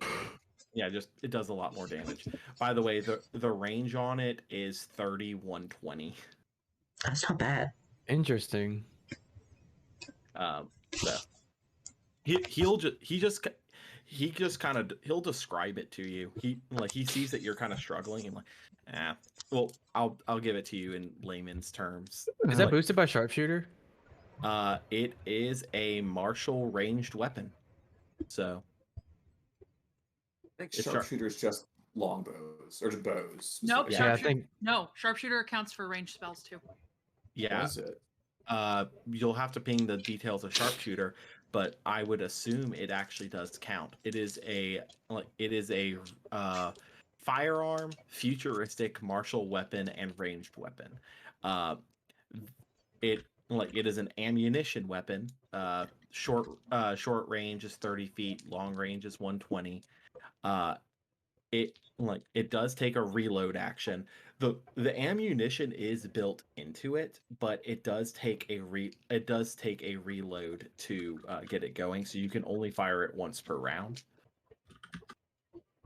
yeah, just it does a lot more damage. By the way, the range on it is 30-120. That's not bad. Interesting. So he'll describe it to you. He sees that you're kind of struggling and well, I'll give it to you in layman's terms. Is that boosted by sharpshooter? It is a martial ranged weapon. So I think sharpshooter's just longbows or just bows. Nope. Yeah, I Sharpshooter, think- no, sharpshooter accounts for ranged spells too. yeah, What is it? you'll have to ping the details of sharpshooter, but I would assume it actually does count. It is a firearm, futuristic martial weapon, and ranged weapon. It is an ammunition weapon. Short range is 30 feet, long range is 120. It does take a reload action. The ammunition is built into it, but it does take a reload to get it going. So you can only fire it once per round.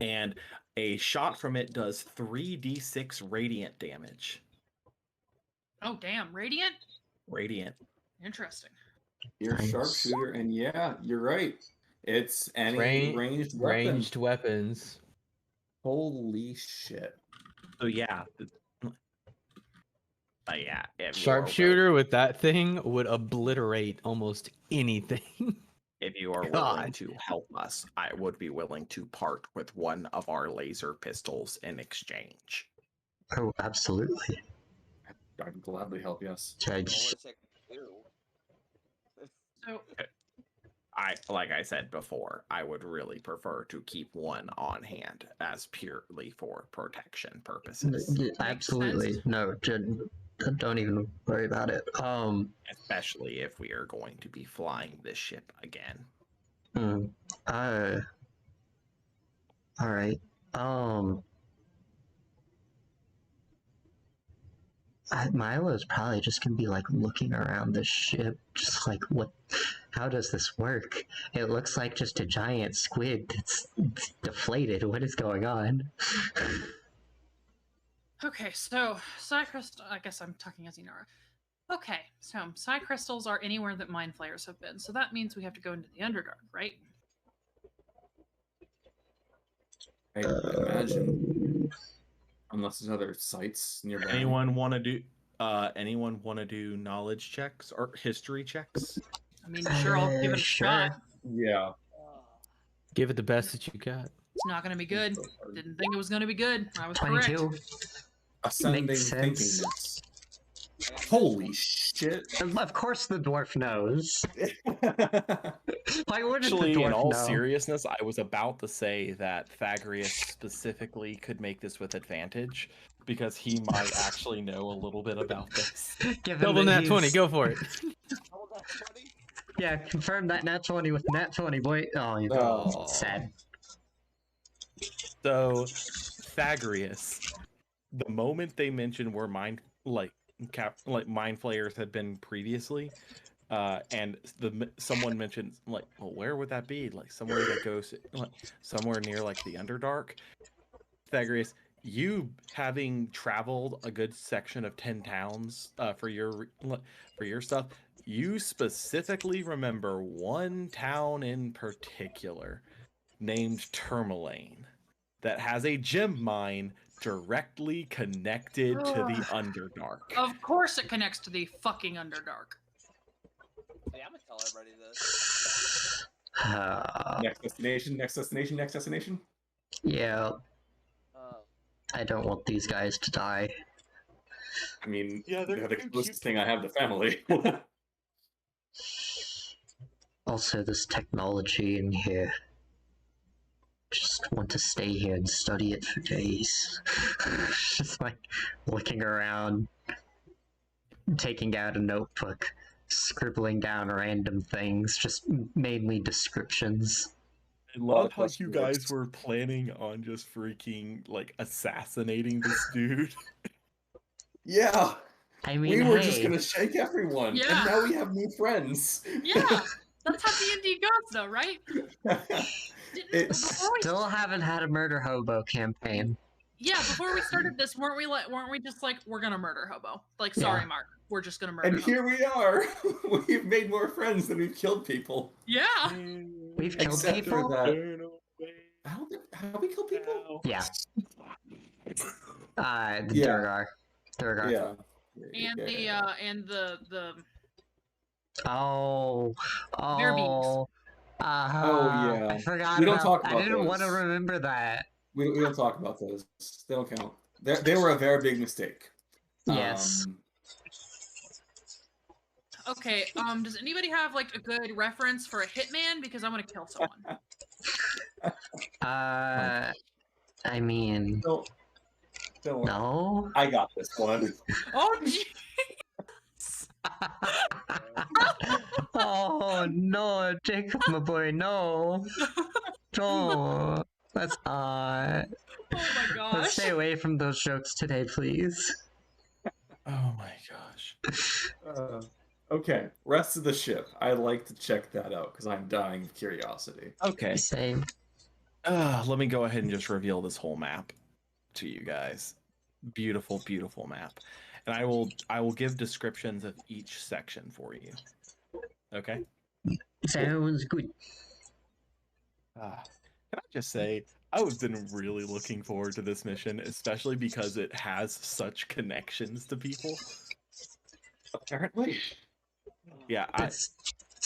And a shot from it does 3d6 radiant damage. Oh damn, radiant. Radiant. Interesting. You're a Nice. sharpshooter, and yeah, you're right. It's any ranged weapon. Ranged weapons. Holy shit. So yeah. Yeah. if you are Sharpshooter with that thing would obliterate almost anything. If you are willing God. to help us, I would be willing to part with one of our laser pistols in exchange. Oh, absolutely. I'd gladly help, yes. I Or just- it's like, ew. So Like I said before, I would really prefer to keep one on hand as purely for protection purposes. Absolutely. sense. No, Don't even worry about it. Especially if we are going to be flying this ship again. Hmm, all right. Milo's probably just gonna be like looking around the ship, just like, what? How does this work? It looks like just a giant squid that's deflated. What is going on? Okay, so psi crystal. I guess I'm talking as Inara. Okay, so psi crystals are anywhere that mind flayers have been. So that means we have to go into the Underdark, right? I imagine, unless there's other sites nearby. Anyone want to do? Anyone want to do knowledge checks or history checks? I mean, sure, I'll give it a shot. Yeah. Give it the best that you got. It's not going to be good. Didn't think it was going to be good. I was 22. correct. Ascending Makes sense. thinkingness. Holy shit. Of course the dwarf knows. Why wouldn't Actually, the dwarf in all know? seriousness, I was about to say that Thagrius specifically could make this with advantage because he might actually know a little bit about this. Given Double that nat 20, he's- go for it. Hold on, 20. Yeah, confirm that nat 20 with nat 20, boy. Oh, you Oh. sad. So, Thagrius, the moment they mentioned where mind flayers had been previously, and someone mentioned like, well, where would that be? Like somewhere that goes like somewhere near like the Underdark. Thagrius, you having traveled a good section of 10 towns for your stuff, you specifically remember one town in particular named Tourmaline that has a gem mine directly connected to the Underdark. Of course it connects to the fucking Underdark. Hey, I'm gonna tell everybody this. Next destination, next destination, next destination. Yeah, Uh, I don't want these guys to die. I mean, Yeah, they're the too closest cute. thing I have to family. Also, this technology in here. Just want to stay here and study it for days. Just like looking around, taking out a notebook, scribbling down random things, just mainly descriptions. I love how plus you works. guys were planning on just freaking like assassinating this dude. Yeah, I mean, we were hey, just gonna shake everyone, Yeah. and now we have new friends. Yeah, that's how D&D goes, though, right? Didn't, before we, still haven't had a murder hobo campaign. yeah, before we started this, weren't we just like, we're gonna murder hobo? Like, sorry, Yeah. Mark, we're just gonna murder And hobo. here we are. We've made more friends than we've killed people. Yeah. We've killed Except for people? that. How we kill people? Yeah. The Yeah. Durgar. Durgar. Yeah. And the Oh. Bear yeah. I forgot We don't about, talk I about didn't want to those. remember that. We don't talk about those. They don't count. They were a very big mistake. Yes. Okay, does anybody have like a good reference for a hitman? Because I want to kill someone. I mean, Don't worry. no. I got this one. Oh, gee. Oh no, Jacob, my boy, no. Don't. Let's not. Oh my Let's gosh. stay away from those jokes today, please. Oh my gosh. Okay, rest of the ship. I'd like to check that out because I'm dying of curiosity. Okay. Same. Let me go ahead and just reveal this whole map to you guys. Beautiful, beautiful map. And I will give descriptions of each section for you. Okay? Sounds good. Can I just say, I've been really looking forward to this mission, especially because it has such connections to people. Apparently. Yeah, It's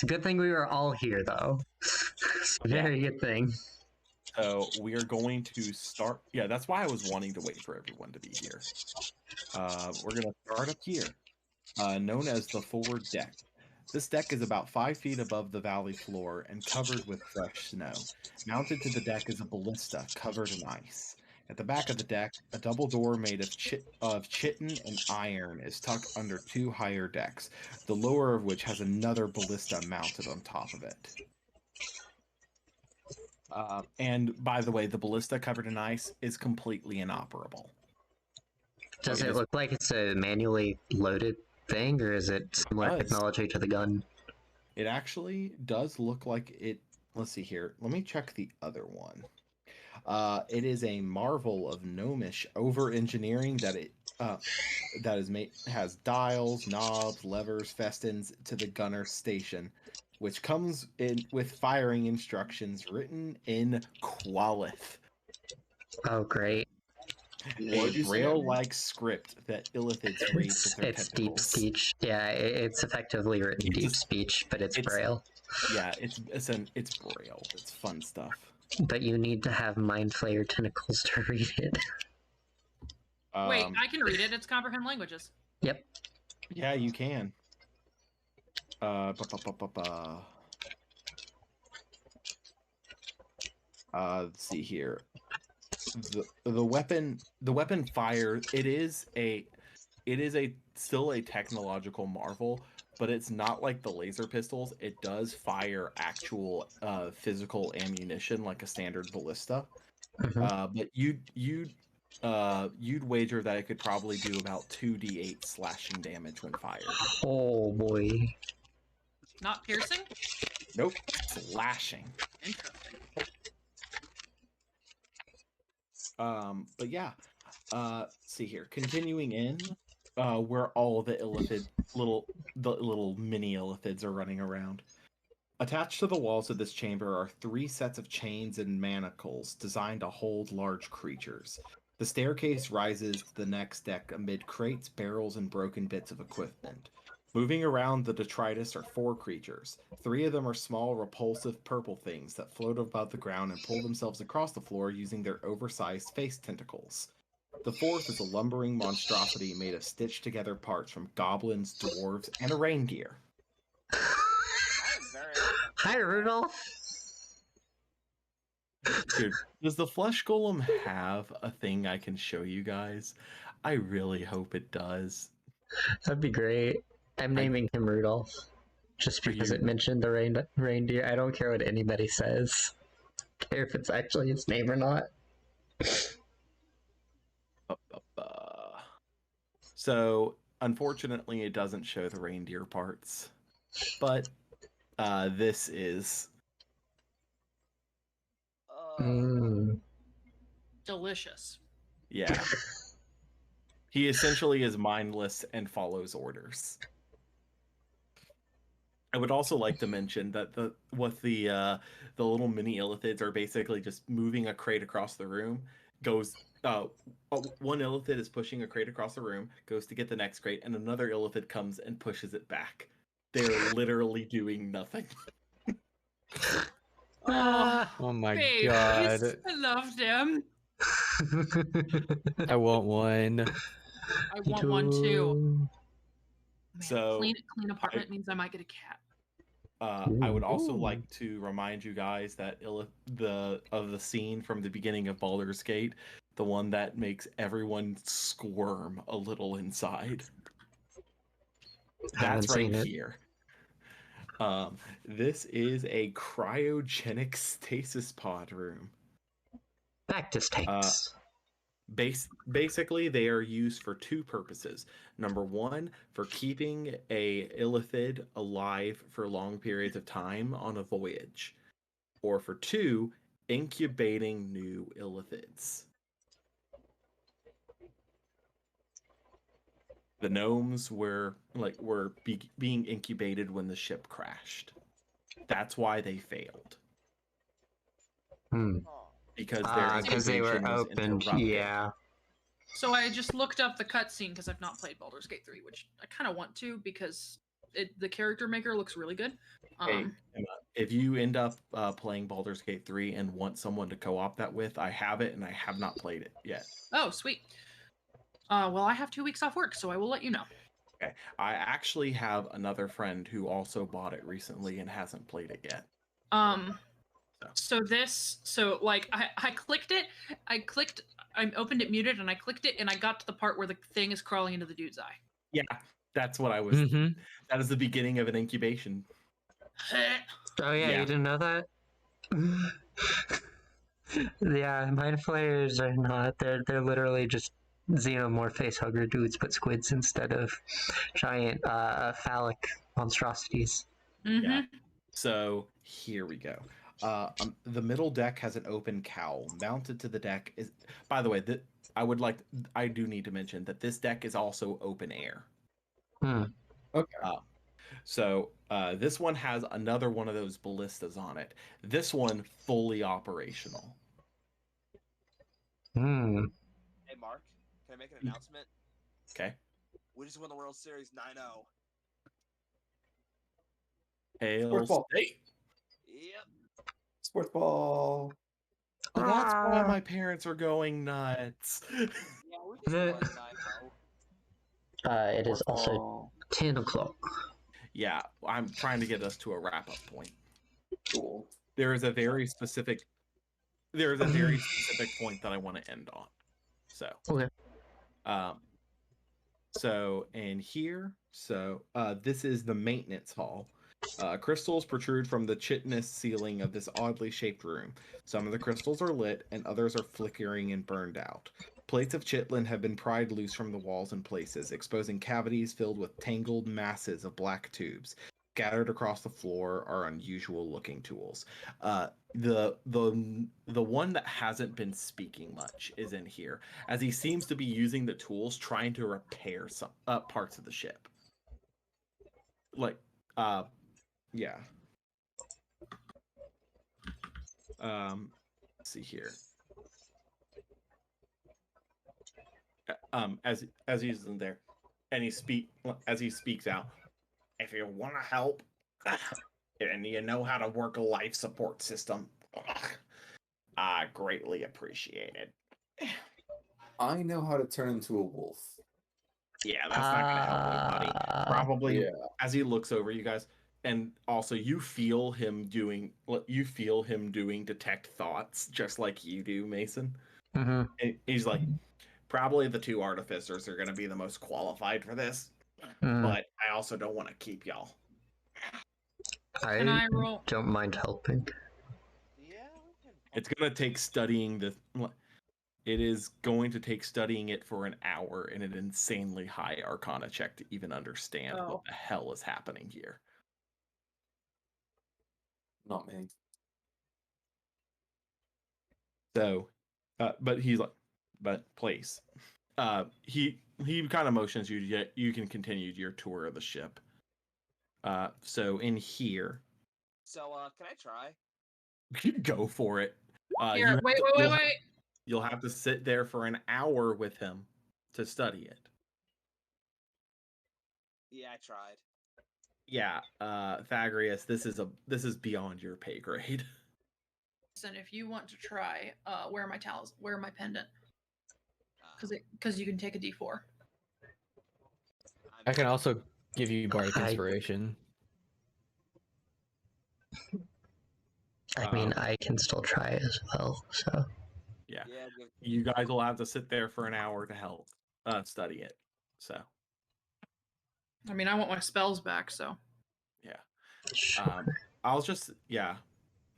a good thing we were all here, though. It's a very good thing. So we are going to start. Yeah, that's why I was wanting to wait for everyone to be here. We're going to start up here, known as the forward deck. This deck is about 5 feet above the valley floor and covered with fresh snow. Mounted to the deck is a ballista covered in ice. At the back of the deck, a double door made of chitin and iron is tucked under 2 higher decks, the lower of which has another ballista mounted on top of it. And by the way, the ballista covered in ice is completely inoperable. Does it look like it's a manually loaded thing, or is it similar technology to the gun? It actually does look like it. Let's see here. Let me check the other one. It is a marvel of gnomish over-engineering that is made has dials, knobs, levers, festons to the gunner's station, which comes in with firing instructions written in Qualith. Oh, great. A Braille-like script that illithids read with their It's deep tentacles. speech. Yeah, it's effectively written deep speech, but it's Braille. Yeah, it's Braille. It's fun stuff. But you need to have mind flayer tentacles to read it. Wait, I can read it. It's comprehend languages. Yep. Yeah, you can. Let's see here. The weapon fire. It is still a technological marvel, but it's not like the laser pistols. It does fire actual physical ammunition like a standard ballista. But you'd wager that it could probably do about 2d8 slashing damage when fired. Oh boy. Not piercing? Nope, slashing. Interesting. But yeah, see here. Continuing in, where all the little mini illithids are running around. Attached to the walls of this chamber are 3 sets of chains and manacles designed to hold large creatures. The staircase rises to the next deck amid crates, barrels, and broken bits of equipment. Moving around the detritus are 4 creatures. 3 of them are small, repulsive purple things that float above the ground and pull themselves across the floor using their oversized face tentacles. The 4th is a lumbering monstrosity made of stitched-together parts from goblins, dwarves, and a reindeer. Hi, Rudolph. Dude, does the flesh golem have a thing I can show you guys? I really hope it does. That'd be great. I'm naming him Rudolph. Just because it mentioned the reindeer. I don't care what anybody says. I don't care if it's actually his name or not. So, unfortunately, it doesn't show the reindeer parts. But, this is... Delicious. Yeah. He essentially is mindless and follows orders. I would also like to mention that the little mini illithids are basically just moving a crate across the room. One illithid is pushing a crate across the room, goes to get the next crate, and another illithid comes and pushes it back. They're literally doing nothing. Oh my babies. god. I loved him. I want one. I want one too. Man, So clean apartment means I might get a cat. I would also like to remind you guys that the scene from the beginning of Baldur's Gate, the one that makes everyone squirm a little inside. That's right here. This is a cryogenic stasis pod room. Back to states. Basically, they are used for 2 purposes. Number 1, for keeping a illithid alive for long periods of time on a voyage. Or for 2, incubating new illithids. The gnomes were being incubated when the ship crashed. That's why they failed. Because they were opened. Yeah. So I just looked up the cutscene because I've not played Baldur's Gate 3, which I kind of want to because the character maker looks really good. Hey, Emma, if you end up playing Baldur's Gate 3 and want someone to co-op that with, I have it and I have not played it yet. Oh, sweet. Well, I have 2 weeks off work, so I will let you know. Okay. I actually have another friend who also bought it recently and hasn't played it yet. So I clicked it, I opened it muted, and I clicked it, and I got to the part where the thing is crawling into the dude's eye. Yeah, that's what I was. Mhm. That is the beginning of an incubation. Oh yeah, Yeah. you didn't know that? Yeah, mind flayers are not. They're literally just xenomorph facehugger dudes, but squids instead of giant phallic monstrosities. Yeah. So here we go. The middle deck has an open cowl. Mounted to the deck is, by the way, I do need to mention that this deck is also open air. Okay. So this one has another one of those ballistas on it. This one fully operational. Hmm. Hey, Mark, can I make an announcement? Okay. We just won the World Series 9-0. Hail Sports ball. State. Yep. Sports ball. Oh, that's why my parents are going nuts. Yeah, we just The- won 9-0. It is Sports also ball. 10 o'clock. Yeah, I'm trying to get us to a wrap-up point. Cool. There is a very specific point that I want to end on. So Okay. So in here, this is the maintenance hall. Crystals protrude from the chitinous ceiling of this oddly shaped room. Some of the crystals are lit, and others are flickering and burned out. Plates of chitlin have been pried loose from the walls in places, exposing cavities filled with tangled masses of black tubes. Scattered across the floor are unusual-looking tools. The one that hasn't been speaking much is in here, as he seems to be using the tools trying to repair some parts of the ship. Yeah. Let's see here. As he's in there, and he speaks out. If you want to help, and you know how to work a life support system, I greatly appreciate it. I know how to turn into a wolf. Yeah, that's not gonna help anybody. Probably Yeah. as he looks over you guys, and also you feel him doing detect thoughts just like you do, Mason. Mm-hmm. And he's like, probably the two artificers are gonna be the most qualified for this, but I also don't want to keep y'all. Can I roll? Don't mind helping. Yeah, we can. It's gonna take studying the. It is going to take studying it for an hour in an insanely high Arcana check to even understand what the hell is happening here. Not me. So, but he's like, but please, he kind of motions you. Yet you can continue your tour of the ship. So in here, So, can I try? go for it. Here, wait. You'll have to sit there for an hour with him to study it. Yeah, I tried. Yeah, Thagrius, this is beyond your pay grade. And if you want to try, wear my pendant, because you can take a D4. I can also give you bardic inspiration. I mean, I can still try as well, so. Yeah. You guys will have to sit there for an hour to help study it. So. I mean, I want my spells back, so. Yeah. Sure.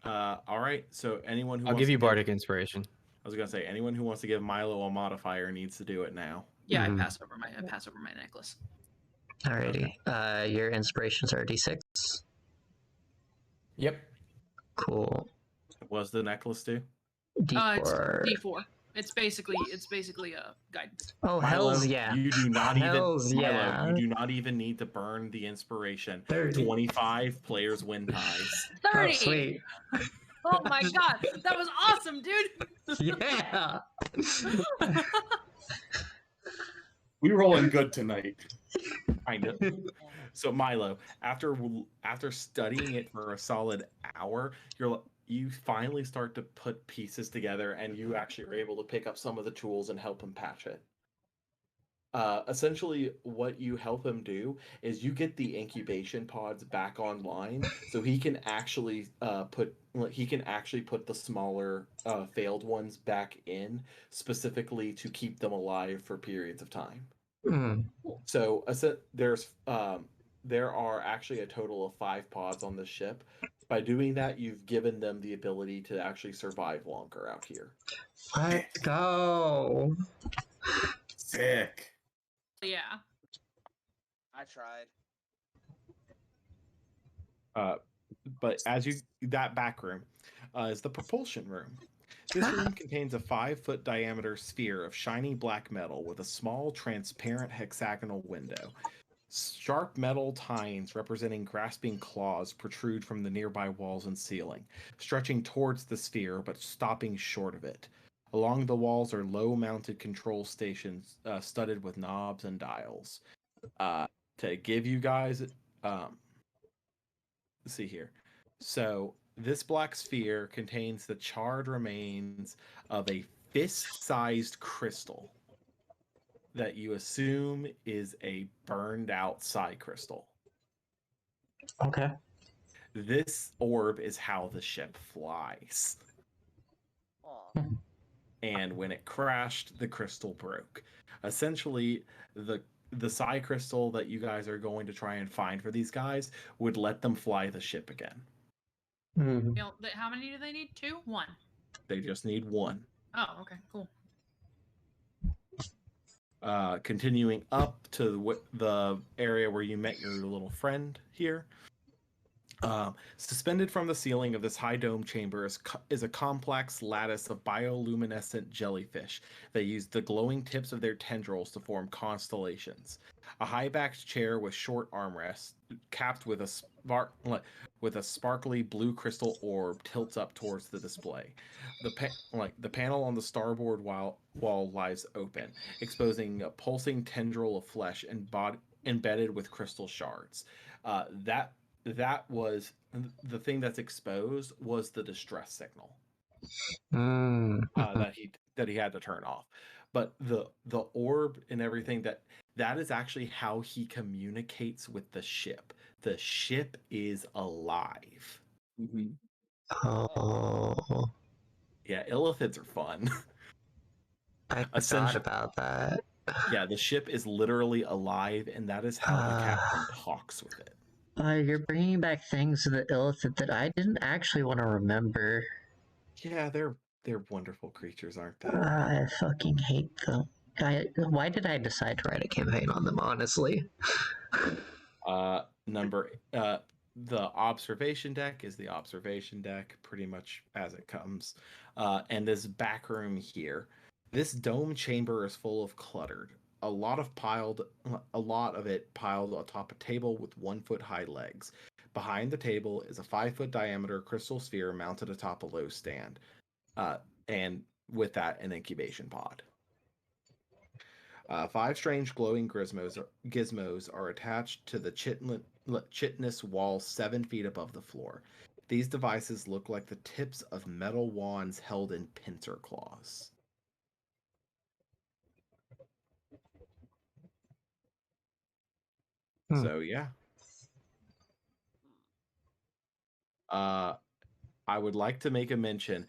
All right. So anyone who I'll give you bardic inspiration. I was gonna say anyone who wants to give Milo a modifier needs to do it now. Yeah, I pass over my necklace. Alrighty. Your inspirations are D6. Yep. Cool. Was the necklace do? D4. It's D4. It's basically a guidance. Oh, Milo, hells yeah. You do not yeah. you do not even need to burn the inspiration. 30. 25 players win ties. 30. Oh, sweet. Oh my god, that was awesome, dude. Yeah. We rolling good tonight. Kind of. So Milo, after studying it for a solid hour, you finally start to put pieces together, and you actually are able to pick up some of the tools and help him patch it. Essentially, what you help him do is you get the incubation pods back online, so he can actually put the smaller failed ones back in specifically to keep them alive for periods of time. Mm. So there are actually a total of 5 pods on the ship. By doing that, you've given them the ability to actually survive longer out here. Let's go. Sick. Yeah. I tried. But that back room is the propulsion room. This room contains a 5-foot diameter sphere of shiny black metal with a small transparent hexagonal window. Sharp metal tines representing grasping claws protrude from the nearby walls and ceiling, stretching towards the sphere but stopping short of it. Along the walls are low-mounted control stations studded with knobs and dials. To give you guys, let's see here. So this black sphere contains the charred remains of a fist-sized crystal that you assume is a burned out psi crystal. Okay. This orb is how the ship flies. Aw. And when it crashed, the crystal broke. Essentially, the psi crystal that you guys are going to try and find for these guys would let them fly the ship again. Mm. How many do they need? 2? 1. They just need one. Oh, okay, cool. Continuing up to the area where you met your little friend here. Suspended from the ceiling of this high dome chamber is a complex lattice of bioluminescent jellyfish that use the glowing tips of their tendrils to form constellations. A high-backed chair with short armrests, capped with a sparkly blue crystal orb, tilts up towards the display. The panel on the starboard wall lies open, exposing a pulsing tendril of flesh embedded with crystal shards. That was the thing that's exposed was the distress signal that he had to turn off. But the orb and everything that is actually how he communicates with the ship. The ship is alive. Mm-hmm. Oh, Yeah, illithids are fun. I forgot Essentially, about that. yeah, the ship is literally alive, and that is how the captain talks with it. You're bringing back things of the Illithid that I didn't actually want to remember. Yeah, they're wonderful creatures, aren't they? I fucking hate them. Why did I decide to write a campaign on them, honestly? The observation deck is the observation deck, pretty much as it comes. And this back room here, this dome chamber is full of cluttered. A lot of it piled atop a table with 1-foot high legs. Behind the table is a 5-foot diameter crystal sphere mounted atop a low stand. And with that, an incubation pod. 5 strange glowing gizmos are attached to the chitinous wall 7 feet above the floor. These devices look like the tips of metal wands held in pincer claws. So yeah. I would like to make a mention.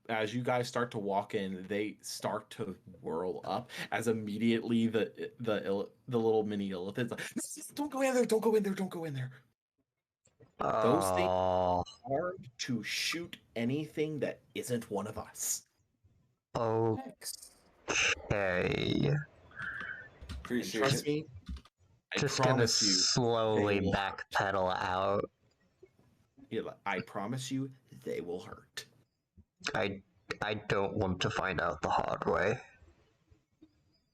As you guys start to walk in, they start to whirl up. As immediately the little mini illithids like, don't go in there! Don't go in there! Don't go in there! Those things are hard to shoot anything that isn't one of us. Okay. Appreciate Trust it. me. I Just gonna promise you, slowly they will backpedal out. I promise you, they will hurt. I don't want to find out the hard way.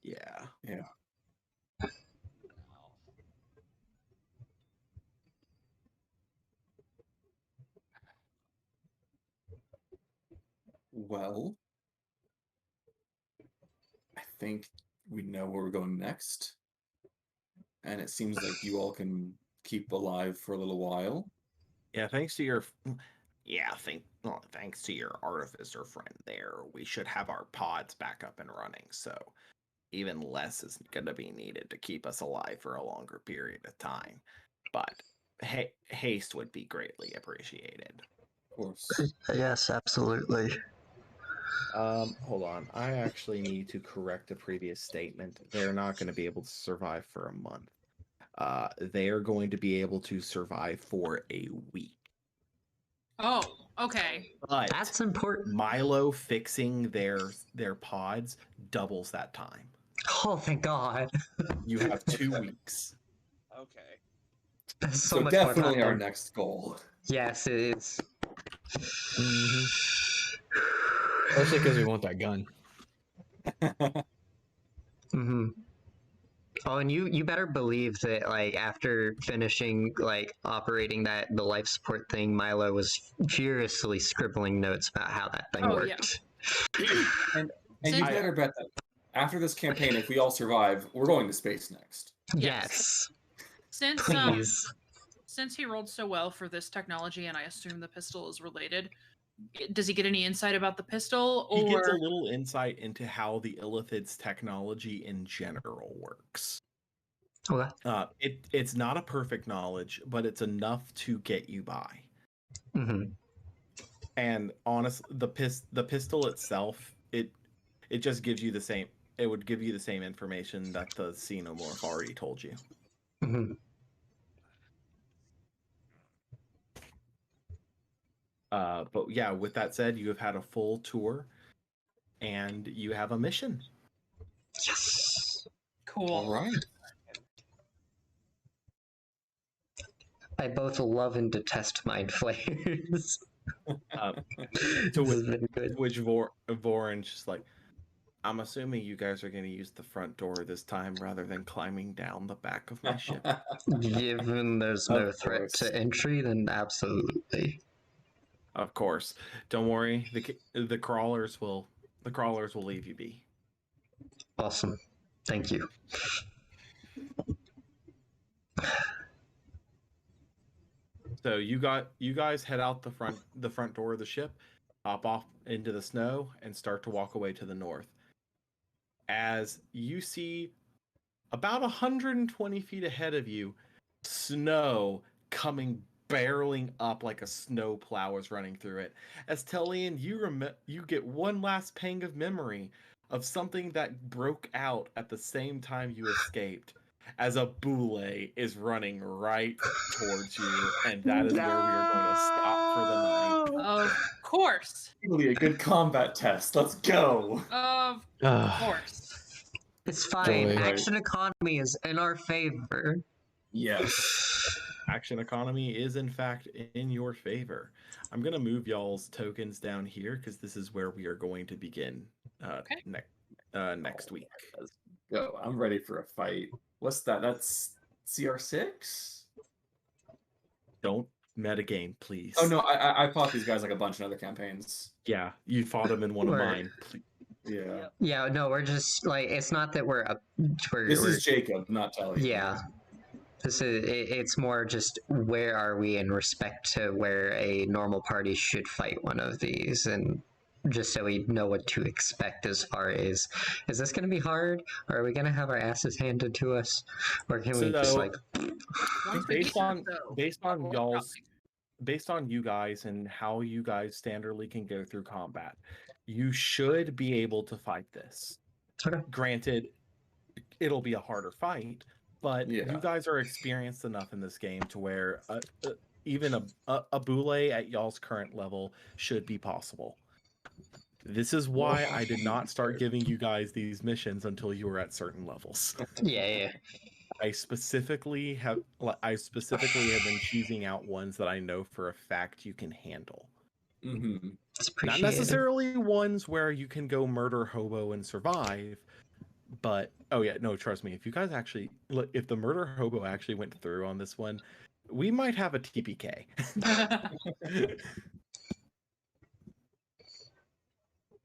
Yeah. Yeah. Well, I think we know where we're going next. And it seems like you all can keep alive for a little while. Yeah, thanks to your artificer friend there, we should have our pods back up and running. So even less is going to be needed to keep us alive for a longer period of time. But haste would be greatly appreciated. Of course. Yes, absolutely. Hold on. I actually need to correct a previous statement. They're not going to be able to survive for a month. They are going to be able to survive for a week. Oh, okay. But That's important. Milo fixing their pods doubles that time. Oh, thank God. You have 2 weeks. Okay. That's So much more definitely our time. next goal. Yes, it is. Especially because we want that gun. Mm-hmm. Oh, and you better believe that, like, after finishing, like, operating the life support thing, Milo was furiously scribbling notes about how that thing Oh, yeah. worked. And you Since- better bet that after this campaign, if we all survive, we're going to space next. Yes. Since Please. since he rolled so well for this technology, and I assume the pistol is related, does he get any insight about the pistol? Or He gets a little insight into how the Illithid's technology in general works. Okay. It's not a perfect knowledge, but it's enough to get you by. Mm-hmm. And honestly, the pistol itself, it just gives you the same. It would give you the same information that the xenomorph already told you. Mm-hmm. But yeah, with that said, you have had a full tour, and you have a mission. Yes. cool. All right. I both love and detest mind flayers. To This has been good. which Voran's just like, I'm assuming you guys are going to use the front door this time rather than climbing down the back of my ship. Given there's no Of threat course. to entry, then absolutely. Of course, don't worry. The crawlers will leave you be. Awesome. Thank you. So you guys head out the front door of the ship, hop off into the snow, and start to walk away to the north. As you see, about 120 feet ahead of you, snow coming barreling up like a snow plow is running through it. As Tellian, you get one last pang of memory of something that broke out at the same time you escaped, as a whiiiile is running right towards you, and that is where we are going to stop for the night. Of course. Really a good combat test. Let's go. Of Ah, course. It's fine. Joy. Action economy is in our favor. Yes. Action economy is in fact in your favor. I'm gonna move y'all's tokens down here because this is where we are going to begin Okay. next week. Let's go. I'm ready for a fight. What's that? That's CR6? Don't metagame, please. Oh no, I fought these guys like a bunch in other campaigns. Yeah, you fought them in one of Or- mine. Yeah. Yeah, no, we're just like, it's not that we're up. This is Jacob, not Telly. Yeah. It's more just where are we in respect to where a normal party should fight one of these, and just so we know what to expect as far as, is this going to be hard, or are we going to have our asses handed to us, or can we just So- like, Once we Based get on though, based on we'll y'all's probably- based on you guys and how you guys standardly can go through combat, you should be able to fight this. Okay. Granted, it'll be a harder fight, but Yeah. you guys are experienced enough in this game to where even a whiiiile at y'all's current level should be possible. This is why I did not start giving you guys these missions until you were at certain levels. yeah. I specifically have been choosing out ones that I know for a fact you can handle. Mm-hmm. It's Not appreciated. necessarily ones where you can go murder hobo and survive, but oh yeah, no, trust me. If you guys actually, if the murder hobo actually went through on this one, we might have a TPK.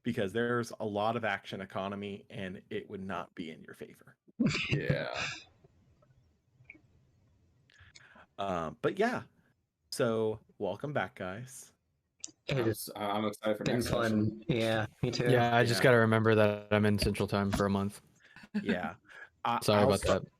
Because there's a lot of action economy and it would not be in your favor. Yeah. But yeah, so welcome back, guys. It's I'm excited for been next fun. session. Yeah, me too. yeah, I just Yeah. got to remember that I'm in Central Time for a month. Yeah. Sorry I'll about start- that.